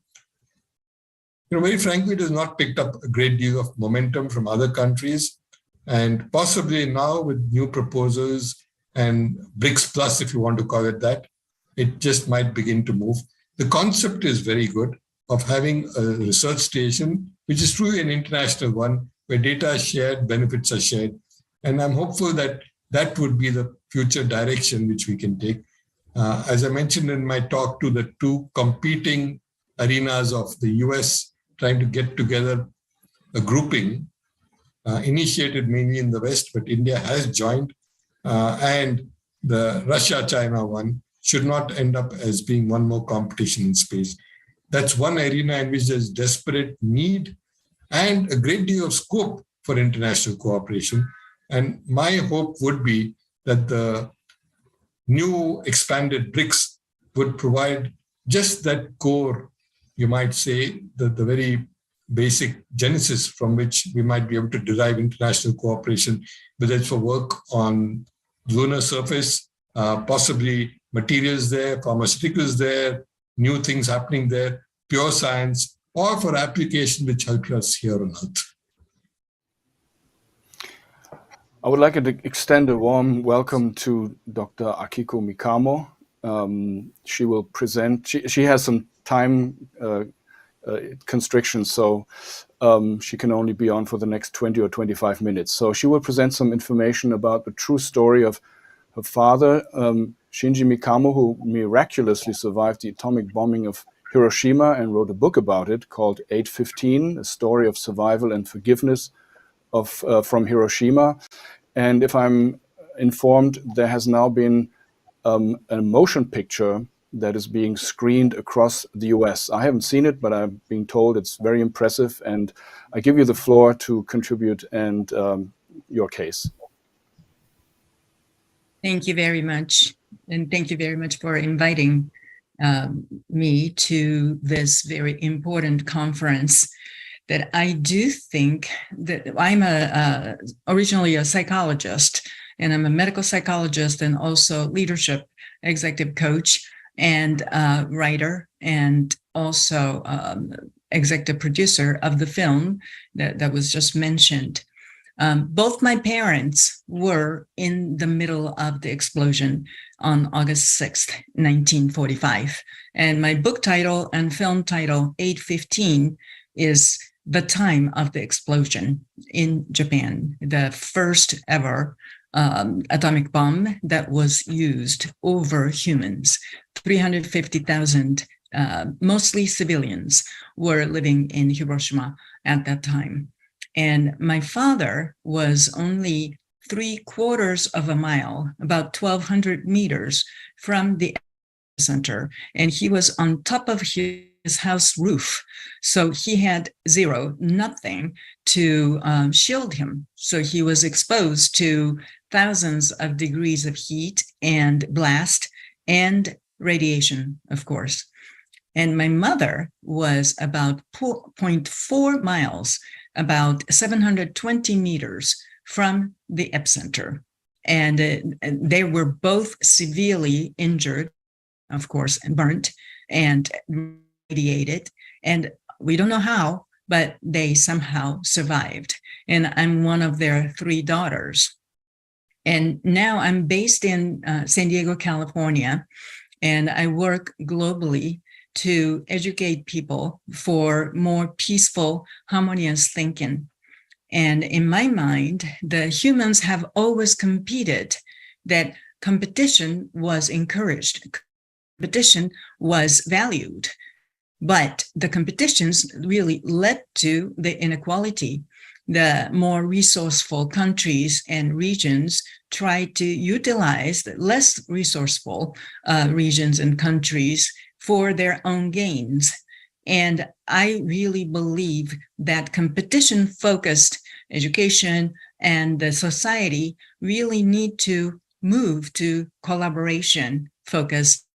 Speaker 4: Very frankly, it has not picked up a great deal of momentum from other countries. And possibly now with new proposals and BRICS Plus, if you want to call it that, it just might begin to move. The concept is very good of having a research station, which is truly an international one, where data is shared, benefits are shared. And I'm hopeful that that would be the future direction which we can take. As I mentioned in my talk, to the two competing arenas of the US trying to get together a grouping, initiated mainly in the West, but India has joined, and the Russia-China one should not end up as being one more competition in space. That's one arena in which there's desperate need and a great deal of scope for international cooperation. And my hope would be that the new expanded BRICS would provide just that core, you might say, the very basic genesis from which we might be able to derive international cooperation, whether it's for work on lunar surface, possibly materials there, pharmaceuticals there, new things happening there, pure science, or for application which help us here on Earth.
Speaker 1: I would like to extend a warm welcome to Dr. Akiko Mikamo. She will present, she has some time constrictions, so she can only be on for the next 20 or 25 minutes. So she will present some information about the true story of her father, Shinji Mikamo, who miraculously survived the atomic bombing of Hiroshima and wrote a book about it called 815, a story of survival and forgiveness from Hiroshima. And if I'm informed, there has now been a motion picture that is being screened across the US. I haven't seen it, but I'm being told it's very impressive. And I give you the floor to contribute and your case.
Speaker 11: Thank you very much. And thank you very much for inviting me to this very important conference. That I do think that I'm originally a psychologist, and I'm a medical psychologist and also leadership executive coach and writer, and also executive producer of the film that was just mentioned. Both my parents were in the middle of the explosion on August 6th, 1945. And my book title and film title, 815, is the time of the explosion in Japan, the first ever atomic bomb that was used over humans. 350,000, mostly civilians, were living in Hiroshima at that time. And my father was only 3/4 of a mile, about 1,200 meters from the center, and he was on top of his house roof. So he had nothing to shield him. So he was exposed to thousands of degrees of heat and blast and radiation, of course. And my mother was about 0.4 miles, about 720 meters from the epicenter. And they were both severely injured, of course, burnt and radiated. And we don't know how, but they somehow survived. And I'm one of their 3 daughters. And now I'm based in San Diego, California, and I work globally to educate people for more peaceful, harmonious thinking. And in my mind, the humans have always competed, that competition was encouraged, competition was valued, but the competitions really led to the inequality. The more resourceful countries and regions try to utilize the less resourceful regions and countries for their own gains. And I really believe that competition-focused education and the society really need to move to collaboration-focused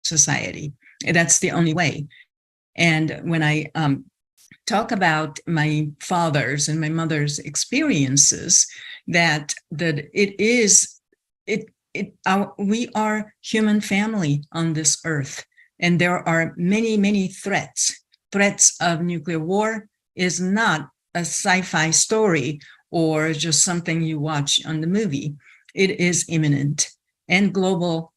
Speaker 11: society. That's the only way. And when I talk about my father's and my mother's experiences, that we are human family on this earth, and there are many, many threats. Threats of nuclear war is not a sci-fi story or just something you watch on the movie. It is imminent. And global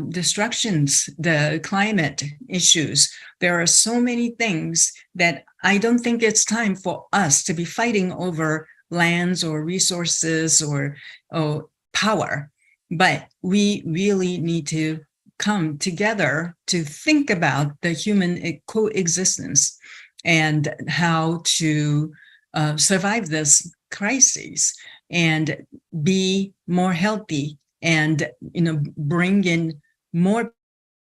Speaker 11: destructions, the climate issues. There are so many things that I don't think it's time for us to be fighting over lands or resources or power, but we really need to come together to think about the human coexistence and how to survive this crisis and be more healthy and bring in more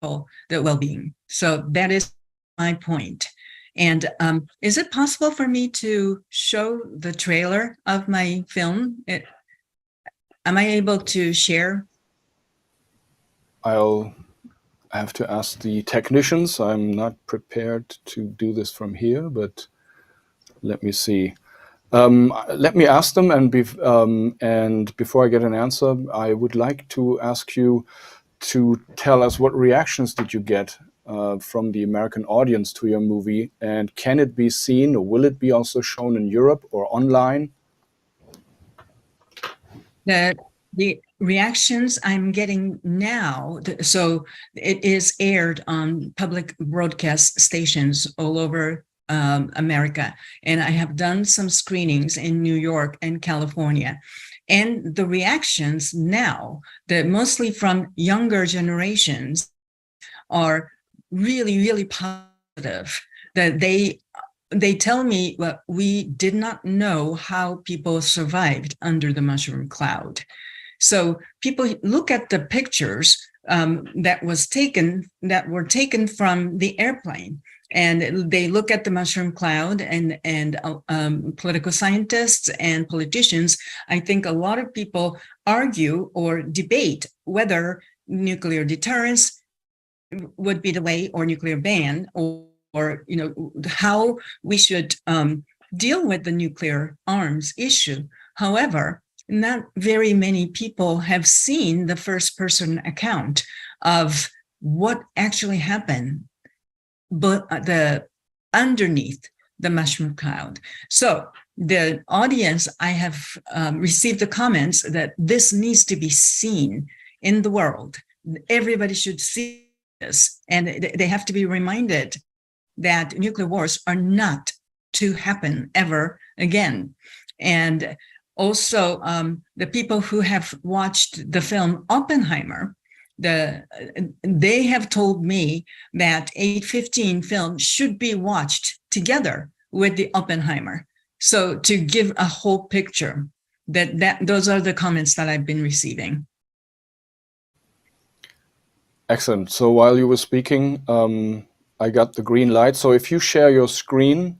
Speaker 11: people the well-being. So that is my point. And is it possible for me to show the trailer of my film? Am I able to share?
Speaker 1: I'll have to ask the technicians. I'm not prepared to do this from here, but let me see. Let me ask them, and before I get an answer, I would like to ask you to tell us what reactions did you get from the American audience to your movie, and can it be seen, or will it be also shown in Europe or online?
Speaker 11: The reactions I'm getting now, so it is aired on public broadcast stations all over America. And I have done some screenings in New York and California. And the reactions now, mostly from younger generations, are really, really positive. That they tell me, well, we did not know how people survived under the mushroom cloud. So people look at the pictures that were taken from the airplane, and they look at the mushroom cloud, and political scientists and politicians. I think a lot of people argue or debate whether nuclear deterrence would be the way, or nuclear ban, or how we should deal with the nuclear arms issue. However, not very many people have seen the first-person account of what actually happened, but underneath the mushroom cloud. So the audience, I have received the comments that this needs to be seen in the world. Everybody should see this, and they have to be reminded that nuclear wars are not to happen ever again. And also, the people who have watched the film Oppenheimer, they have told me that 8:15 film should be watched together with the Oppenheimer. So to give a whole picture, those are the comments that I've been receiving.
Speaker 1: Excellent. So while you were speaking, I got the green light. So if you share your screen,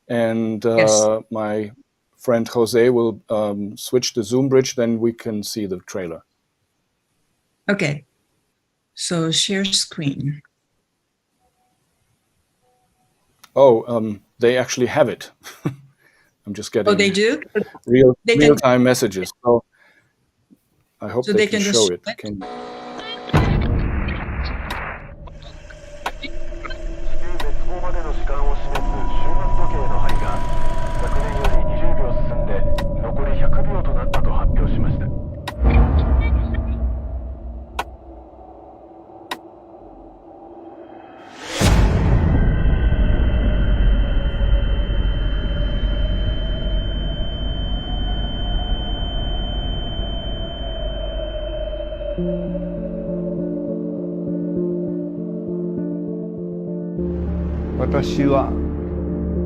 Speaker 1: and
Speaker 11: Yes.
Speaker 1: my friend Jose will switch the Zoom bridge, then we can see the trailer.
Speaker 11: Okay. So share screen.
Speaker 1: Oh, they actually have it. I'm just getting
Speaker 11: they do?
Speaker 1: real-time messages. So I hope
Speaker 11: So
Speaker 1: they
Speaker 11: they
Speaker 1: can
Speaker 11: can
Speaker 1: show
Speaker 11: just
Speaker 1: it.
Speaker 11: show it?
Speaker 1: Can...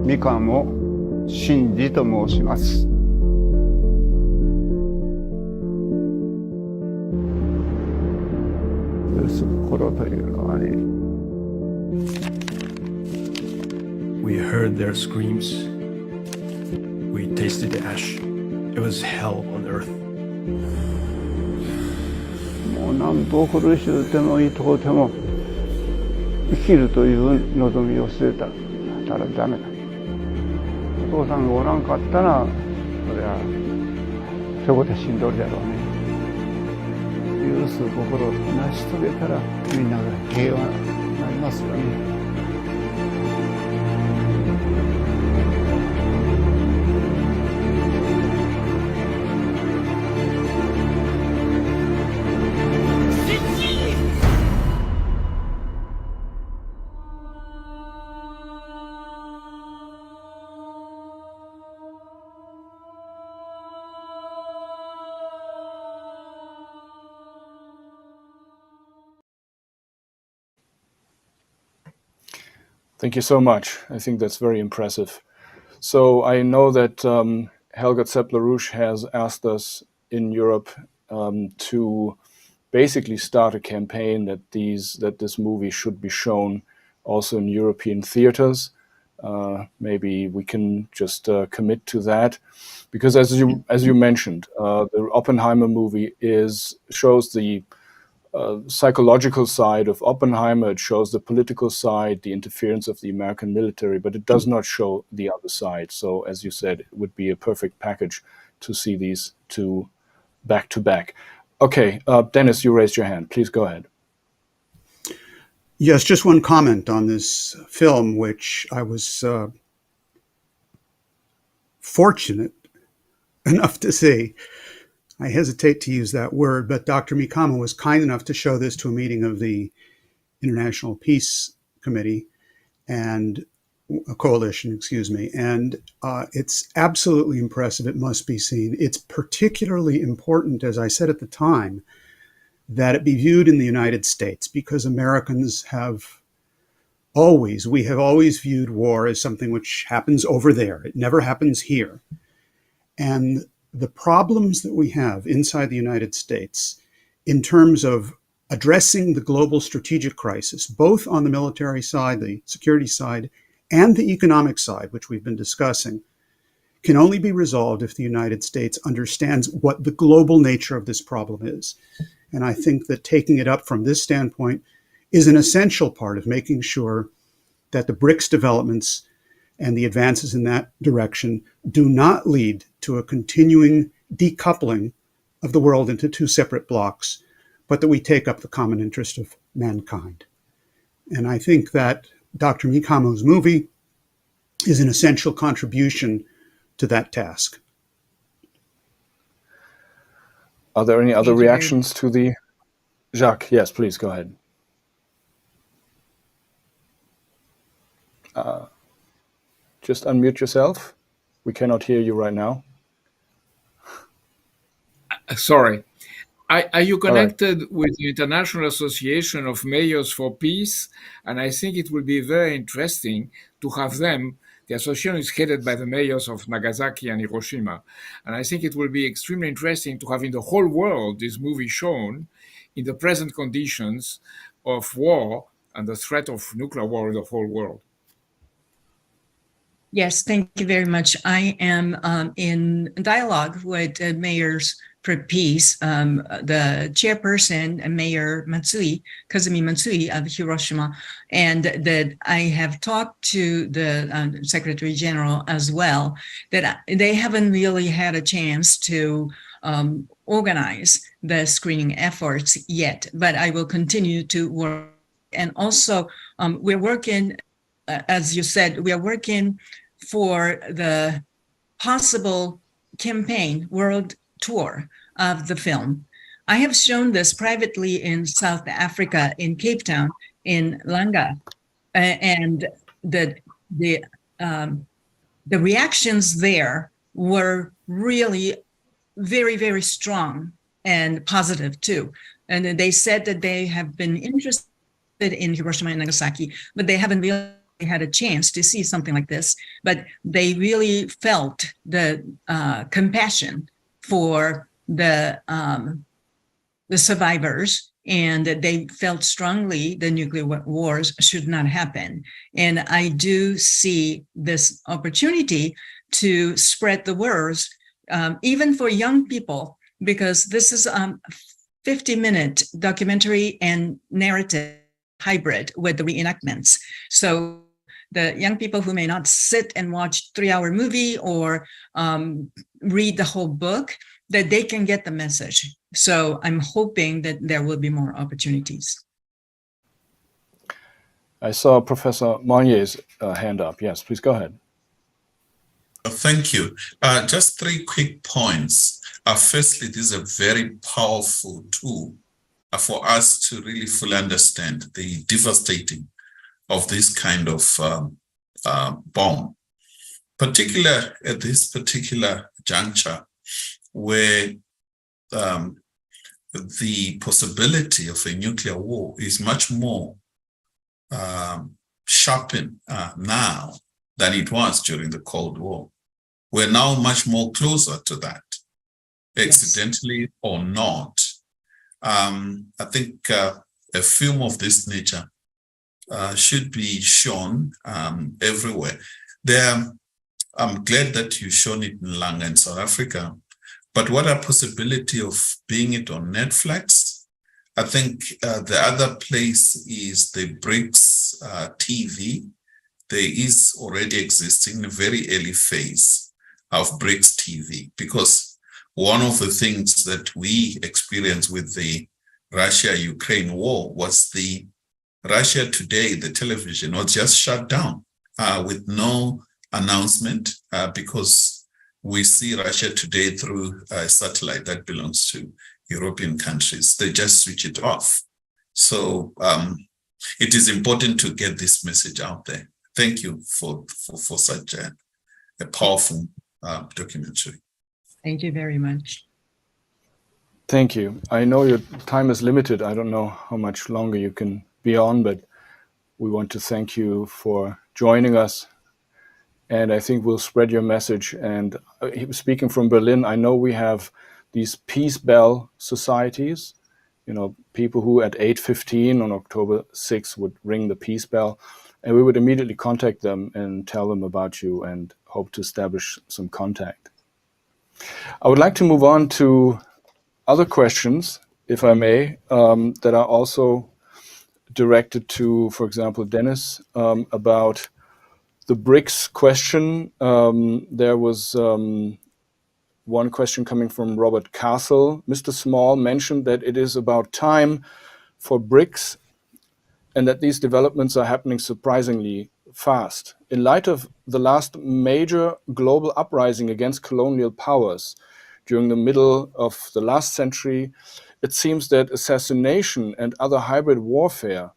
Speaker 12: Mikamo Shinjiと申します。心というのはね。
Speaker 13: We heard their screams. We tasted the ash. It was hell on earth.
Speaker 12: もう何と苦しゅうてもいとうても生きるという望みを捨てたらダメだ。お父さんがおらんかったらそれはそこで死んどるやろうね。許す心を成し遂げたらみんなが平和になりますよね。
Speaker 1: Thank you so much. I think that's very impressive. So I know that Helga Zepp-LaRouche has asked us in Europe to basically start a campaign that this movie should be shown also in European theaters. Maybe we can just commit to that, because as you mentioned, the Oppenheimer movie shows the psychological side of Oppenheimer. It shows the political side, the interference of the American military, but it does not show the other side. So, as you said, it would be a perfect package to see these two back to back. Okay, Dennis, you raised your hand. Please go ahead.
Speaker 3: Yes, just one comment on this film, which I was fortunate enough to see. I hesitate to use that word, but Dr. Mikamo was kind enough to show this to a meeting of the International Peace Committee and a coalition, excuse me. And it's absolutely impressive. It must be seen. It's particularly important, as I said at the time, that it be viewed in the United States, because Americans we have always viewed war as something which happens over there. It never happens here. And the problems that we have inside the United States in terms of addressing the global strategic crisis, both on the military side, the security side, and the economic side, which we've been discussing, can only be resolved if the United States understands what the global nature of this problem is. And I think that taking it up from this standpoint is an essential part of making sure that the BRICS developments and the advances in that direction do not lead to a continuing decoupling of the world into two separate blocks, but that we take up the common interest of mankind. And I think that Dr. Mikamo's movie is an essential contribution to that task.
Speaker 1: Are there any other reactions to the... Jacques, yes, please, go ahead. just unmute yourself. We cannot hear you right now.
Speaker 5: Sorry. Are you connected
Speaker 1: right.
Speaker 5: with the International Association of Mayors for Peace? And I think it will be very interesting to have them. The association is headed by the mayors of Nagasaki and Hiroshima. And I think it will be extremely interesting to have in the whole world this movie shown in the present conditions of war and the threat of nuclear war in the whole world.
Speaker 11: Yes, thank you very much. I am in dialogue with mayors for peace, the chairperson, Mayor Matsui, Kazumi Matsui of Hiroshima, and that I have talked to the Secretary General as well, that they haven't really had a chance to organize the screening efforts yet, but I will continue to work. And also, we're working, as you said, we are working for the possible campaign world tour of the film. I have shown this privately in South Africa, in Cape Town, in Langa, and the reactions there were really very, very strong and positive too. And they said that they have been interested in Hiroshima and Nagasaki, but they haven't really had a chance to see something like this, but they really felt the compassion for the survivors, and they felt strongly the nuclear wars should not happen. And I do see this opportunity to spread the words, even for young people, because this is a 50-minute documentary and narrative hybrid with the reenactments. So the young people who may not sit and watch 3-hour movie or read the whole book, that they can get the message. So I'm hoping that there will be more opportunities.
Speaker 1: I saw Professor Monyae's hand up. Yes, please go ahead.
Speaker 6: Thank you. Just 3 quick points. Firstly, this is a very powerful tool for us to really fully understand the devastating of this kind of bomb, particularly at this particular juncture where the possibility of a nuclear war is much more sharpened now than it was during the Cold War. We're now much more closer to that, accidentally or not. I think a film of this nature should be shown everywhere. I'm glad that you've shown it in Langa in South Africa, but what a possibility of being it on Netflix. I think the other place is the BRICS TV. There is already existing a very early phase of BRICS TV, because one of the things that we experienced with the Russia-Ukraine war was the Russia Today, the television, was just shut down with no announcement because we see Russia Today through a satellite that belongs to European countries. They just switch it off. So it is important to get this message out there. Thank you for such a powerful documentary.
Speaker 11: Thank you very much.
Speaker 1: Thank you. I know your time is limited. I don't know how much longer you can be on, but we want to thank you for joining us. And I think we'll spread your message. And speaking from Berlin, I know we have these Peace Bell societies, people who at 8:15 on October 6th would ring the Peace Bell, and we would immediately contact them and tell them about you and hope to establish some contact. I would like to move on to other questions, if I may, that are also directed to, for example, Dennis, about the BRICS question. There was one question coming from Robert Castle. Mr. Small mentioned that it is about time for BRICS and that these developments are happening surprisingly fast. In light of the last major global uprising against colonial powers during the middle of the last century, it seems that assassination and other hybrid warfare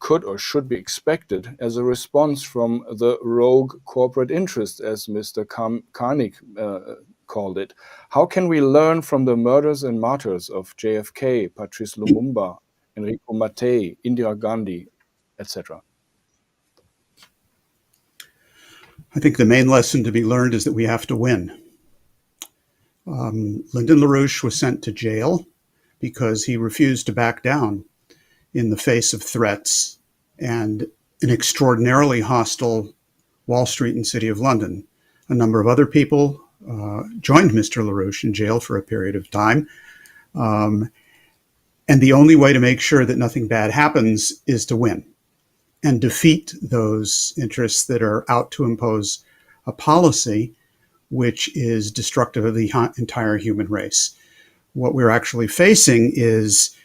Speaker 1: could or should be expected as a response from the rogue corporate interest, as Mr. Karnik called it? How can we learn from the murders and martyrs of JFK, Patrice Lumumba, Enrico Mattei, Indira Gandhi, etc.?
Speaker 3: I think the main lesson to be learned is that we have to win. Lyndon LaRouche was sent to jail because he refused to back down in the face of threats and an extraordinarily hostile Wall Street and City of London. A number of other people joined Mr. LaRouche in jail for a period of time. And the only way to make sure that nothing bad happens is to win and defeat those interests that are out to impose a policy which is destructive of the entire human race. What we're actually facing is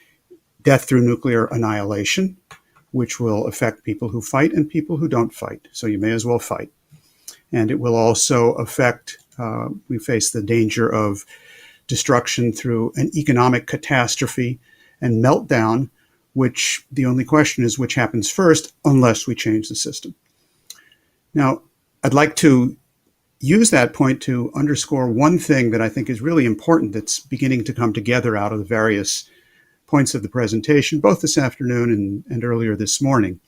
Speaker 3: death through nuclear annihilation, which will affect people who fight and people who don't fight. So you may as well fight. And it will also affect, we face the danger of destruction through an economic catastrophe and meltdown, which the only question is which happens first, unless we change the system. Now, I'd like to use that point to underscore one thing that I think is really important that's beginning to come together out of the various points of the presentation, both this afternoon and earlier this morning,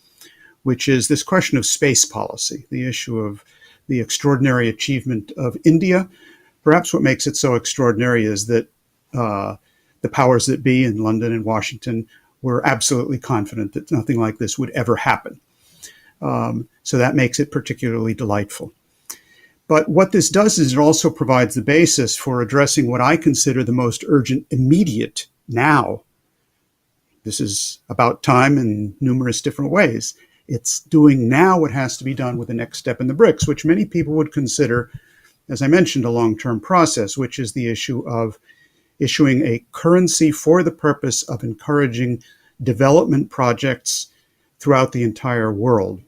Speaker 3: which is this question of space policy, the issue of the extraordinary achievement of India. Perhaps what makes it so extraordinary is that the powers that be in London and Washington were absolutely confident that nothing like this would ever happen. So that makes it particularly delightful. But what this does is it also provides the basis for addressing what I consider the most urgent, immediate now. This is about time in numerous different ways. It's doing now what has to be done with the next step in the BRICS, which many people would consider, as I mentioned, a long-term process, which is the issue of issuing a currency for the purpose of encouraging development projects throughout the entire world.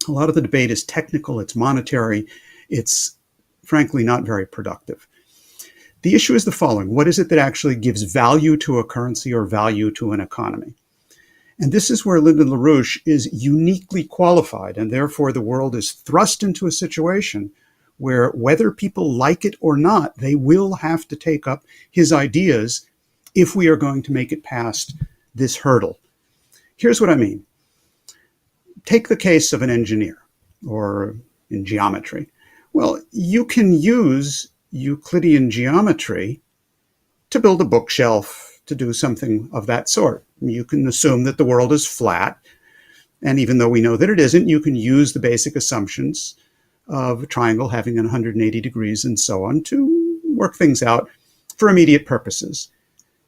Speaker 3: A lot of the debate is technical, it's monetary, it's frankly not very productive. The issue is the following: what is it that actually gives value to a currency or value to an economy? And this is where Lyndon LaRouche is uniquely qualified, and therefore the world is thrust into a situation where, whether people like it or not, they will have to take up his ideas if we are going to make it past this hurdle. Here's what I mean. Take the case of an engineer, or in geometry. Well, you can use Euclidean geometry to build a bookshelf, to do something of that sort. You can assume that the world is flat, and even though we know that it isn't, you can use the basic assumptions of a triangle having 180 degrees and so on to work things out for immediate purposes.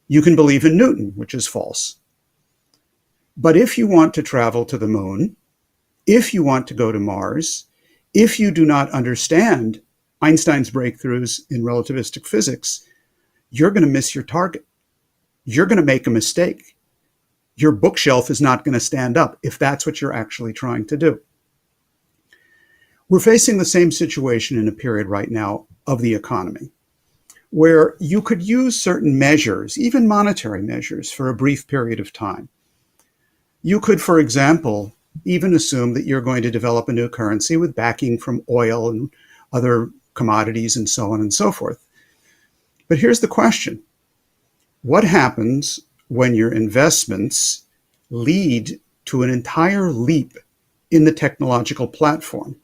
Speaker 3: You can believe in Newton, which is false. But if you want to travel to the moon, if you want to go to Mars, if you do not understand Einstein's breakthroughs in relativistic physics, you're going to miss your target. You're going to make a mistake. Your bookshelf is not going to stand up if that's what you're actually trying to do. We're facing the same situation in a period right now of the economy, where you could use certain measures, even monetary measures, for a brief period of time. You could, for example, even assume that you're going to develop a new currency with backing from oil and other commodities and so on and so forth. But here's the question. What happens when your investments lead to an entire leap in the technological platform,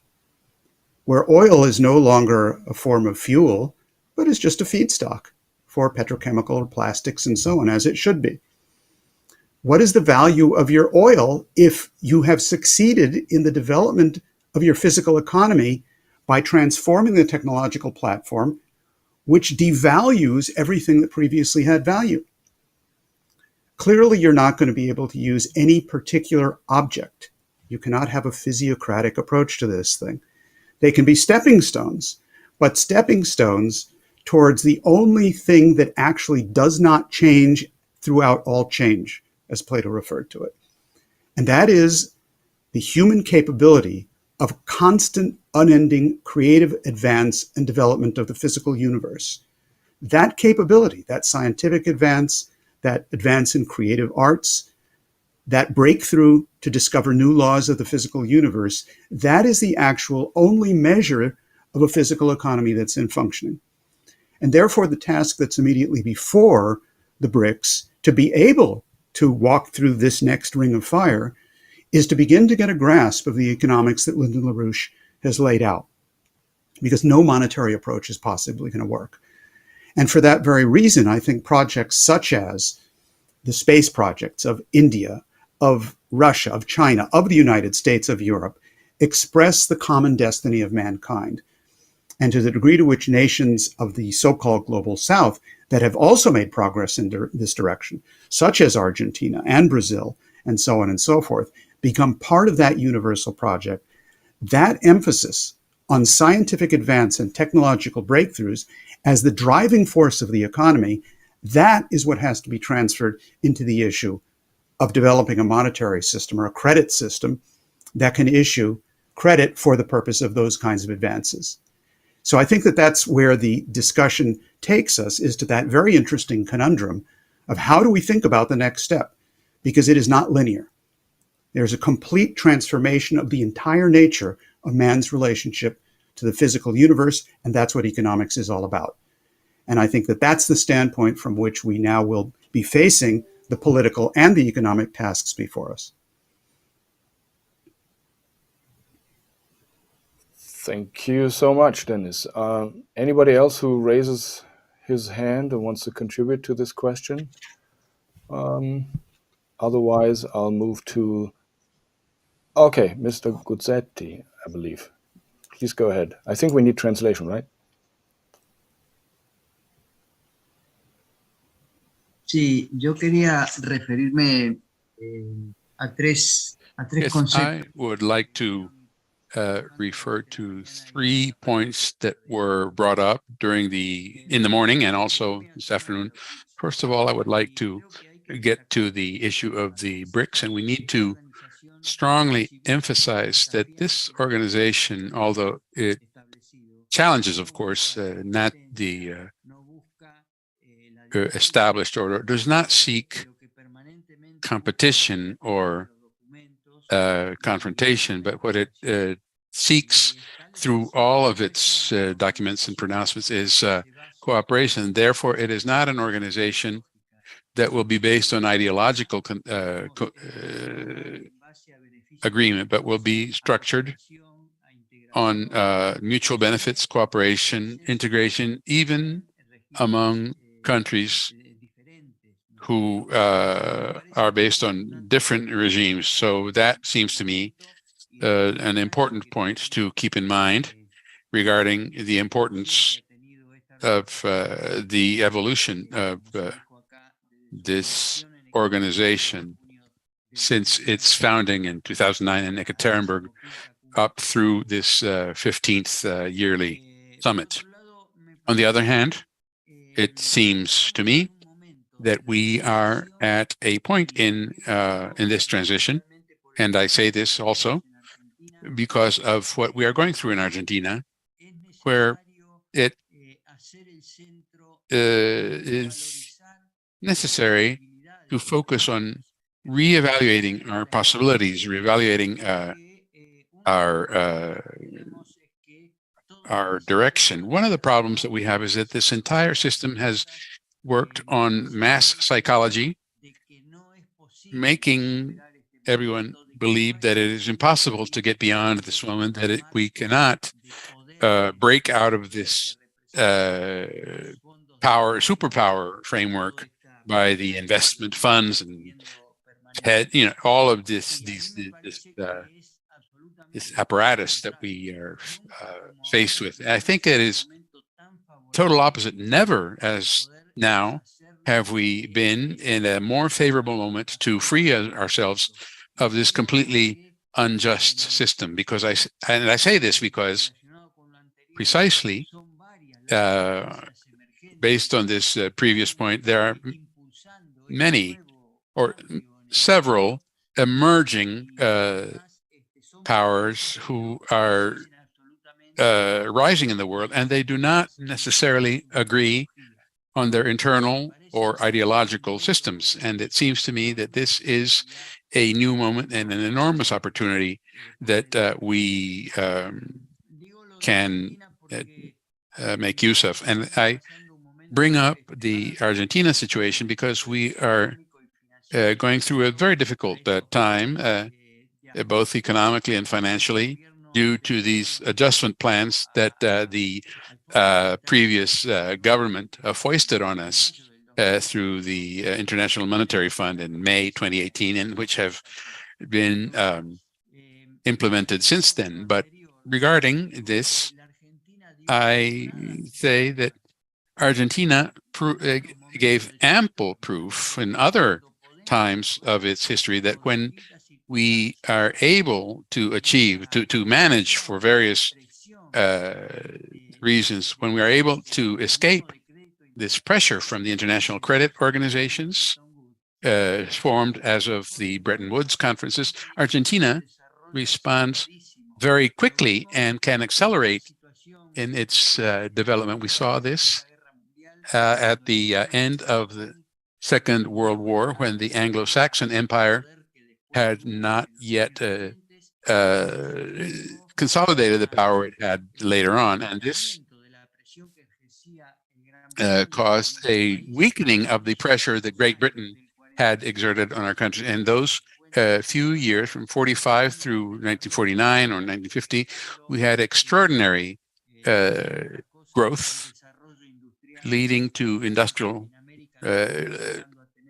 Speaker 3: where oil is no longer a form of fuel, but is just a feedstock for petrochemical or plastics and so on, as it should be? What is the value of your oil if you have succeeded in the development of your physical economy by transforming the technological platform, which devalues everything that previously had value? Clearly, you're not going to be able to use any particular object. You cannot have a physiocratic approach to this thing. They can be stepping stones, but stepping stones towards the only thing that actually does not change throughout all change, as Plato referred to it. And that is the human capability of constant, unending creative advance and development of the physical universe. That capability, that scientific advance, that advance in creative arts, that breakthrough to discover new laws of the physical universe, that is the actual only measure of a physical economy that's in functioning. And therefore, the task that's immediately before the BRICS to be able to walk through this next ring of fire is to begin to get a grasp of the economics that Lyndon LaRouche has laid out, because no monetary approach is possibly going to work. And for that very reason, I think projects such as the space projects of India, of Russia, of China, of the United States, of Europe, express the common destiny of mankind. And to the degree to which nations of the so-called global South that have also made progress in this direction, such as Argentina and Brazil, and so on and so forth, become part of that universal project, that emphasis on scientific advance and technological breakthroughs as the driving force of the economy, that is what has to be transferred into the issue of developing a monetary system or a credit system that can issue credit for the purpose of those kinds of advances. So I think that that's where the discussion takes us, is to that very interesting conundrum of how do we think about the next step? Because it is not linear. There's a complete transformation of the entire nature of man's relationship to the physical universe, and that's what economics is all about. And I think that that's the standpoint from which we now will be facing the political and the economic tasks before us.
Speaker 1: Thank you so much, Dennis. Anybody else who raises his hand and wants to contribute to this question? Otherwise, I'll move to, okay, Mr. Guzzetti, I believe. Please go ahead. I think we need translation, right?
Speaker 7: Sí, yo quería referirme a tres conceptos.
Speaker 8: I would like to refer to 3 points that were brought up in the morning and also this afternoon. First of all, I would like to get to the issue of the BRICS, and we need to strongly emphasize that this organization, although it challenges, of course, not the established order, does not seek competition or confrontation, but what it seeks through all of its documents and pronouncements is cooperation. Therefore, it is not an organization that will be based on ideological agreement, but will be structured on mutual benefits, cooperation, integration, even among countries who are based on different regimes. So that seems to me an important point to keep in mind regarding the importance of the evolution of this organization since its founding in 2009 in Ekaterinburg up through this 15th yearly summit. On the other hand, it seems to me that we are at a point in this transition, and I say this also because of what we are going through in Argentina, where it is necessary to focus on reevaluating our possibilities, reevaluating our direction. One of the problems that we have is that this entire system has worked on mass psychology, making everyone believe that it is impossible to get beyond this moment, that we cannot break out of this superpower framework by the investment funds and all of this apparatus that we are faced with. I think it is total opposite. Never as now have we been in a more favorable moment to free ourselves of this completely unjust system. Because I say this because precisely based on this previous point, there are many or several emerging powers who are rising in the world, and they do not necessarily agree on their internal or ideological systems. And it seems to me that this is a new moment and an enormous opportunity that we can make use of. And I bring up the Argentina situation because we are going through a very difficult time, both economically and financially, due to these adjustment plans that the previous government foisted on us through the International Monetary Fund in May 2018, and which have been implemented since then. But regarding this, I say that Argentina gave ample proof in other times of its history that when we are able to achieve, to manage for various reasons, when we are able to escape this pressure from the international credit organizations formed as of the Bretton Woods conferences, Argentina responds very quickly and can accelerate in its development. We saw this at the end of the Second World War, when the Anglo-Saxon Empire had not yet consolidated the power it had later on. And this caused a weakening of the pressure that Great Britain had exerted on our country. And those few years, from 45 through 1949 or 1950, we had extraordinary growth, leading to industrial,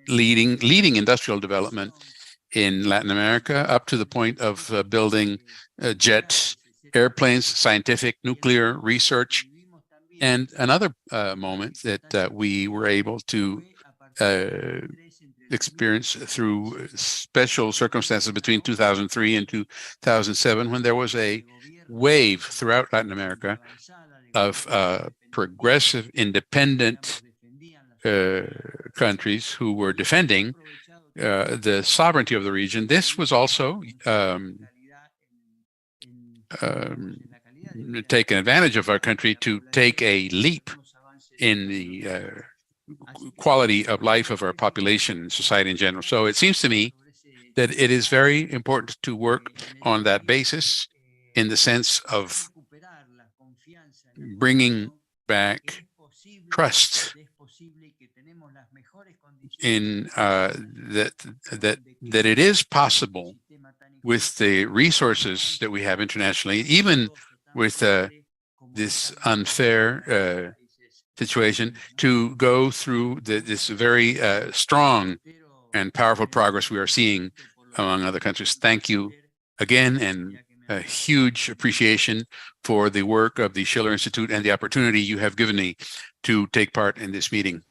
Speaker 8: leading industrial development in Latin America, up to the point of building jet airplanes, scientific nuclear research. And another moment that we were able to experience through special circumstances between 2003 and 2007, when there was a wave throughout Latin America of progressive, independent countries who were defending the sovereignty of the region. This was also taken advantage of our country to take a leap in the quality of life of our population and society in general. So it seems to me that it is very important to work on that basis, in the sense of bringing back trust in that it is possible, with the resources that we have internationally, even with this unfair situation, to go through this very strong and powerful progress we are seeing among other countries. Thank you again, and a huge appreciation for the work of the Schiller Institute and the opportunity you have given me to take part in this meeting.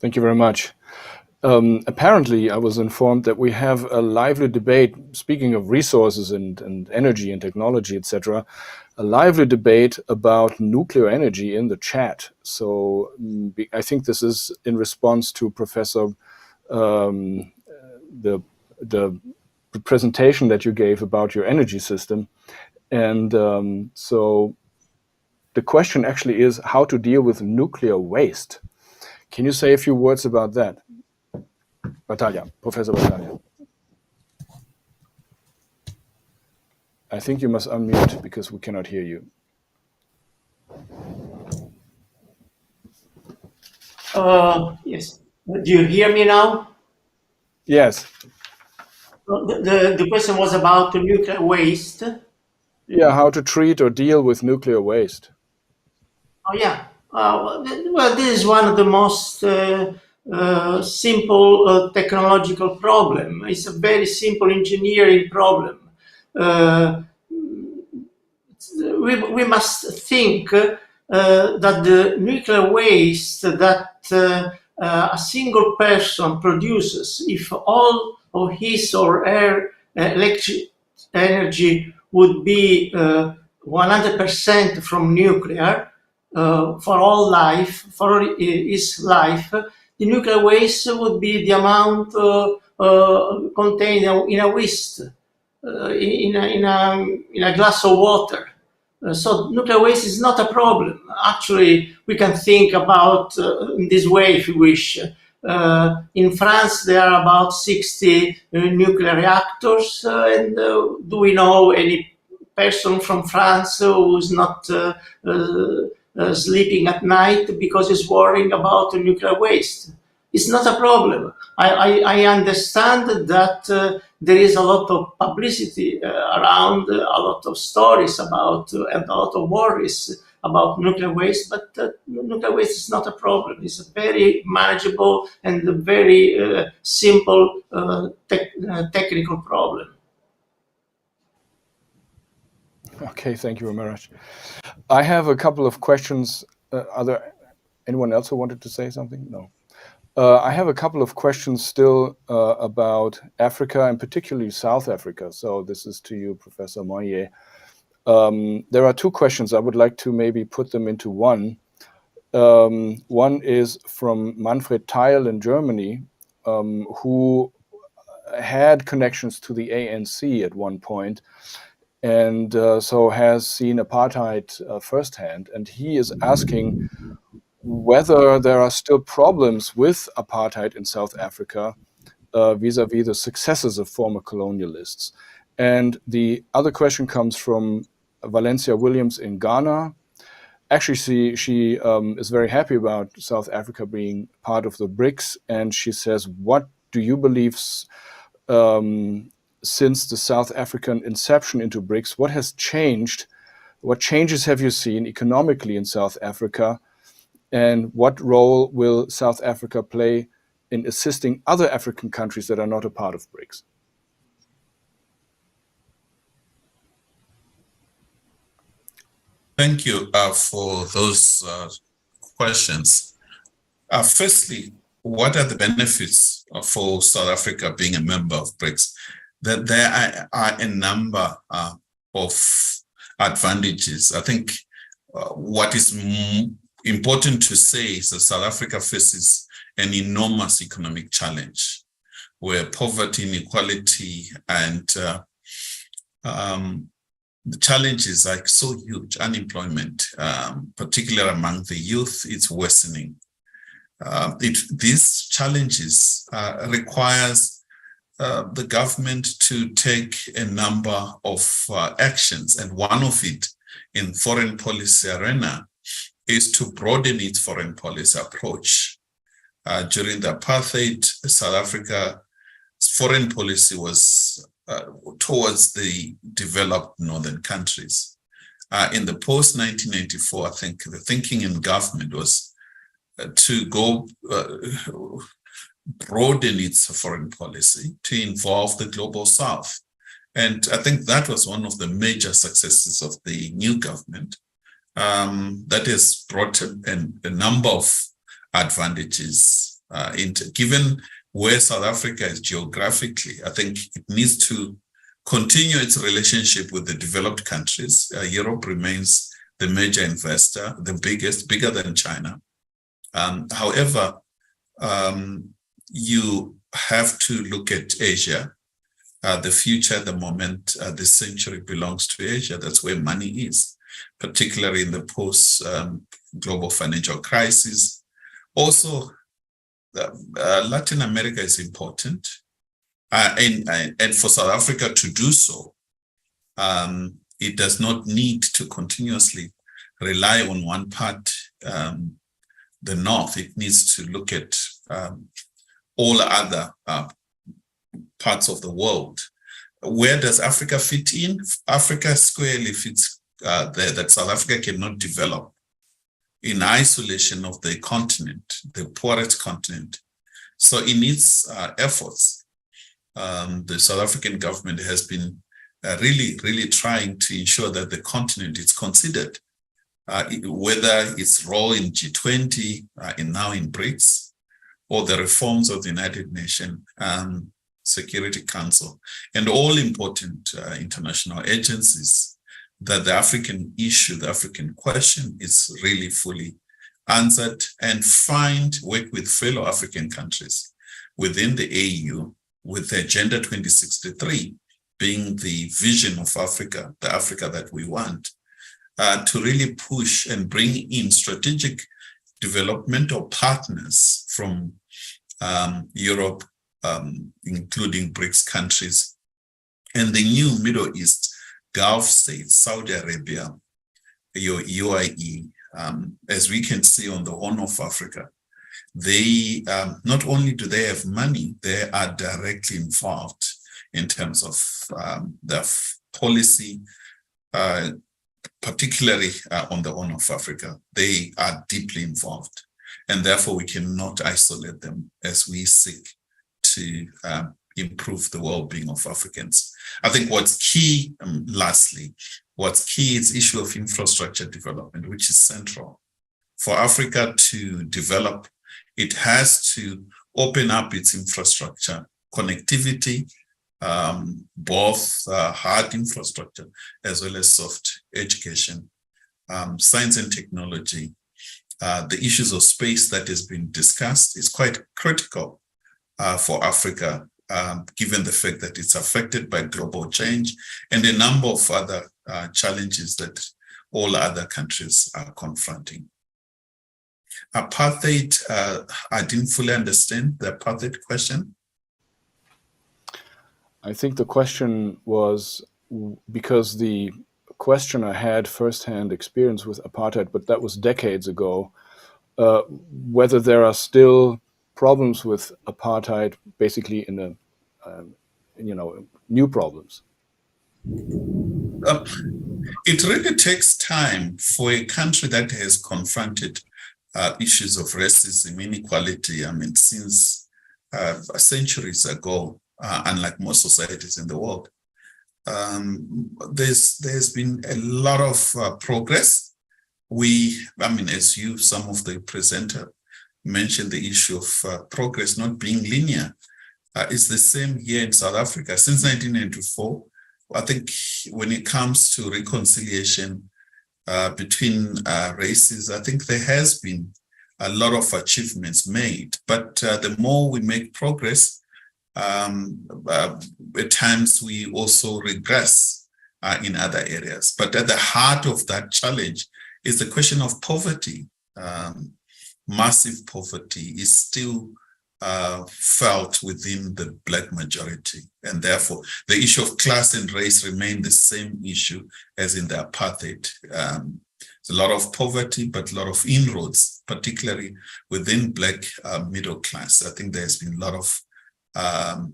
Speaker 1: Thank you very much. Apparently, I was informed that we have a lively debate, speaking of resources and energy and technology, etc., a lively debate about nuclear energy in the chat. So I think this is in response to Professor, the presentation that you gave about your energy system. And so the question actually is how to deal with nuclear waste. Can you say a few words about that? Battaglia, Professor Battaglia. I think you must unmute because we cannot hear you.
Speaker 9: Yes. Do you hear me now?
Speaker 1: Yes.
Speaker 9: The question was about nuclear waste.
Speaker 1: Yeah, how to treat or deal with nuclear waste.
Speaker 9: Oh, yeah. Well, this is one of the most simple technological problem. It's a very simple engineering problem. We must think that the nuclear waste that a single person produces, if all of his or her electric energy would be 100% from nuclear, for all life, for his life, the nuclear waste would be the amount contained in a waste, in a glass of water. So nuclear waste is not a problem. Actually, we can think about in this way if you wish. In France, there are about 60 nuclear reactors, and do we know any person from France who's not sleeping at night because he's worrying about nuclear waste? It's not a problem. I understand that there is a lot of publicity around, a lot of stories about, and a lot of worries about nuclear waste, but nuclear waste is not a problem. It's a very manageable and a very simple technical problem.
Speaker 1: Okay, thank you very much. I have a couple of questions. Are there anyone else who wanted to say something? No. I have a couple of questions still about Africa and particularly South Africa. So this is to you, Professor Monyae. There are two questions. I would like to maybe put them into one. One is from Manfred Theil in Germany, who had connections to the ANC at one point, and so has seen apartheid firsthand. And he is asking whether there are still problems with apartheid in South Africa vis-a-vis the successes of former colonialists. And the other question comes from Valencia Williams in Ghana. Actually, she is very happy about South Africa being part of the BRICS, and she says, what do you believe since the South African inception into BRICS, what has changed? What changes have you seen economically in South Africa? And what role will South Africa play in assisting other African countries that are not a part of BRICS?
Speaker 6: Thank you for those questions. Firstly, what are the benefits for South Africa being a member of BRICS? That there are a number of advantages. I think what is important to say is that South Africa faces an enormous economic challenge where poverty, inequality, and the challenges are so huge. Unemployment, particularly among the youth, is worsening. These challenges requires the government to take a number of actions, and one of it in foreign policy arena is to broaden its foreign policy approach. During the apartheid, South Africa's foreign policy was towards the developed northern countries. In the post-1994, I think the thinking in government was to go broaden its foreign policy to involve the global south. And I think that was one of the major successes of the new government. That has brought a number of advantages. Given where South Africa is geographically, I think it needs to continue its relationship with the developed countries. Europe remains the major investor, the biggest, bigger than China. However, you have to look at Asia. The future, the moment, this century belongs to Asia. That's where money is, particularly in the post-global financial crisis. Also, Latin America is important. And for South Africa to do so, it does not need to continuously rely on one part, the North. It needs to look at all other parts of the world. Where does Africa fit in? Africa squarely fits there, that South Africa cannot develop in isolation of the continent, the poorest continent. So in its efforts, the South African government has been really trying to ensure that the continent is considered, whether its role in G20, and now in BRICS, or the reforms of the United Nations Security Council, and all important international agencies, that the African issue, the African question is really fully answered, and work with fellow African countries within the AU, with the Agenda 2063 being the vision of Africa, the Africa that we want, to really push and bring in strategic developmental partners from Europe, including BRICS countries, and the new Middle East Gulf states, Saudi Arabia, your UAE, as we can see on the Horn of Africa. They not only do they have money, they are directly involved in terms of the policy, particularly on the Horn of Africa. They are deeply involved, and therefore we cannot isolate them as we seek to improve the well-being of Africans. I think what's key, lastly, what's key is issue of infrastructure development, which is central. For Africa to develop, it has to open up its infrastructure, connectivity, both hard infrastructure as well as soft education, science and technology. The issues of space that has been discussed is quite critical for Africa, given the fact that it's affected by global change and a number of other challenges that all other countries are confronting. Apartheid, I didn't fully understand the apartheid question.
Speaker 1: I think the question was, because the questioner had firsthand experience with apartheid, but that was decades ago, whether there are still problems with apartheid, basically in a, new problems.
Speaker 6: It really takes time for a country that has confronted issues of racism, inequality, since centuries ago, unlike most societies in the world. There's been a lot of progress. As some of the presenter mentioned, the issue of progress not being linear. It's the same here in South Africa. Since 1994, I think when it comes to reconciliation between races, I think there has been a lot of achievements made. But the more we make progress, at times we also regress in other areas. But at the heart of that challenge is the question of poverty. Massive poverty is still felt within the Black majority. And therefore, the issue of class and race remain the same issue as in the apartheid. There's a lot of poverty, but a lot of inroads, particularly within Black middle class. I think there's been a lot of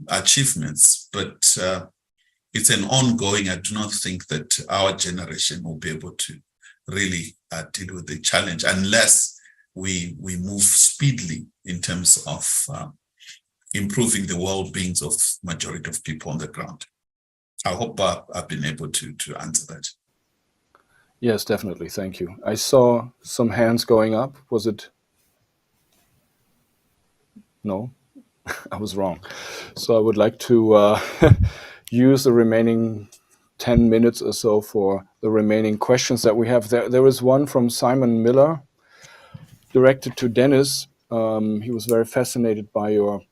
Speaker 6: achievements, but it's an ongoing. I do not think that our generation will be able to really deal with the challenge unless we move speedily in terms of improving the well-being of majority of people on the ground. I hope I've been able to answer that.
Speaker 1: Yes, definitely. Thank you. I saw some hands going up. Was it? No, I was wrong. So I would like to use the remaining 10 minutes or so for the remaining questions that we have. There is one from Simon Miller, directed to Dennis. He was very fascinated by your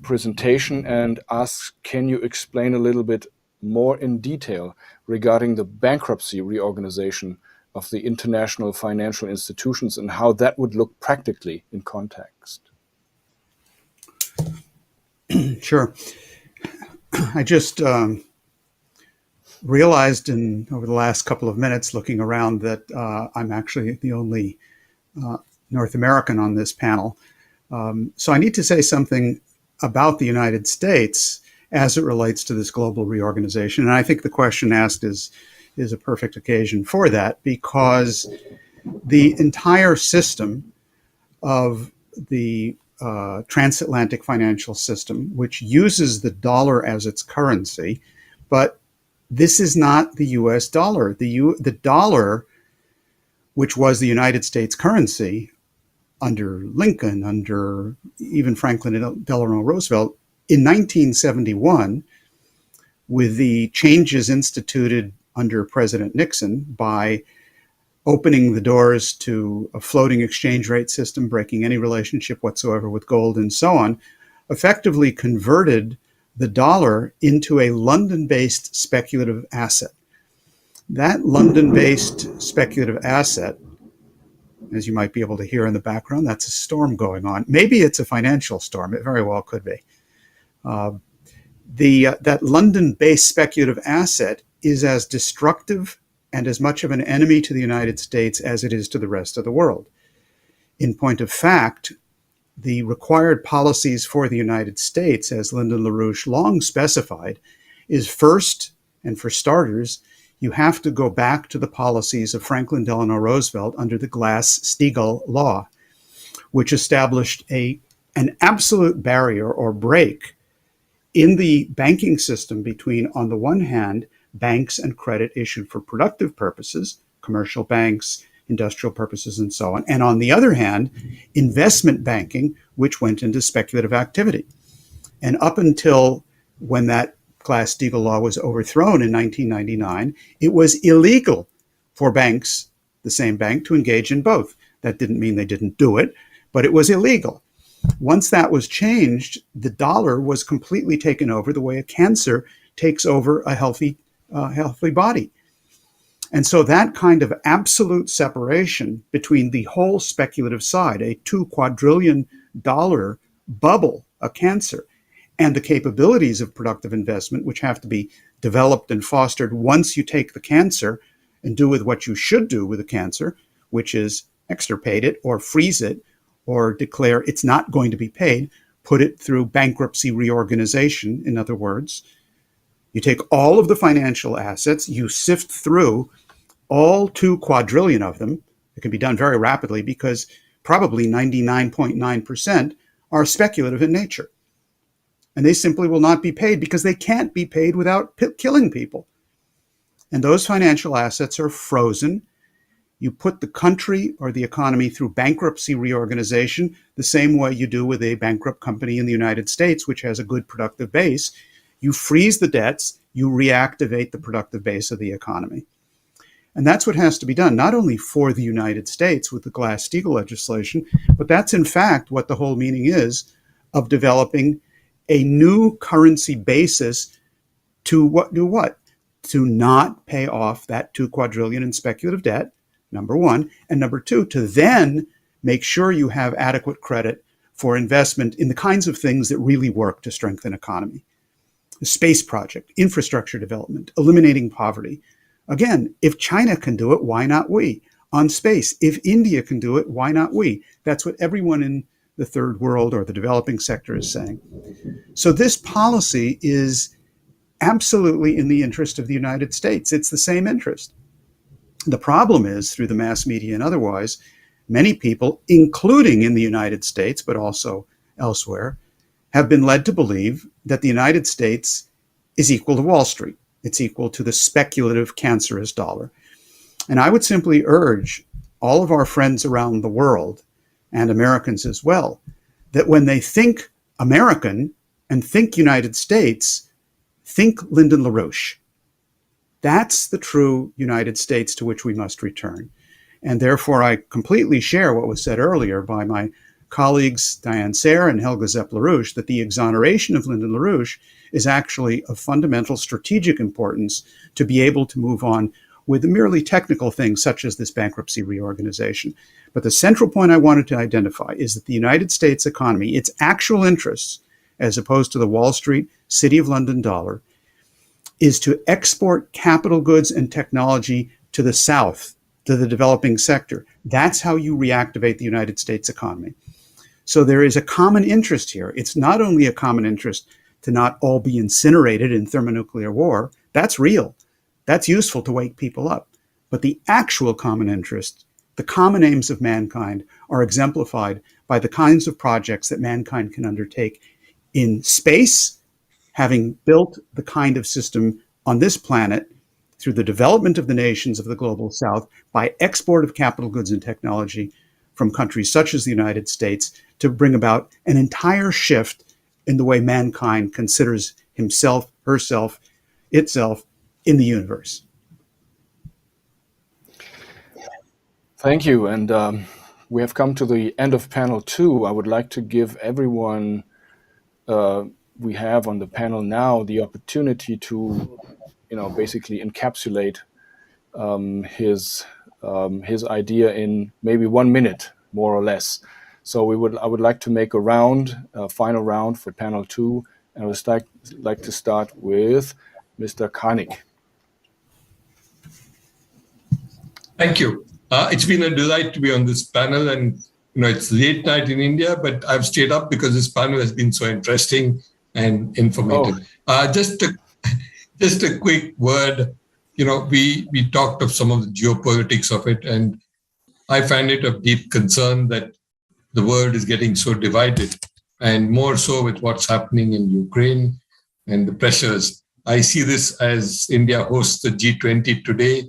Speaker 1: presentation and asks, can you explain a little bit more in detail regarding the bankruptcy reorganization of the international financial institutions and how that would look practically in context?
Speaker 3: Sure. I just realized over the last couple of minutes looking around that I'm actually the only North American on this panel. So I need to say something about the United States as it relates to this global reorganization. And I think the question asked is a perfect occasion for that, because the entire system of the transatlantic financial system, which uses the dollar as its currency, but this is not the US dollar. The dollar, which was the United States currency under Lincoln, under even Franklin Delano Roosevelt, in 1971, with the changes instituted under President Nixon by opening the doors to a floating exchange rate system, breaking any relationship whatsoever with gold and so on, effectively converted the dollar into a London-based speculative asset. That London-based speculative asset, as you might be able to hear in the background, that's a storm going on. Maybe it's a financial storm. It very well could be. That London-based speculative asset is as destructive and as much of an enemy to the United States as it is to the rest of the world. In point of fact, the required policies for the United States, as Lyndon LaRouche long specified, is first, and for starters, you have to go back to the policies of Franklin Delano Roosevelt under the Glass-Steagall law, which established an absolute barrier or break in the banking system between, on the one hand, banks and credit issued for productive purposes, commercial banks, industrial purposes, and so on, and on the other hand, investment banking, which went into speculative activity. And up until when that Glass-Steagall law was overthrown in 1999, it was illegal for banks, the same bank, to engage in both. That didn't mean they didn't do it, but it was illegal. Once that was changed, the dollar was completely taken over the way a cancer takes over a healthy body. And so that kind of absolute separation between the whole speculative side, a $2 quadrillion bubble, a cancer, and the capabilities of productive investment, which have to be developed and fostered once you take the cancer and do with what you should do with the cancer, which is extirpate it or freeze it or declare it's not going to be paid, put it through bankruptcy reorganization, in other words. You take all of the financial assets, you sift through all 2 quadrillion of them. It can be done very rapidly because probably 99.9% are speculative in nature. And they simply will not be paid because they can't be paid without killing people. And those financial assets are frozen. You put the country or the economy through bankruptcy reorganization the same way you do with a bankrupt company in the United States, which has a good productive base. You freeze the debts, you reactivate the productive base of the economy. And that's what has to be done, not only for the United States with the Glass-Steagall legislation, but that's in fact what the whole meaning is of developing a new currency basis to do what? To not pay off that 2 quadrillion in speculative debt, number one, and number two, to then make sure you have adequate credit for investment in the kinds of things that really work to strengthen economy. The space project, infrastructure development, eliminating poverty. Again, if China can do it, why not we? On space, if India can do it, why not we? That's what everyone in the third world or the developing sector is saying. So this policy is absolutely in the interest of the United States. It's the same interest. The problem is, through the mass media and otherwise, many people, including in the United States, but also elsewhere, have been led to believe that the United States is equal to Wall Street. It's equal to the speculative, cancerous dollar. And I would simply urge all of our friends around the world, and Americans as well, that when they think American and think United States, think Lyndon LaRouche. That's the true United States to which we must return. And therefore, I completely share what was said earlier by my colleagues Diane Sayre and Helga Zepp-LaRouche, that the exoneration of Lyndon LaRouche is actually of fundamental strategic importance to be able to move on with the merely technical things such as this bankruptcy reorganization. But the central point I wanted to identify is that the United States economy, its actual interests, as opposed to the Wall Street, City of London dollar, is to export capital goods and technology to the South, to the developing sector. That's how you reactivate the United States economy. So there is a common interest here. It's not only a common interest to not all be incinerated in thermonuclear war. That's real. That's useful to wake people up. But the actual common interest, the common aims of mankind, are exemplified by the kinds of projects that mankind can undertake in space, having built the kind of system on this planet through the development of the nations of the global South by export of capital goods and technology from countries such as the United States to bring about an entire shift in the way mankind considers himself, herself, itself in the universe.
Speaker 1: Thank you. And we have come to the end of panel 2. I would like to give everyone we have on the panel now the opportunity to, basically encapsulate his idea in maybe 1 minute, more or less. So I would like to make a final round for panel 2, and I would like to start with Mr. Karnik.
Speaker 4: Thank you. It's been a delight to be on this panel, and it's late night in India, but I've stayed up because this panel has been so interesting and informative. Just a quick word. We talked of some of the geopolitics of it, and I find it of deep concern that the world is getting so divided, and more so with what's happening in Ukraine and the pressures. I see this as India hosts the G20 today,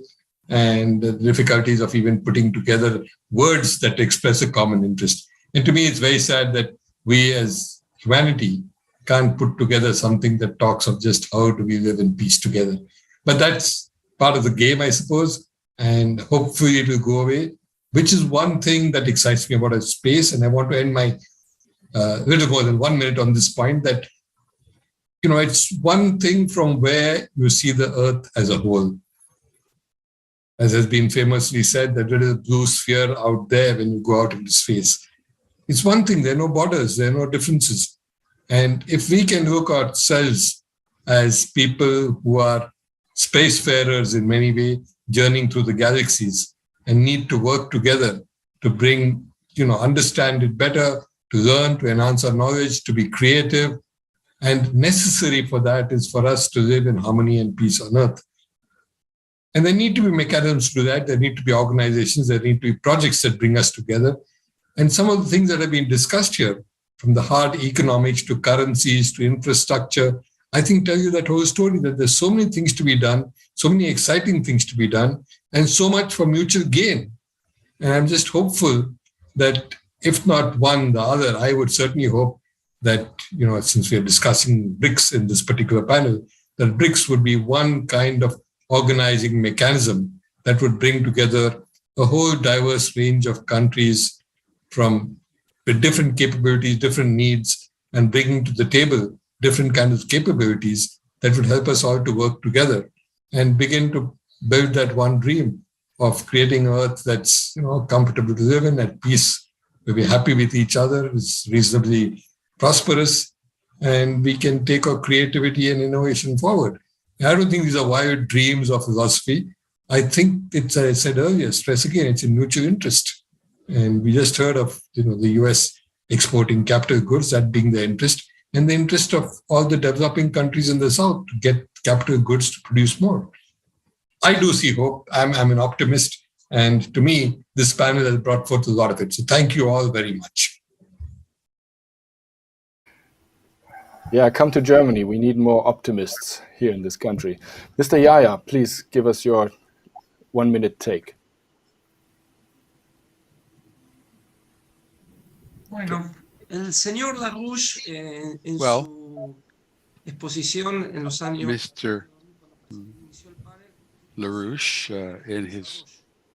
Speaker 4: and the difficulties of even putting together words that express a common interest. And to me, it's very sad that we as humanity can't put together something that talks of just how do we live in peace together. But that's part of the game, I suppose, and hopefully it will go away, which is one thing that excites me about our space. And I want to end my little more than 1 minute on this point that, it's one thing from where you see the earth as a whole. As has been famously said, that there is a blue sphere out there when you go out into space. It's one thing, there are no borders, there are no differences. And if we can look at ourselves as people who are spacefarers in many ways, journeying through the galaxies, and need to work together to bring, understand it better, to learn, to enhance our knowledge, to be creative. And necessary for that is for us to live in harmony and peace on earth. And there need to be mechanisms to do that. There need to be organizations, there need to be projects that bring us together. And some of the things that have been discussed here, from the hard economics to currencies to infrastructure, I think tell you that whole story, that there's so many things to be done, so many exciting things to be done, and so much for mutual gain. And I'm just hopeful that if not one, the other, I would certainly hope that, since we are discussing BRICS in this particular panel, that BRICS would be one kind of organizing mechanism that would bring together a whole diverse range of countries with different capabilities, different needs, and bringing to the table different kinds of capabilities that would help us all to work together and begin to build that one dream of creating an earth that's comfortable to live in, at peace, where we're happy with each other, is reasonably prosperous, and we can take our creativity and innovation forward. I don't think these are wild dreams of philosophy. I think it's, as I said earlier, stress again, it's in mutual interest. And we just heard of the US exporting capital goods, that being their interest, and the interest of all the developing countries in the South to get capital goods to produce more. I do see hope. I'm an optimist. And to me, this panel has brought forth a lot of it. So thank you all very much.
Speaker 1: Yeah, come to Germany. We need more optimists here in this country. Mr. Yaya, please give us your 1 minute take.
Speaker 10: Bueno, el señor LaRouche en su exposición en los años...
Speaker 8: Mr. LaRouche, in his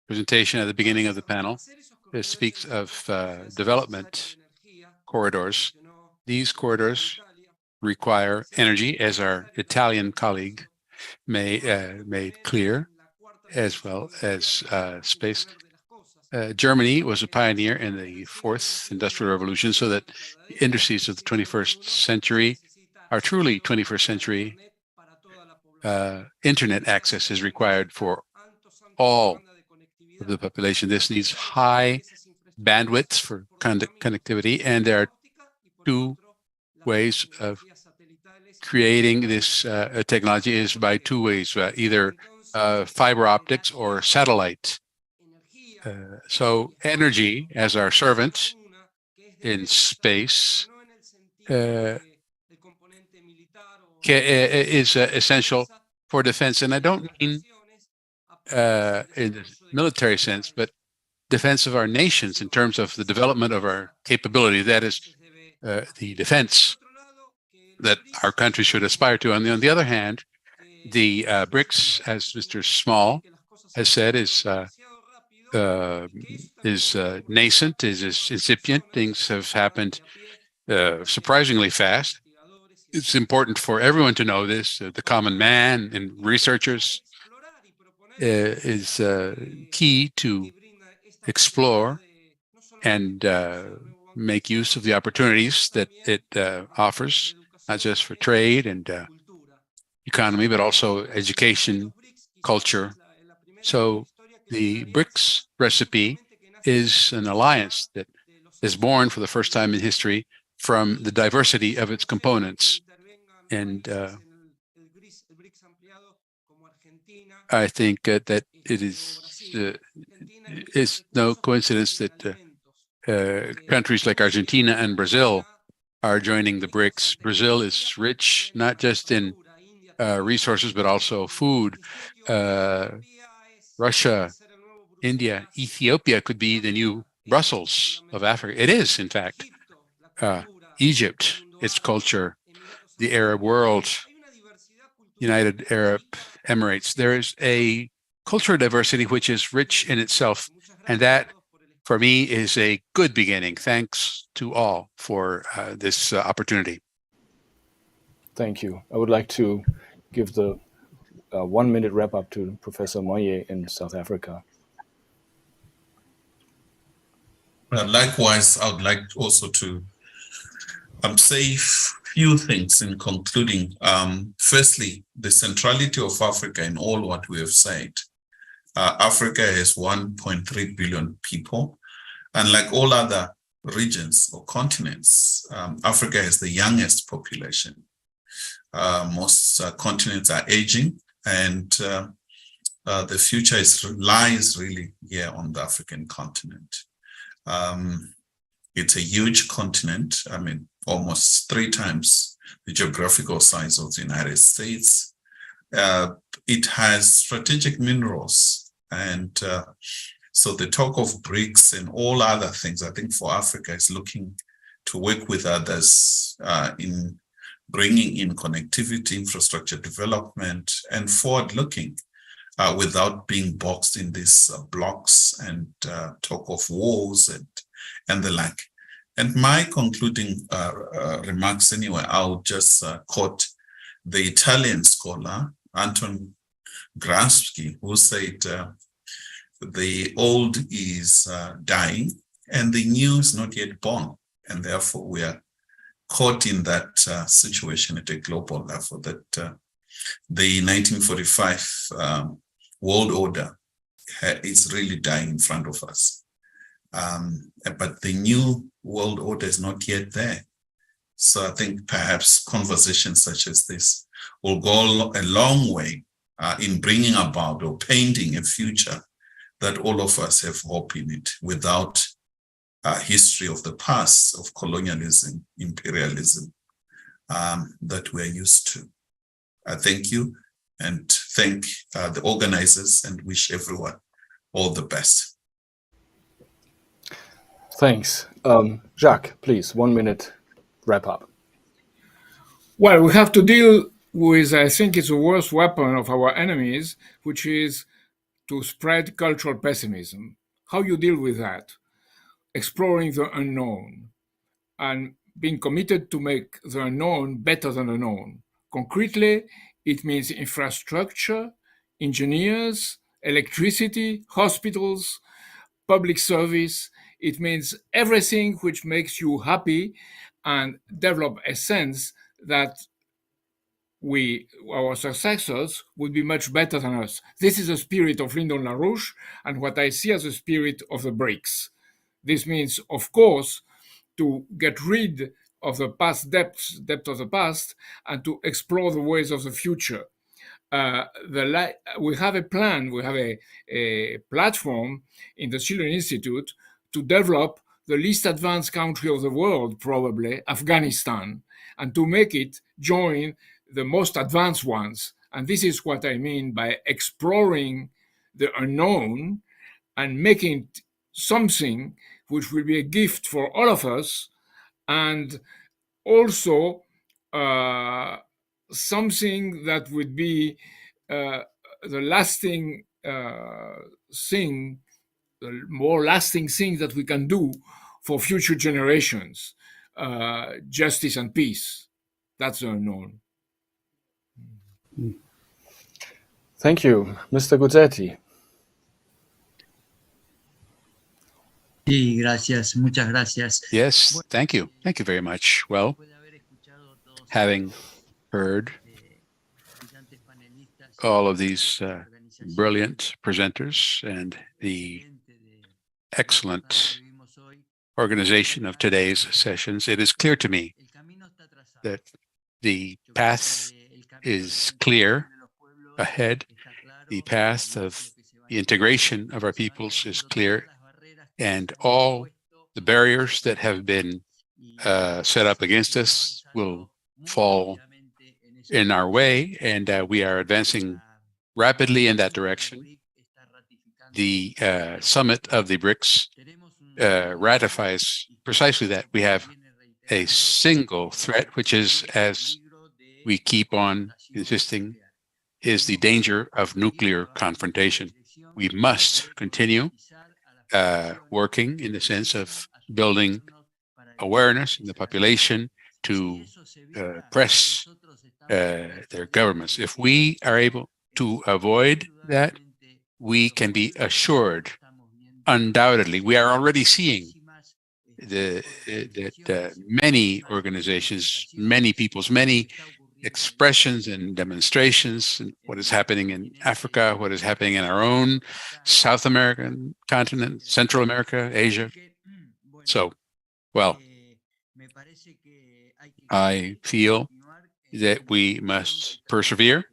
Speaker 8: presentation at the beginning of the panel, speaks of development corridors. These corridors require energy, as our Italian colleague made clear, as well as space. Germany was a pioneer in the fourth industrial revolution, so that industries of the 21st century are truly 21st century. Internet access is required for all of the population. This needs high bandwidth for connectivity, and there are two ways of creating this technology is by two ways, either fiber optics or satellite. So energy as our servant in space is essential for defense. And I don't mean in the military sense, but defense of our nations in terms of the development of our capability. That is the defense that our country should aspire to. And on the other hand, the BRICS, as Mr. Small has said, is nascent, is incipient. Things have happened surprisingly fast. It's important for everyone to know this, the common man and researchers, is key to explore and make use of the opportunities that it offers, not just for trade and economy, but also education, culture. So the BRICS recipe is an alliance that is born for the first time in history from the diversity of its components. And I think that it is no coincidence that countries like Argentina and Brazil are joining the BRICS. Brazil is rich not just in resources, but also food. Russia, India, Ethiopia could be the new Brussels of Africa. It is, in fact. Egypt, its culture, the Arab world, United Arab Emirates. There is a cultural diversity which is rich in itself, and that, for me, is a good beginning. Thanks to all for this opportunity.
Speaker 1: Thank you. I would like to give the 1-minute wrap-up to Professor Monyae in South Africa.
Speaker 6: Well, likewise, I would like also to say a few things in concluding. Firstly, the centrality of Africa in all what we have said. Africa has 1.3 billion people, and like all other regions or continents, Africa has the youngest population. Most continents are aging, and the future lies really here on the African continent. It's a huge continent. I mean, almost 3 times the geographical size of the United States. It has strategic minerals. And so the talk of BRICS and all other things, I think for Africa is looking to work with others in bringing in connectivity, infrastructure development, and forward-looking without being boxed in these blocks and talk of wars and the like. And my concluding remarks anyway, I'll just quote the Italian scholar, Anton Gramsci, who said, the old is dying and the new is not yet born. And therefore we are caught in that situation at a global level, that the 1945 world order is really dying in front of us. But the new world order is not yet there. So I think perhaps conversations such as this will go a long way in bringing about or painting a future that all of us have hope in it, without a history of the past of colonialism, imperialism that we're used to. I thank you and thank the organizers and wish everyone all the best.
Speaker 1: Thanks. Jacques, please, 1-minute wrap up.
Speaker 2: Well, we have to deal with, I think it's the worst weapon of our enemies, which is to spread cultural pessimism. How you deal with that? Exploring the unknown and being committed to make the unknown better than the known. Concretely, it means infrastructure, engineers, electricity, hospitals, public service. It means everything which makes you happy and develop a sense that our successors would be much better than us. This is the spirit of Lyndon LaRouche and what I see as the spirit of the BRICS. This means, of course, to get rid of the past depth of the past and to explore the ways of the future. We have a plan, we have a platform in the Schiller Institute to develop the least advanced country of the world, probably, Afghanistan, and to make it join the most advanced ones. And this is what I mean by exploring the unknown and making it something which will be a gift for all of us, and also something that would be the lasting thing, the more lasting thing that we can do for future generations, justice and peace. That's the unknown.
Speaker 1: Thank you. Mr. Guzzetti.
Speaker 7: Sí, gracias. Muchas gracias.
Speaker 8: Yes, thank you. Thank you very much. Well, having heard all of these brilliant presenters and the excellent organization of today's sessions, it is clear to me that the path is clear ahead. The path of the integration of our peoples is clear, and all the barriers that have been set up against us will fall in our way, and we are advancing rapidly in that direction. The summit of the BRICS ratifies precisely that. We have a single threat, which is, as we keep on insisting, is the danger of nuclear confrontation. We must continue working in the sense of building awareness in the population to press their governments. If we are able to avoid that, we can be assured, undoubtedly, we are already seeing that many organizations, many peoples, many expressions and demonstrations, and what is happening in Africa, what is happening in our own South American continent, Central America, Asia. So, well, I feel that we must persevere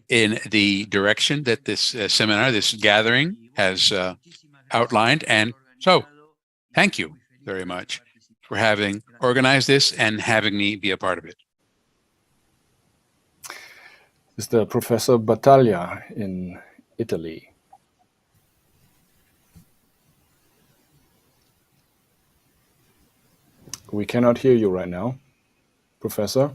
Speaker 8: in the direction that this seminar, this gathering has outlined. And so, thank you very much for having organized this and having me be a part of it.
Speaker 1: Mr. Professor Battaglia in Italy. We cannot hear you right now, Professor.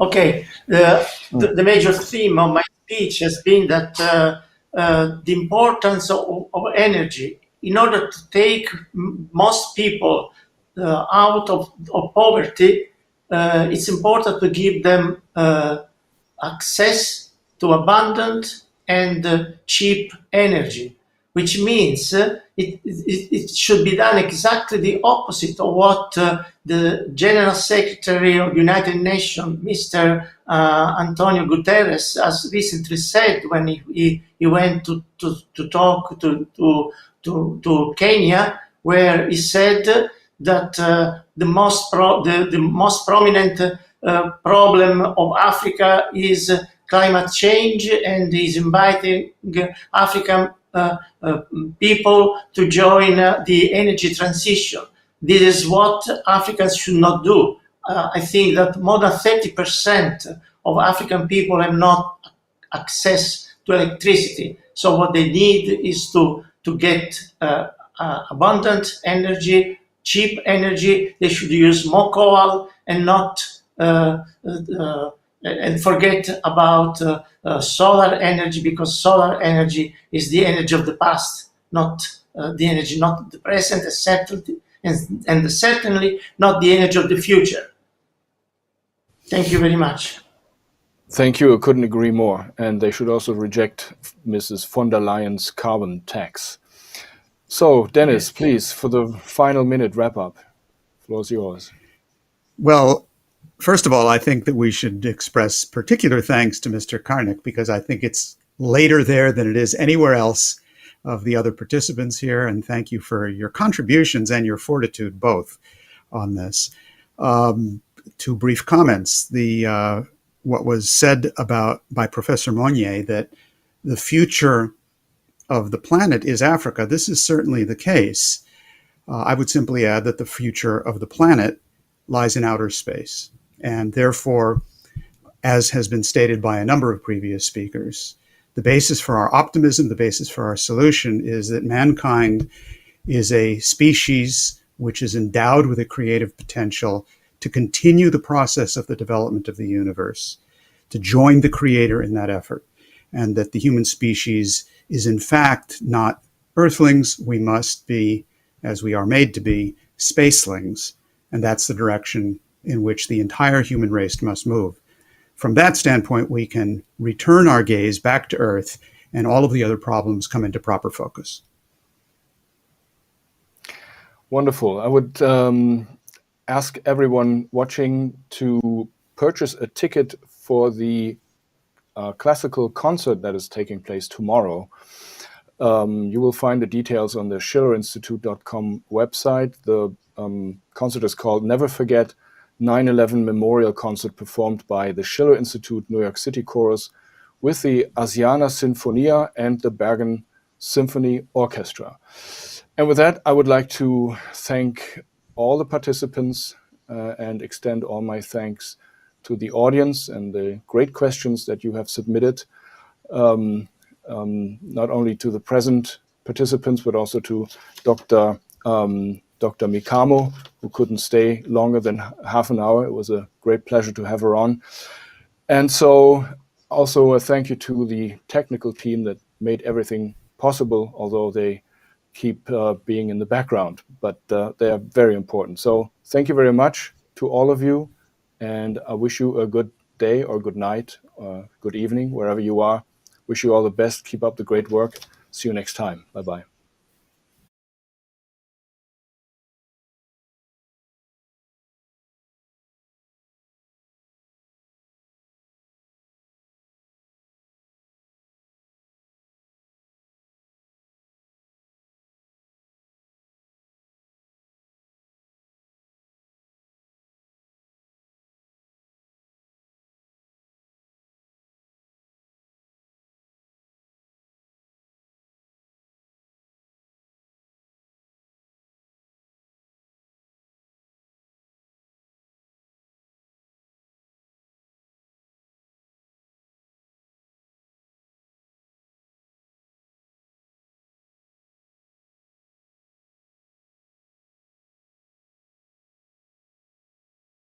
Speaker 9: Okay, the major theme of my speech has been that the importance of energy in order to take most people out of poverty. It's important to give them access to abundant and cheap energy, which means it should be done exactly the opposite of what the General Secretary of the United Nations, Mr. Antonio Guterres, has recently said when he went to talk to Kenya, where he said that the most prominent problem of Africa is climate change, and is inviting African people to join the energy transition. This is what Africans should not do. I think that more than 30% of African people have not access to electricity. So what they need is to get abundant energy, cheap energy. They should use more coal and not and forget about solar energy, because solar energy is the energy of the past, not the energy, not the present, and certainly not the energy of the future. Thank you very much.
Speaker 1: Thank you. I couldn't agree more. And they should also reject Mrs. von der Leyen's carbon tax. So, Dennis, please, for the final minute wrap-up, the floor is yours.
Speaker 3: Well, first of all, I think that we should express particular thanks to Mr. Karnik, because I think it's later there than it is anywhere else of the other participants here. And thank you for your contributions and your fortitude both on this. Two brief comments. What was said by Professor Monyae, that the future of the planet is Africa. This is certainly the case. I would simply add that the future of the planet lies in outer space. And therefore, as has been stated by a number of previous speakers, the basis for our optimism, the basis for our solution is that mankind is a species which is endowed with a creative potential to continue the process of the development of the universe, to join the creator in that effort, and that the human species is in fact not earthlings. We must be, as we are made to be, spacelings, and that's the direction in which the entire human race must move. from that standpoint, we can return our gaze back to Earth and all of the other problems come into proper focus.
Speaker 1: Wonderful. I would ask everyone watching to purchase a ticket for the classical concert that is taking place tomorrow. You will find the details on the schillerinstitute.com website. The concert is called Never Forget 9/11 Memorial Concert, performed by the Schiller Institute New York City Chorus with the Asiana Sinfonia and the Bergen Symphony Orchestra. And with that, I would like to thank all the participants and extend all my thanks to the audience and the great questions that you have submitted, not only to the present participants, but also to Dr. Mikamo, who couldn't stay longer than half an hour. It was a great pleasure to have her on. And so also a thank you to the technical team that made everything possible, although they keep being in the background, but they are very important. So thank you very much to all of you, and I wish you a good day or good night or good evening, wherever you are. Wish you all the best. Keep up the great work. See you next time. Bye-bye.